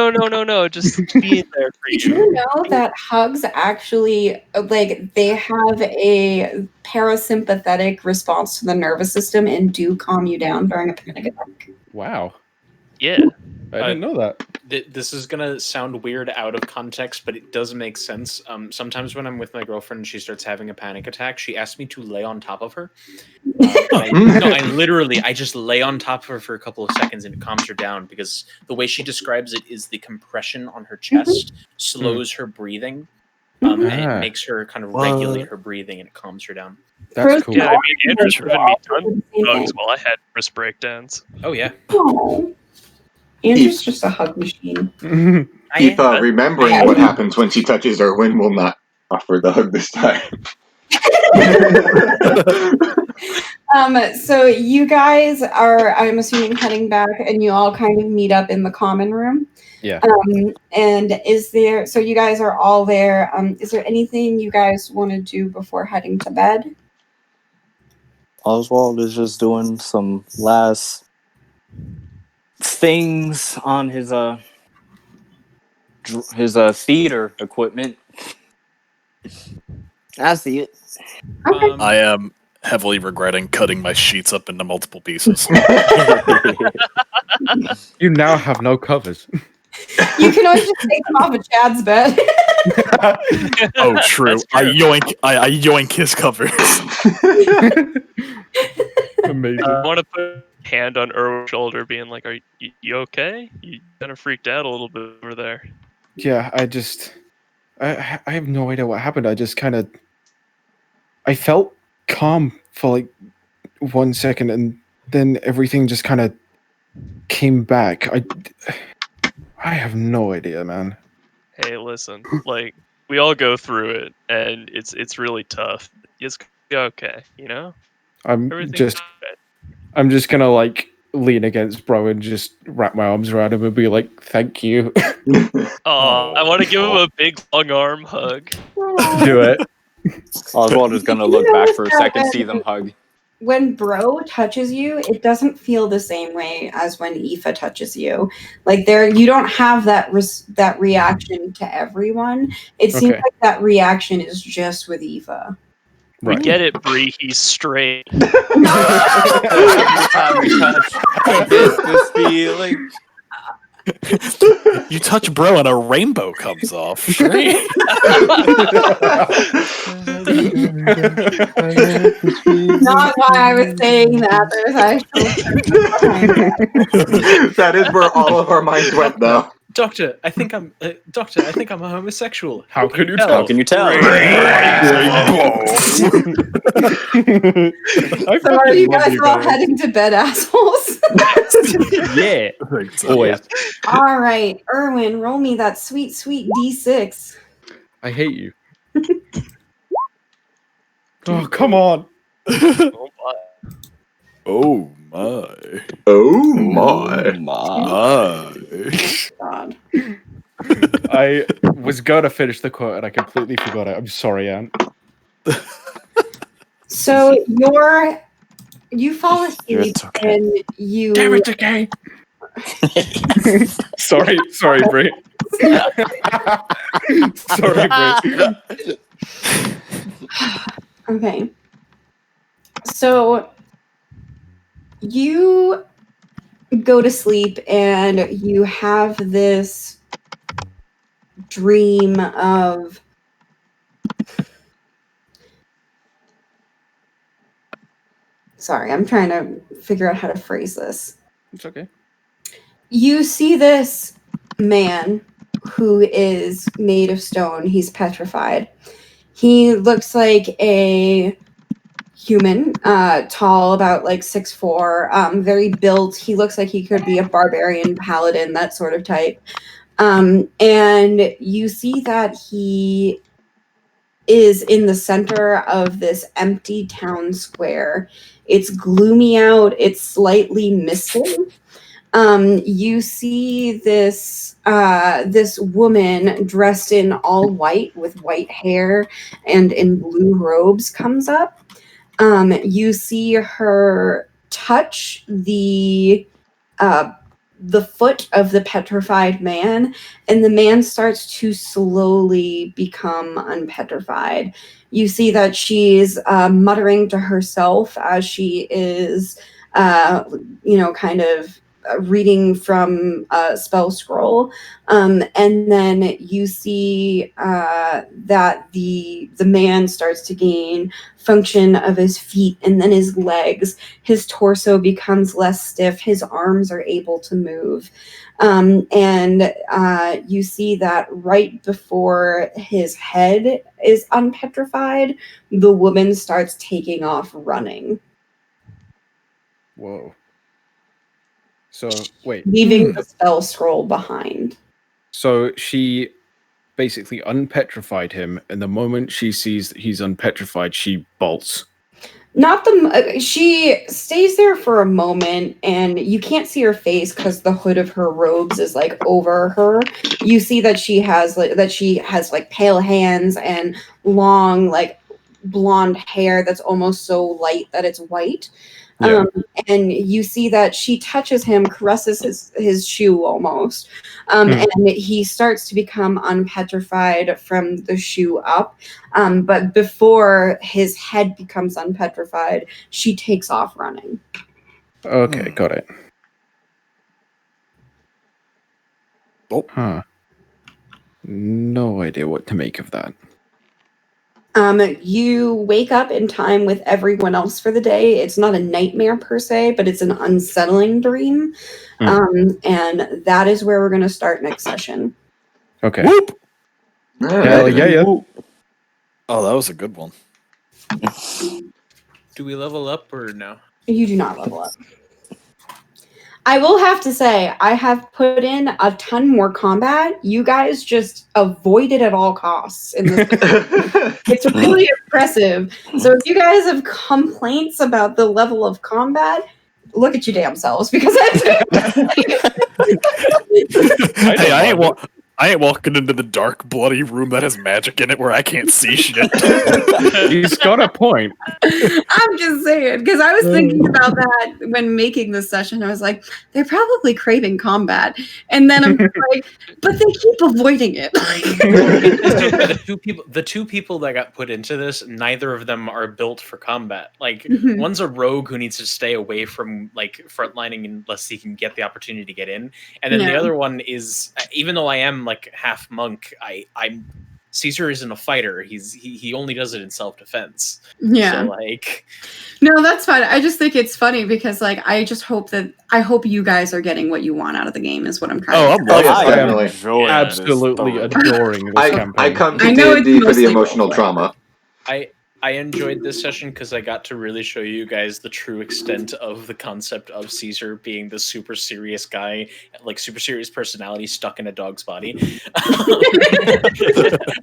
Just being there for Did you. you know that hugs actually, like, they have a parasympathetic response to the nervous system and do calm you down during a panic attack? Wow. Yeah. I didn't know that. This is gonna sound weird out of context, but it does make sense. Sometimes when I'm with my girlfriend and she starts having a panic attack, she asks me to lay on top of her. I just lay on top of her for a couple of seconds and it calms her down because the way she describes it is the compression on her chest slows her breathing, and it makes her kind of regulate her breathing and it calms her down. That's cool. Yeah, I mean, Andrew's given me tons of hugs while I had nervous breakdowns. Oh yeah. Oh. Andrew's just a hug machine. If remembering what happens when she touches Erwin will not offer the hug this time. So you guys are, I'm assuming, heading back, and you all kind of meet up in the common room. Yeah. And is there? So you guys are all there. Is there anything you guys want to do before heading to bed? Oswald is just doing some last things on his theater equipment. I see it. Okay. I am heavily regretting cutting my sheets up into multiple pieces. You now have no covers. You can always just take them off of Chad's bed. Oh, true. That's I true. yoink his covers. Amazing. I want to put a hand on Erwin's shoulder, being like, "Are you okay? You kind of freaked out a little bit over there." Yeah, I have no idea what happened. I just kind of, I felt calm for like 1 second, and then everything just kind of came back. I have no idea, man. Hey, listen, like we all go through it, and it's really tough. It's okay, you know. I'm Everything's just, okay. I'm just gonna like lean against bro and just wrap my arms around him and be like, "Thank you." Oh, I want to give him a big long arm hug. Do it. Oswald is gonna look back for a second, see them hug. When bro touches you, it doesn't feel the same way as when Aoife touches you. Like you don't have that that reaction to everyone. It seems Okay. like that reaction is just with Aoife. We Right. get it, Bree. He's straight. Every time we touch, I get this feeling. You touch bro and a rainbow comes off. Great. Not why I was saying that. There's actual truth behind it. That is where all of our minds went, though. Doctor, I think I'm a homosexual. How can you tell? How can you tell? So are you guys all heading to bed, assholes? Yeah. Always. All right, Erwin, roll me that sweet, sweet D6. I hate you. Oh, come on. Oh, my. Oh my. Oh my. My. God. I was gonna finish the quote and I completely forgot it. I'm sorry, Anne. So you fall asleep It's okay. and you. Damn it, Decay. sorry, Brie. Sorry, Brie. Okay. So you go to sleep and you have this dream of sorry, I'm trying to figure out how to phrase this. It's okay. You see this man who is made of stone. He's petrified. He looks like a human, tall, about like 6'4", very built. He looks like he could be a barbarian, paladin, that sort of type. And you see that he is in the center of this empty town square. It's gloomy out. It's slightly misty. You see this this woman dressed in all white with white hair and in blue robes comes up. You see her touch the foot of the petrified man, and the man starts to slowly become unpetrified. You see that she's muttering to herself as she is, kind of reading from a spell scroll, and then you see that the man starts to gain function of his feet and then his legs. His torso becomes less stiff. His arms are able to move. And you see that right before his head is unpetrified, the woman starts taking off running, Whoa. So wait. leaving the spell scroll behind. So she basically unpetrified him, and the moment she sees that he's unpetrified, she bolts. Not the. She stays there for a moment, and you can't see her face because the hood of her robes is like over her. You see that she has like pale hands and long like blonde hair that's almost so light that it's white. Yeah. And you see that she touches him, caresses his shoe almost, and he starts to become unpetrified from the shoe up. But before his head becomes unpetrified, she takes off running. Okay, got it. Oh. Huh. No idea what to make of that. You wake up in time with everyone else for the day. It's not a nightmare per se, but it's an unsettling dream. And that is where we're going to start next session. Okay. Whoop! Hell yeah. Oh, that was a good one. Do we level up or no? You do not level up. I will have to say, I have put in a ton more combat. You guys just avoid it at all costs in this. It's really impressive. So if you guys have complaints about the level of combat, look at your damn selves, because Hey, I ain't walking into the dark, bloody room that has magic in it where I can't see shit. He's got a point. I'm just saying, because I was thinking about that when making this session. I was like, they're probably craving combat. And then I'm like, but they keep avoiding it. The two people that got put into this, neither of them are built for combat. Like, Mhm. one's a rogue who needs to stay away from like frontlining unless he can get the opportunity to get in, and then the Yeah. other one is, even though I am like half monk, I'm Caesar isn't a fighter. He only does it in self-defense. Yeah. So like, No, that's fine. I just think it's funny because like I hope you guys are getting what you want out of the game is what I'm trying to I'm say. loving I it. definitely. enjoying Absolutely this adoring this I campaign. come to I know it's D&D for the mostly emotional roleplay. trauma. I enjoyed this session because I got to really show you guys the true extent of the concept of Caesar being the super serious guy, like super serious personality stuck in a dog's body.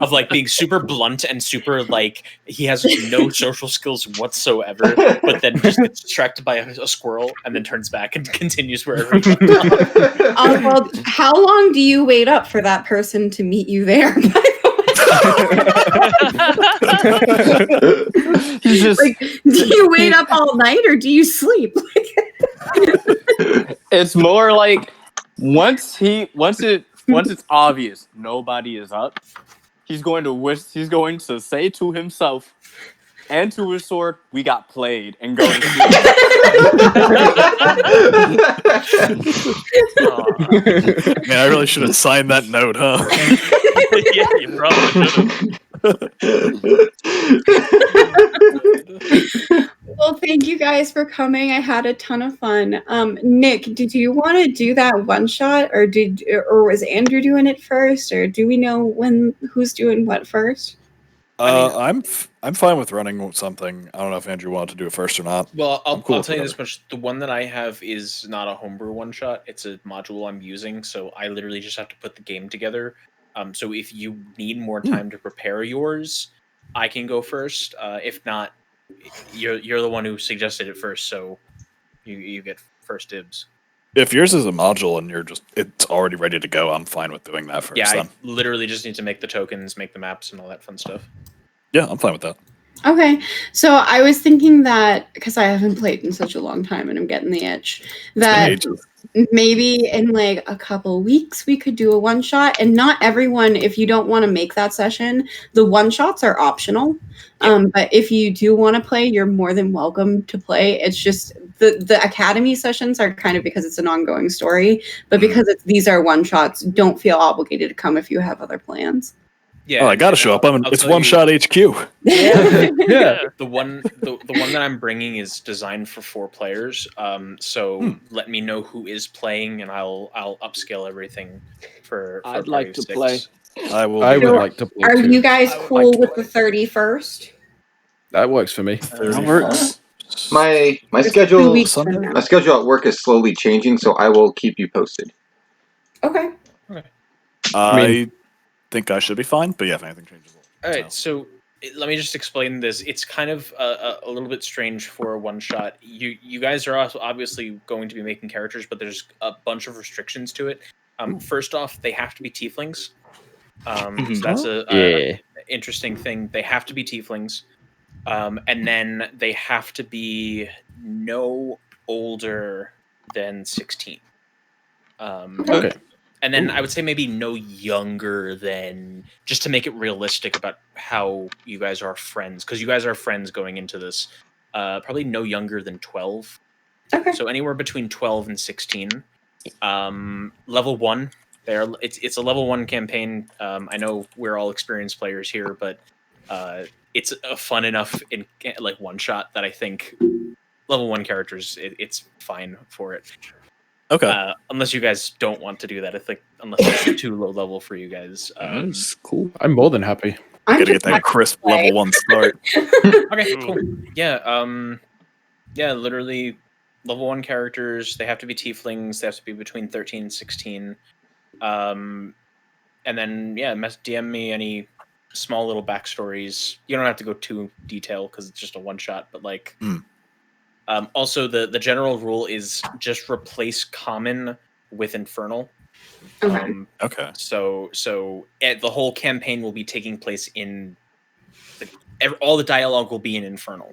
Of like being super blunt and super like he has no social skills whatsoever, but then just gets distracted by a squirrel and then turns back and continues wherever he left off. Well, how long do you wait up for that person to meet you there? He's just Like, do you wait up all night or do you sleep? it's more like once it's obvious nobody is up, he's going to say to himself and to his sword, "We got played," and go to sleep. Man, I really should have signed that note, huh? Yeah, you probably should have. Well, thank you guys for coming. I had a ton of fun. Nick, did you want to do that one shot, or was Andrew doing it first, or do we know who's doing what first? I'm fine with running something. I don't know if Andrew wanted to do it first or not. Well, I'm cool I'll with tell you this whatever. much: the one that I have is not a homebrew one shot; it's a module I'm using. So I literally just have to put the game together. So if you need more time to prepare yours, I can go first. If not, you're the one who suggested it first, so you get first dibs. If yours is a module and it's already ready to go, I'm fine with doing that first. Yeah, I Then. literally just need to make the tokens, make the maps, and all that fun stuff. Yeah, I'm fine with that. Okay, so I was thinking that because I haven't played in such a long time and I'm getting the itch, that Ages. maybe in like a couple weeks we could do a one shot. And not everyone, if you don't want to make that session, the one shots are optional. But if you do want to play, you're more than welcome to play. It's just the academy sessions are kind of because it's an ongoing story, but because these are one shots, don't feel obligated to come if you have other plans. Yeah, Oh, I gotta show up. It's tell one you- shot HQ. Yeah. The one that I'm bringing is designed for 4 players. So let me know who is playing, and I'll upscale everything for a I'd party like of to 6. play. I will. I would So, like to play Are too. you guys I would cool like to with play. the 31st? That works for me. That works. My It's 2 schedule weeks from Sunday? now. my schedule at work is slowly changing, so I will keep you posted. Okay. I think I should be fine. But yeah, if anything changes, All right, so let me just explain this. It's kind of a little bit strange for a one shot. You guys are also obviously going to be making characters, but there's a bunch of restrictions to it. First off, they have to be tieflings. So that's a interesting thing. They have to be tieflings, and then they have to be no older than 16. Okay. And then I would say maybe no younger than, just to make it realistic about how you guys are friends, because you guys are friends going into this. Probably no younger than 12. Okay. So anywhere between 12 and 16. Level 1. It's a level 1 campaign. I know we're all experienced players here, but it's a fun enough in like one shot that I think level 1 characters it's fine for it. Okay. Unless you guys don't want to do that, I think unless it's too low level for you guys. That's cool. I'm more than happy. I'm Gotta get just that crisp level 1 start. Okay, cool. Yeah, yeah, literally level 1 characters, they have to be tieflings, they have to be between 13 and 16. And then yeah, DM me any small little backstories. You don't have to go too detailed because it's just a one shot, but like also the general rule is just replace common with infernal. Okay. Okay. So the whole campaign will be taking place in all the dialogue will be in infernal.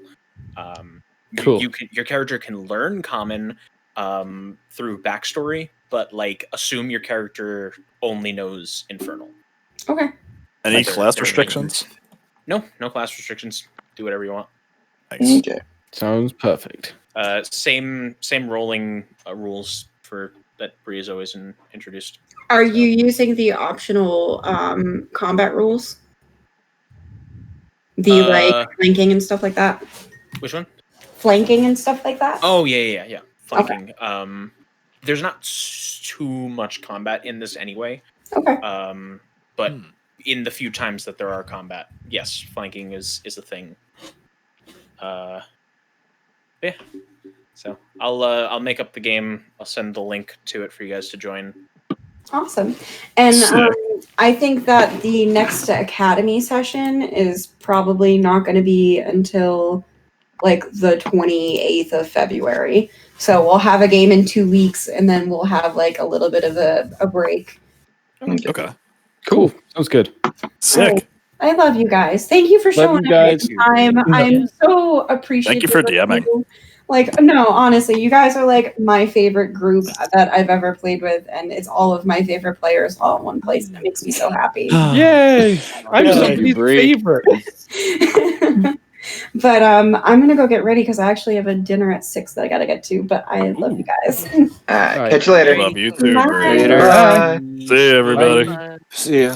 Cool. Your character can learn common through backstory, but like assume your character only knows infernal. Okay. Any Like class they're restrictions? No class restrictions. Do whatever you want. Nice. Okay. Sounds perfect. Same rolling rules for that Bree has always introduced. Are you using the optional combat rules? The like flanking and stuff like that? Which one? Flanking and stuff like that? Oh yeah. Flanking. There's not too much combat in this anyway. Okay. But in the few times that there are combat, yes, flanking is a thing. Yeah. So I'll make up the game. I'll send the link to it for you guys to join. Awesome. And I think that the next Academy session is probably not going to be until like the 28th of February. So we'll have a game in 2 weeks and then we'll have like a little bit of a break. Okay. Cool. Sounds good. Sick. I love you guys. Thank you for showing you guys. time. I'm so appreciative. Thank you for of DMing. you. Like, no, honestly, you guys are like my favorite group that I've ever played with, and it's all of my favorite players all in one place. And it makes me so happy. Yay! I'm Yeah. somebody's favorite. But I'm gonna go get ready because I actually have a dinner at 6 that I gotta get to. But I love you guys. Catch you later. Love you too, Bye. Bree. Later. See you, everybody. See ya.